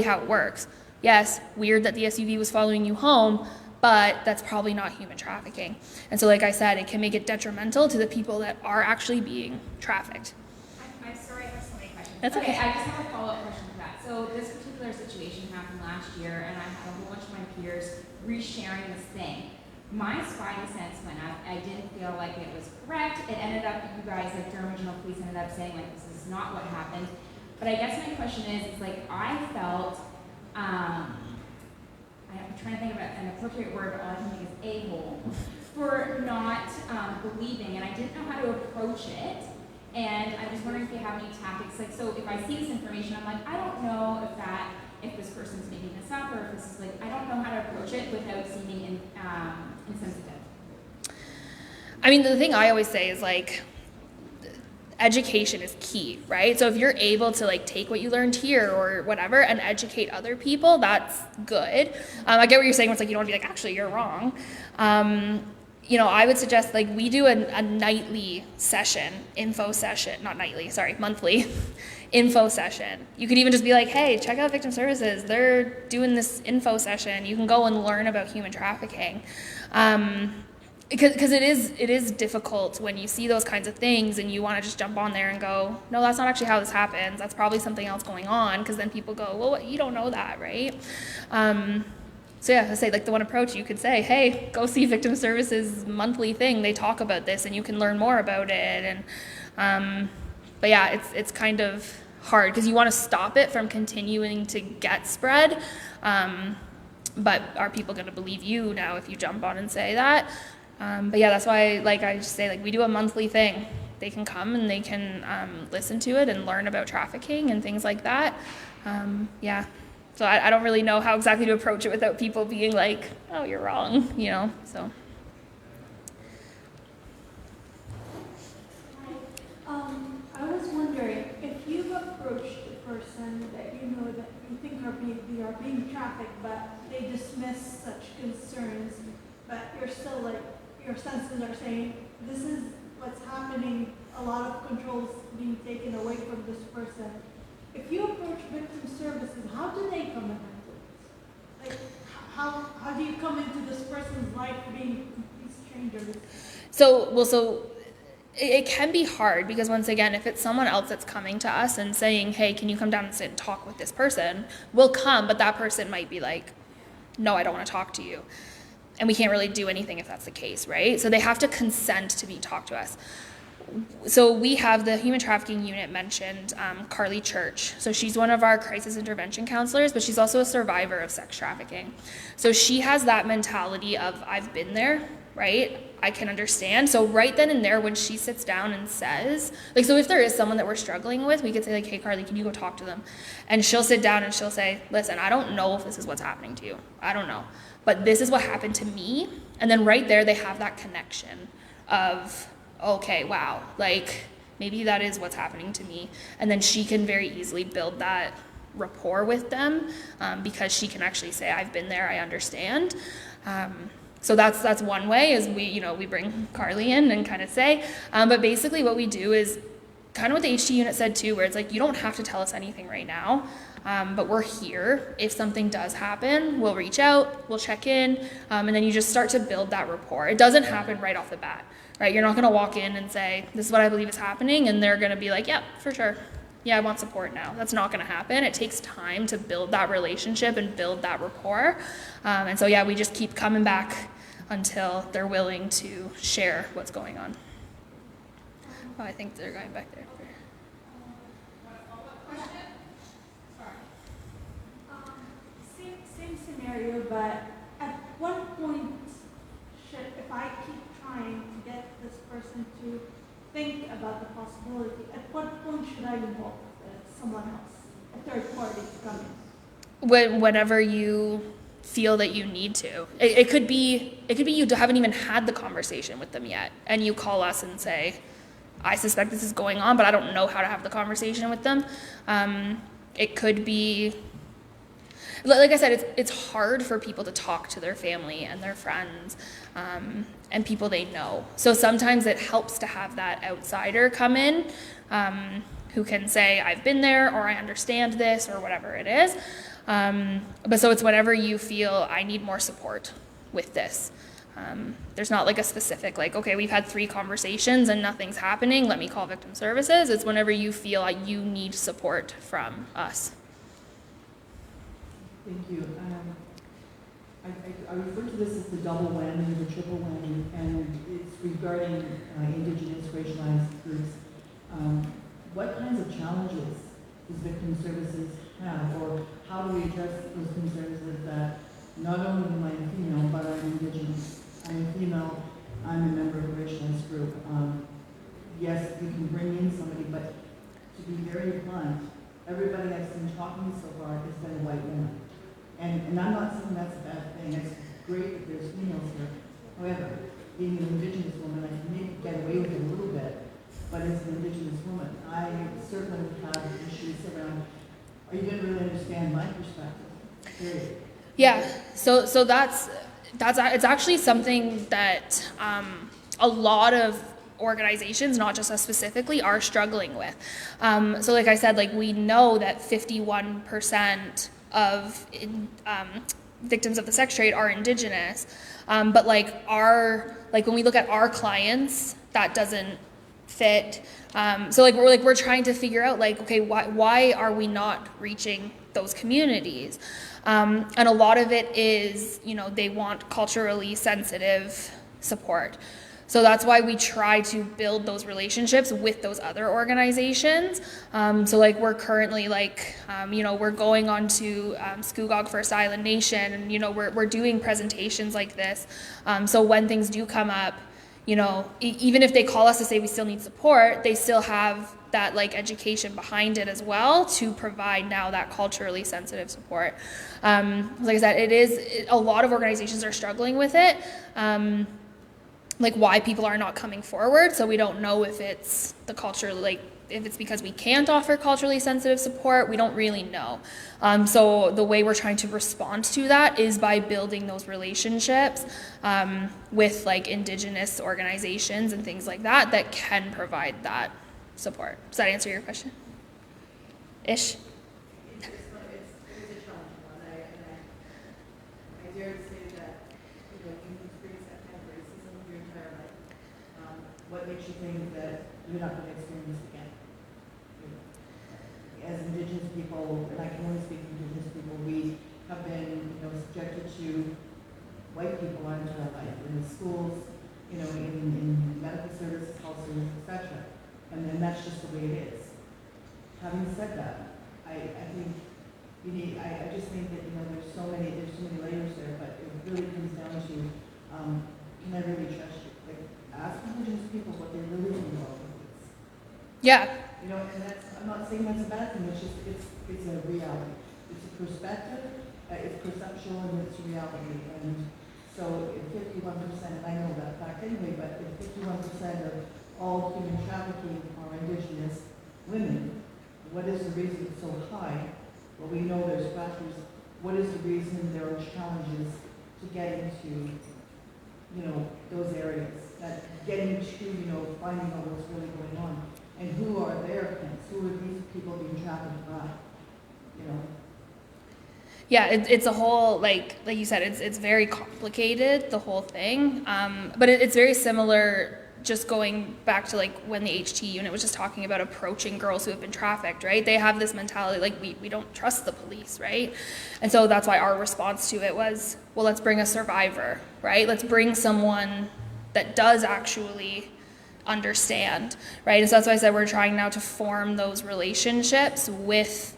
how it works. Yes, weird that the SUV was following you home, but that's probably not human trafficking. And so like I said, it can make it detrimental to the people that are actually being trafficked. I'm sorry, I have so many questions. That's okay. I just have a follow-up question to that. So this particular situation happened last year, and I had a whole bunch of my peers resharing this thing. My spidey sense went up. I didn't feel like it was correct. It ended up, you guys, like Durham Regional Police ended up saying like this is not what happened. But I guess my question is like I felt, I'm trying to think of an appropriate word, but all I can think is a-hole, for not believing, and I didn't know how to approach it. And I'm just wondering if you have any tactics. Like, so if I see this information, I'm like, I don't know if this person's making this up, or if this is like, I don't know how to approach it without seeming insensitive. I mean, the thing I always say is like, education is key, right? So if you're able to like take what you learned here or whatever and educate other people, that's good. I get what you're saying. It's like you don't want to be like, actually, you're wrong. You know, I would suggest like we do a nightly session, monthly info session. You could even just be like, hey, check out Victim Services. They're doing this info session. You can go and learn about human trafficking. Because it is difficult when you see those kinds of things and you want to just jump on there and go, no, that's not actually how this happens. That's probably something else going on. Because then people go, well, you don't know that, right? So yeah, I say like the one approach you could say, hey, go see Victim Services monthly thing. They talk about this and you can learn more about it. And but yeah, it's kind of hard because you want to stop it from continuing to get spread. But are people going to believe you now if you jump on and say that? But yeah, that's why like I just say like we do a monthly thing. They can come and they can listen to it and learn about trafficking and things like that. Yeah, so I don't really know how exactly to approach it without people being like, oh, you're wrong, you know. So. I was wondering if you've approached a person that you know that you think are being trafficked, but they dismiss such concerns, but you're still like, your senses are saying, this is what's happening, a lot of controls being taken away from this person. If you approach Victim Services, how do they come into it? Like, how do you come into this person's life being complete strangers? So it can be hard because once again, if it's someone else that's coming to us and saying, hey, can you come down and sit and talk with this person? We'll come, but that person might be like, no, I don't want to talk to you. And we can't really do anything if that's the case, right? So they have to consent to be talked to us. So we have the human trafficking unit mentioned, Carly Church. So she's one of our crisis intervention counselors, but she's also a survivor of sex trafficking. So she has that mentality of, I've been there, right? I can understand. So right then and there, when she sits down and says, like, so if there is someone that we're struggling with, we could say like, hey, Carly, can you go talk to them? And she'll sit down and she'll say, listen, I don't know if this is what's happening to you. I don't know. But this is what happened to me. And then right there, they have that connection of, okay, wow, like maybe that is what's happening to me. And then she can very easily build that rapport with them because she can actually say, I've been there, I understand. So that's one way is we bring Carly in and kind of say, but basically what we do is kind of what the HT unit said too, where it's like, you don't have to tell us anything right now, but we're here. If something does happen, we'll reach out, we'll check in, and then you just start to build that rapport. It doesn't happen right off the bat, right? You're not gonna walk in and say, this is what I believe is happening, and they're gonna be like, yeah, for sure. Yeah, I want support now. That's not gonna happen. It takes time to build that relationship and build that rapport. And so yeah, we just keep coming back until they're willing to share what's going on. Oh, I think they're going back there. Same scenario, but at what point if I keep trying to get this person to think about the possibility, at what point should I involve someone else, a third party to come in? Whenever you feel that you need to. It could be you haven't even had the conversation with them yet, and you call us and say, I suspect this is going on, but I don't know how to have the conversation with them. It could be, like I said, it's hard for people to talk to their family and their friends and people they know. So sometimes it helps to have that outsider come in who can say, I've been there, or I understand this, or whatever it is. But so it's whenever you feel I need more support with this. There's not like a specific, like, okay, we've had 3 conversations and nothing's happening, let me call victim services. It's whenever you feel like you need support from us. Thank you. I refer to this as the double whammy, the triple whammy, and it's regarding Indigenous racialized groups. What kinds of challenges does victim services have, or how do we address those concerns that not only am I female, but I'm Indigenous? I'm a female, I'm a member of a racialized group. Yes, you can bring in somebody, but to be very blunt, everybody I've been talking to so far has been a white woman. And I'm not saying that's a bad thing. It's great that there's females here. However, being an Indigenous woman, I can maybe get away with it a little bit, but as an Indigenous woman, I certainly have issues around, are you going to really understand my perspective? Period. Yeah, so that's it's actually something that a lot of organizations, not just us specifically, are struggling with. So like I said, like we know that 51% of victims of the sex trade are Indigenous, but like when we look at our clients, that doesn't fit. So we're trying to figure out like, okay, why are we not reaching those communities? And a lot of it is, they want culturally sensitive support. So that's why we try to build those relationships with those other organizations. So like we're currently we're going on to Scugog First Island Nation, and we're doing presentations like this. So when things do come up, even if they call us to say we still need support, they still have that like education behind it as well to provide now that culturally sensitive support. Like I said, a lot of organizations are struggling with it. Like why people are not coming forward. So we don't know if it's the culture, if it's because we can't offer culturally sensitive support, we don't really know. So the way we're trying to respond to that is by building those relationships with like Indigenous organizations and things like that can provide that support. Does that answer your question? Ish? It's a challenging one. I dare to say that you experience that kind of racism your entire life. What makes makes you think that you're not going to experience it again? As Indigenous people, and I can only speak for Indigenous people, we have been, subjected to white people into our life, in the schools, in medical services, health services, etc. And then that's just the way it is. Having said that, I think I just think that, there's so many layers there, but it really comes down to, can I really trust you? Like, ask Indigenous people what they really think about this. Yeah. And I'm not saying that's a bad thing, it's just, it's a reality. It's a perspective, it's perceptual, and it's reality. And so if 51%, and I know that fact anyway, but if 51% of all human trafficking are Indigenous women, what is the reason it's so high? Well, we know there's factors. What is the reason there are challenges to getting to, those areas? That getting to, finding out what's really going on. And who are their parents? Who are these people being trafficked by? Yeah, it's a whole, like you said, it's very complicated, the whole thing. But it's very similar, just going back to like when the HT unit was just talking about approaching girls who have been trafficked, right? They have this mentality like we don't trust the police, right? And so that's why our response to it was, well, let's bring a survivor, right? Let's bring someone that does actually understand, right? And so that's why I said we're trying now to form those relationships with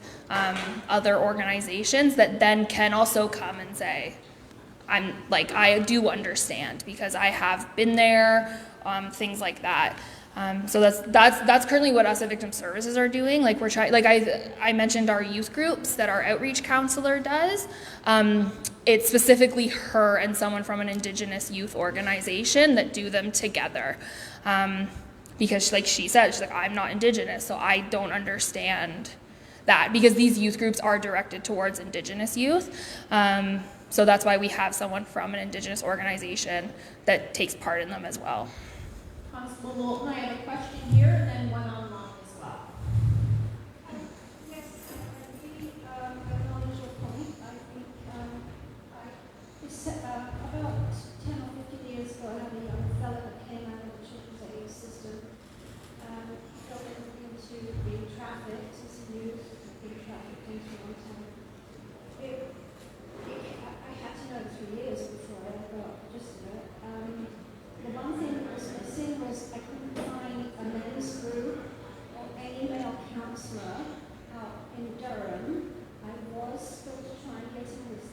other organizations that then can also come and say, I do understand because I have been there, things like that. So that's currently what us at Victim Services are doing. Like we're trying, like I mentioned our youth groups that our outreach counselor does. It's specifically her and someone from an Indigenous youth organization that do them together. Because like she said, she's like, I'm not Indigenous, so I don't understand that, because these youth groups are directed towards Indigenous youth. So that's why we have someone from an Indigenous organization that takes part in them as well. Constable Moulton, I have a question here and then one online as well. Yes, I really acknowledge your point. I think about 10 or 15 years ago, I had a young fellow that came out of the children's aid system, fell into being trafficked as a youth, being trafficked into one time. I had to know 3 years before I got just it. The one thing that was missing was I couldn't find a men's group or any male counselor out in Durham. I was supposed to try and get him with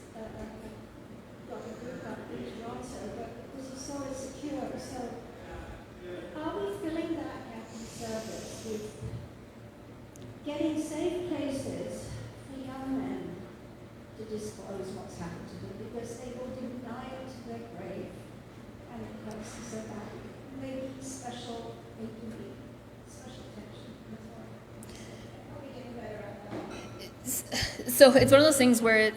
got a group up in Toronto, but because he's so insecure. So are we filling that gap in service with getting safe places for young men to disclose what's happened to them, because they will deny it to their grave, and it hurts them so badly. Maybe special attention. Are we getting better at that? So it's one of those things where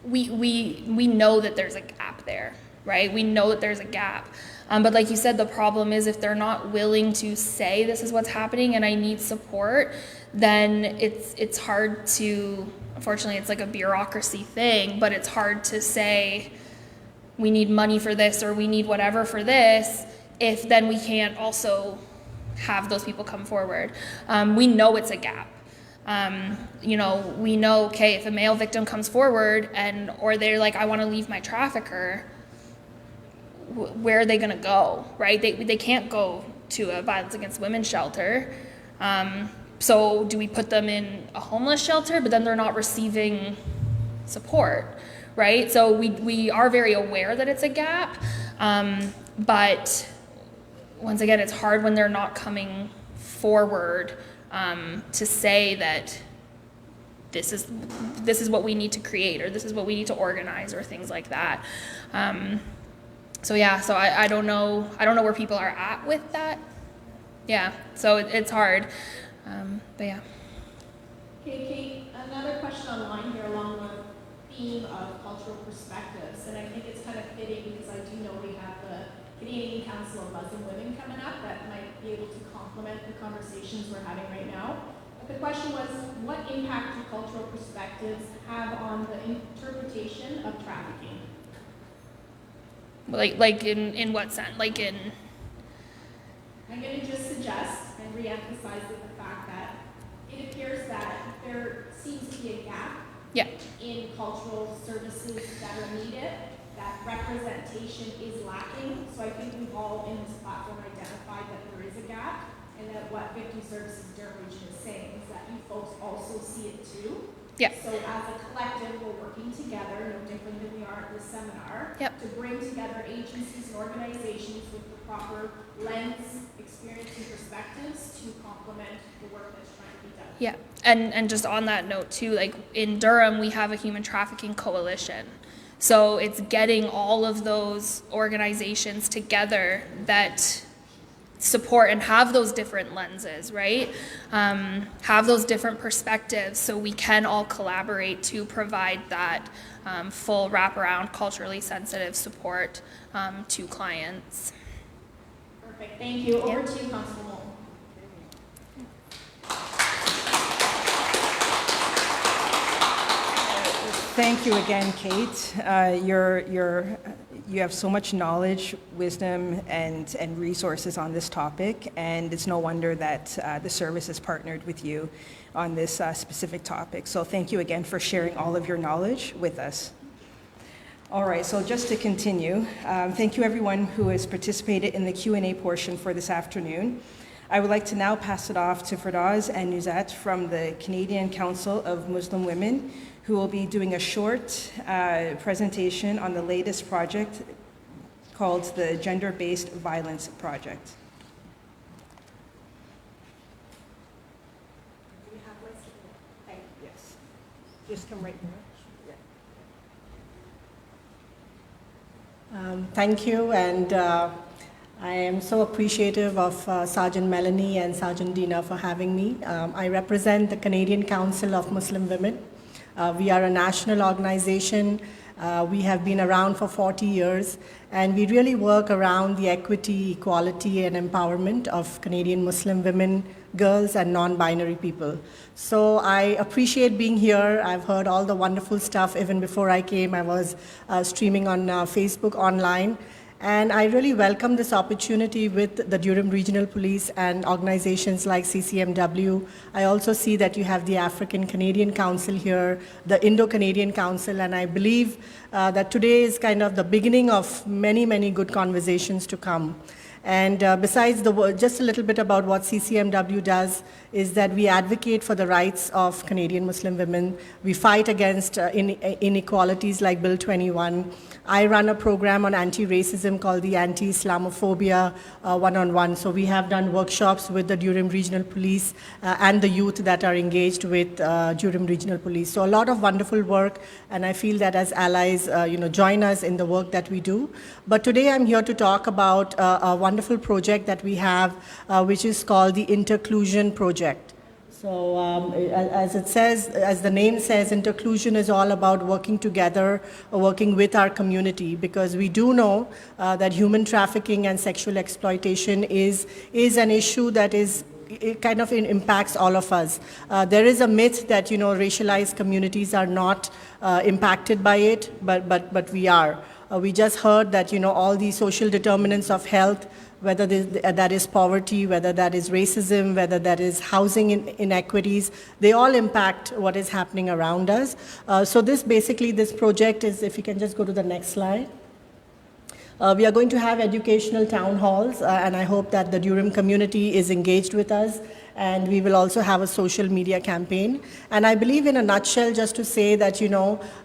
we know that there's a gap there, right? We know that there's a gap. But like you said, the problem is if they're not willing to say this is what's happening and I need support, then it's hard to, unfortunately, it's like a bureaucracy thing, but it's hard to say we need money for this or we need whatever for this if then we can't also have those people come forward. We know it's a gap. We know, okay, if a male victim comes forward or they're like, I want to leave my trafficker, where are they going to go, right? They can't go to a violence against women shelter. So do we put them in a homeless shelter, but then they're not receiving support, right? So we are very aware that it's a gap, but once again, it's hard when they're not coming forward to say that this is what we need to create, or this is what we need to organize, or things like that. So I don't know where people are at with that. Yeah, so it's hard, but yeah. Okay, Kate, another question online here along the theme of cultural perspectives, and I think it's kind of fitting because I do know we have the Canadian Council of Muslim Women coming up that might be able to complement the conversations we're having right now. But the question was, what impact do cultural perspectives have on the interpretation of trafficking? Like in what sense? Like in I'm going to just suggest and re-emphasize the fact that it appears that there seems to be a gap in cultural services that are needed, that representation is lacking. So I think we've all in this platform identified that there is a gap, and that what Victim Services Durham Region is saying is that you folks also see it too. So as a collective, we're working together, no different than we are at this seminar, to bring together agencies and organizations with the proper lens, experience, and perspectives to complement the work that's trying to be done. Yeah, and just on that note too, like in Durham, we have a human trafficking coalition. So it's getting all of those organizations together that support and have those different lenses, right? Have those different perspectives so we can all collaborate to provide that full wraparound, culturally sensitive support to clients. Perfect, thank you. Over to you, Constable Moulton. Thank you again, Kate. You have so much knowledge, wisdom, and resources on this topic, and it's no wonder that the service has partnered with you on this specific topic. So thank you again for sharing all of your knowledge with us. All right, so just to continue, thank you everyone who has participated in the Q&A portion for this afternoon. I would like to now pass it off to Firdaz and Nuzat from the Canadian Council of Muslim Women, who will be doing a short presentation on the latest project called the Gender-Based Violence Project. Yes. Just come right here. Thank you, and I am so appreciative of Sergeant Melanie and Sergeant Dina for having me. I represent the Canadian Council of Muslim Women. We are a national organization. We have been around for 40 years, and we really work around the equity, equality, and empowerment of Canadian Muslim women, girls, and non-binary people. So I appreciate being here. I've heard all the wonderful stuff. Even before I came, I was streaming on Facebook online. And I really welcome this opportunity with the Durham Regional Police and organizations like CCMW. I also see that you have the African Canadian Council here, the Indo-Canadian Council, and I believe that today is kind of the beginning of many, many good conversations to come. And besides just a little bit about what CCMW does is that we advocate for the rights of Canadian Muslim women. We fight against inequalities like Bill 21. I run a program on anti-racism called the Anti-Islamophobia One-on-One. So we have done workshops with the Durham Regional Police and the youth that are engaged with Durham Regional Police. So a lot of wonderful work, and I feel that as allies, join us in the work that we do. But today I'm here to talk about a wonderful project that we have, which is called the Interclusion Project. So as the name says, interclusion is all about working together, working with our community, because we do know that human trafficking and sexual exploitation is an issue that it kind of impacts all of us. There is a myth that racialized communities are not impacted by it, but we are. We just heard that all these social determinants of health, whether that is poverty, whether that is racism, whether that is housing inequities, they all impact what is happening around us. So this project is, if you can just go to the next slide. We are going to have educational town halls, and I hope that the Durham community is engaged with us. And we will also have a social media campaign. And I believe in a nutshell, just to say that,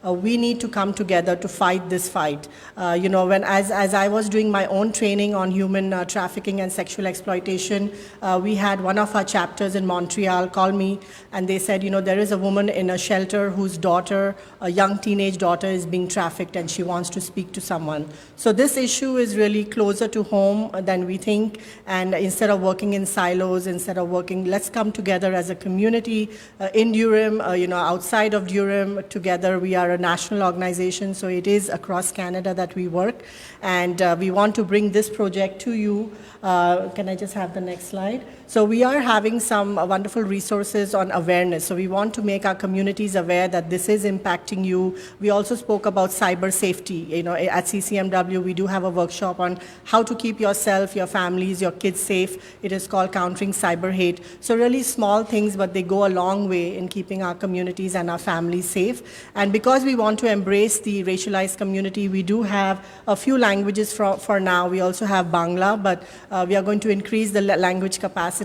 we need to come together to fight this fight. As I was doing my own training on human trafficking and sexual exploitation, we had one of our chapters in Montreal call me, and they said, there is a woman in a shelter whose daughter, a young teenage daughter, is being trafficked, and she wants to speak to someone. So this issue is really closer to home than we think, and instead of working in silos, instead of working trafficking. Let's come together as a community in Durham, outside of Durham. Together, we are a national organization, so it is across Canada that we work. And we want to bring this project to you. Can I just have the next slide? So we are having some wonderful resources on awareness. So we want to make our communities aware that this is impacting you. We also spoke about cyber safety. At CCMW, we do have a workshop on how to keep yourself, your families, your kids safe. It is called Countering Cyber Hate. So really small things, but they go a long way in keeping our communities and our families safe. And because we want to embrace the racialized community, we do have a few languages for now. We also have Bangla, but we are going to increase the language capacity.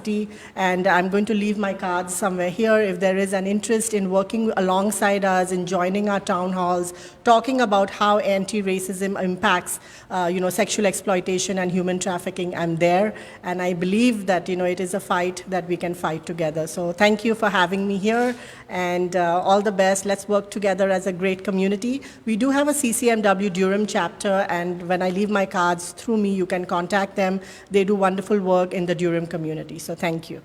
And I'm going to leave my cards somewhere here. If there is an interest in working alongside us, in joining our town halls, talking about how anti-racism impacts, sexual exploitation and human trafficking, I'm there. And I believe that, it is a fight that we can fight together. So thank you for having me here, and all the best. Let's work together as a great community. We do have a CCMW Durham chapter, and when I leave my cards through me, you can contact them. They do wonderful work in the Durham community. So thank you.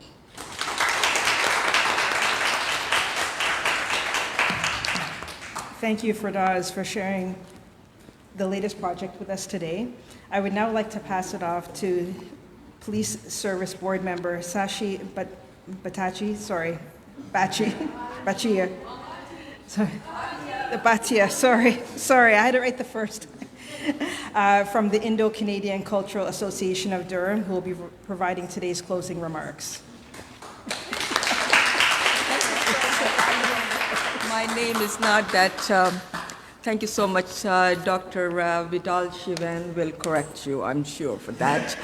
Thank you, Firdaz, for sharing the latest project with us today. I would now like to pass it off to Police Service Board Member Sashi Bachia. Sorry, I had it right the first time. From the Indo-Canadian Cultural Association of Durham, who will be providing today's closing remarks. My name is not that. Thank you so much. Dr. Vidal Shivan will correct you, I'm sure, for that.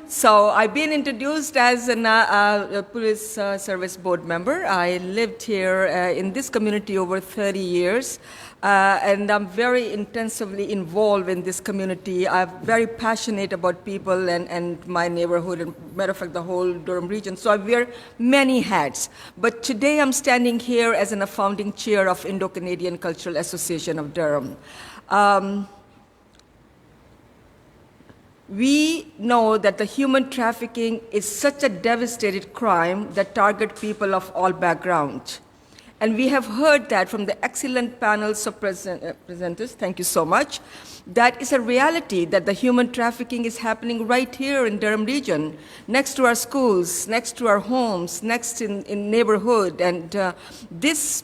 So I've been introduced as a police service board member. I lived here in this community over 30 years. And I'm very intensively involved in this community. I'm very passionate about people and my neighborhood, and matter of fact, the whole Durham region. So I wear many hats. But today I'm standing here as a founding chair of Indo-Canadian Cultural Association of Durham. We know that the human trafficking is such a devastating crime that targets people of all backgrounds. And we have heard that from the excellent panels of presenters, thank you so much. That is a reality, that the human trafficking is happening right here in Durham region, next to our schools, next to our homes, next in neighborhood. And these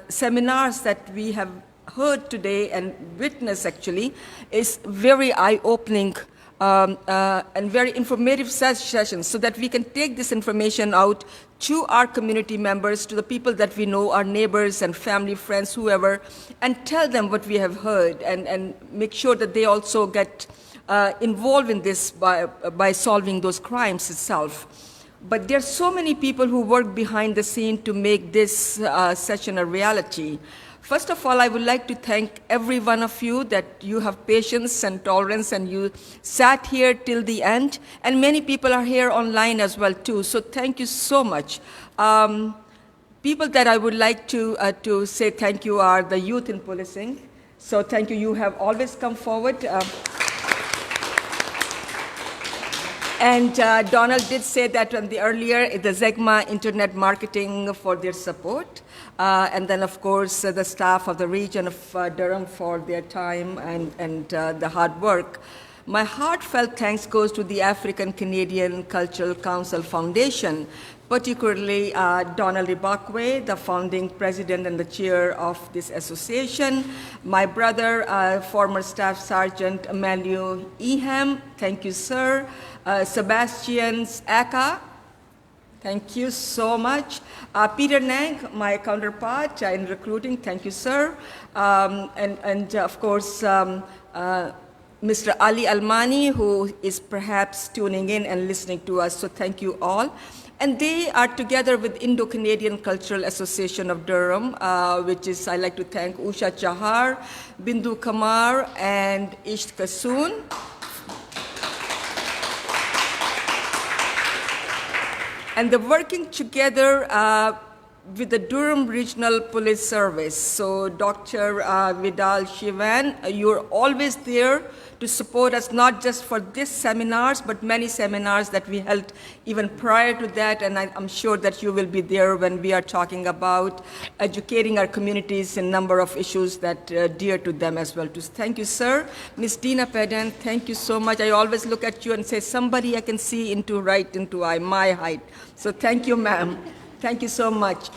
seminars that we have heard today and witnessed actually is very eye-opening and very informative sessions, so that we can take this information out to our community members, to the people that we know, our neighbors and family, friends, whoever, and tell them what we have heard, and make sure that they also get involved in this by solving those crimes itself. But there are so many people who work behind the scene to make this session a reality. First of all, I would like to thank every one of you that you have patience and tolerance and you sat here till the end. And many people are here online as well too. So thank you so much. People that I would like to say thank you are the youth in policing. So thank you. You have always come forward. And Donald did say that earlier, the ZEGMA Internet Marketing for their support. And then, of course, the staff of the region of Durham for their time and the hard work. My heartfelt thanks goes to the African Canadian Cultural Council Foundation, particularly Donald Ibakwe, the founding president and the chair of this association. My brother, former Staff Sergeant Emmanuel Eham, thank you, sir. Sebastian Aka, thank you so much. Peter Nang, my counterpart in recruiting, thank you, sir. And of course, Mr. Ali Almani, who is perhaps tuning in and listening to us, so thank you all. And they are together with Indo-Canadian Cultural Association of Durham, which is, I'd like to thank Usha Chahar, Bindu Kamar, and Isht Kasoon. And they're working together with the Durham Regional Police Service. So Dr. Vidal Shivan, you're always there to support us, not just for this seminars, but many seminars that we held even prior to that, and I'm sure that you will be there when we are talking about educating our communities in a number of issues that are dear to them as well. Thank you, sir. Ms. Dina Pedan, thank you so much. I always look at you and say, somebody I can see right into my height. So thank you, ma'am. Thank you so much.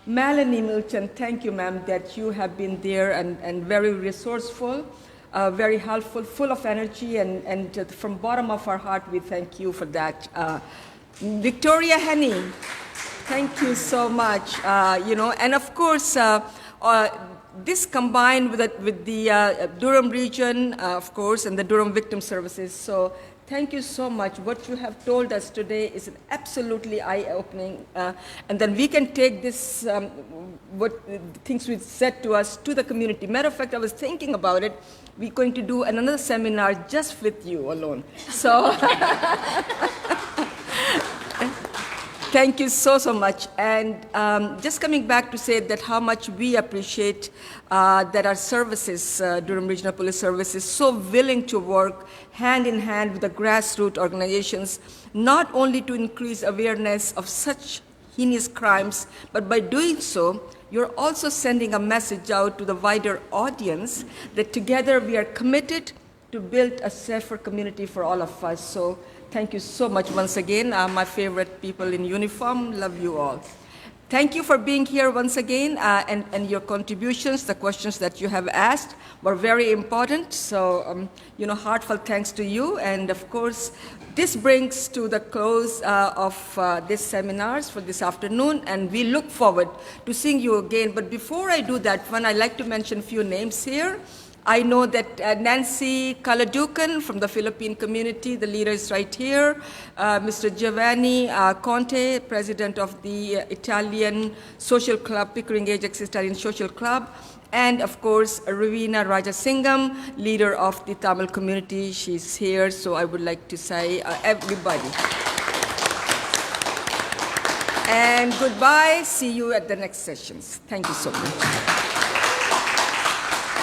Melanie Milton, thank you, ma'am, that you have been there and very resourceful. Very helpful, full of energy, and from bottom of our heart, we thank you for that. Victoria Henning, thank you so much. And of course, this combined with the Durham region, of course, and the Durham Victim Services. So thank you so much. What you have told us today is absolutely eye-opening, and then we can take this, what things we said to us, to the community. Matter of fact, I was thinking about it. We're going to do another seminar just with you alone. So thank you so much. And just coming back to say that how much we appreciate that our services, Durham Regional Police Service, is so willing to work hand in hand with the grassroots organizations, not only to increase awareness of such heinous crimes, but by doing so, you're also sending a message out to the wider audience that together we are committed to build a safer community for all of us. So thank you so much once again. My favorite people in uniform, love you all. Thank you for being here once again, and your contributions, the questions that you have asked were very important. So, heartfelt thanks to you. And of course, this brings to the close of this seminars for this afternoon, and we look forward to seeing you again. But before I do that one, I'd like to mention a few names here. I know that Nancy Kaladukan from the Philippine community, the leader is right here. Mr. Giovanni Conte, president of the Italian Social Club, Pickering Ajax Italian Social Club. And of course, Ravina Rajasingam, leader of the Tamil community. She's here, so I would like to say everybody. And goodbye, see you at the next sessions. Thank you so much.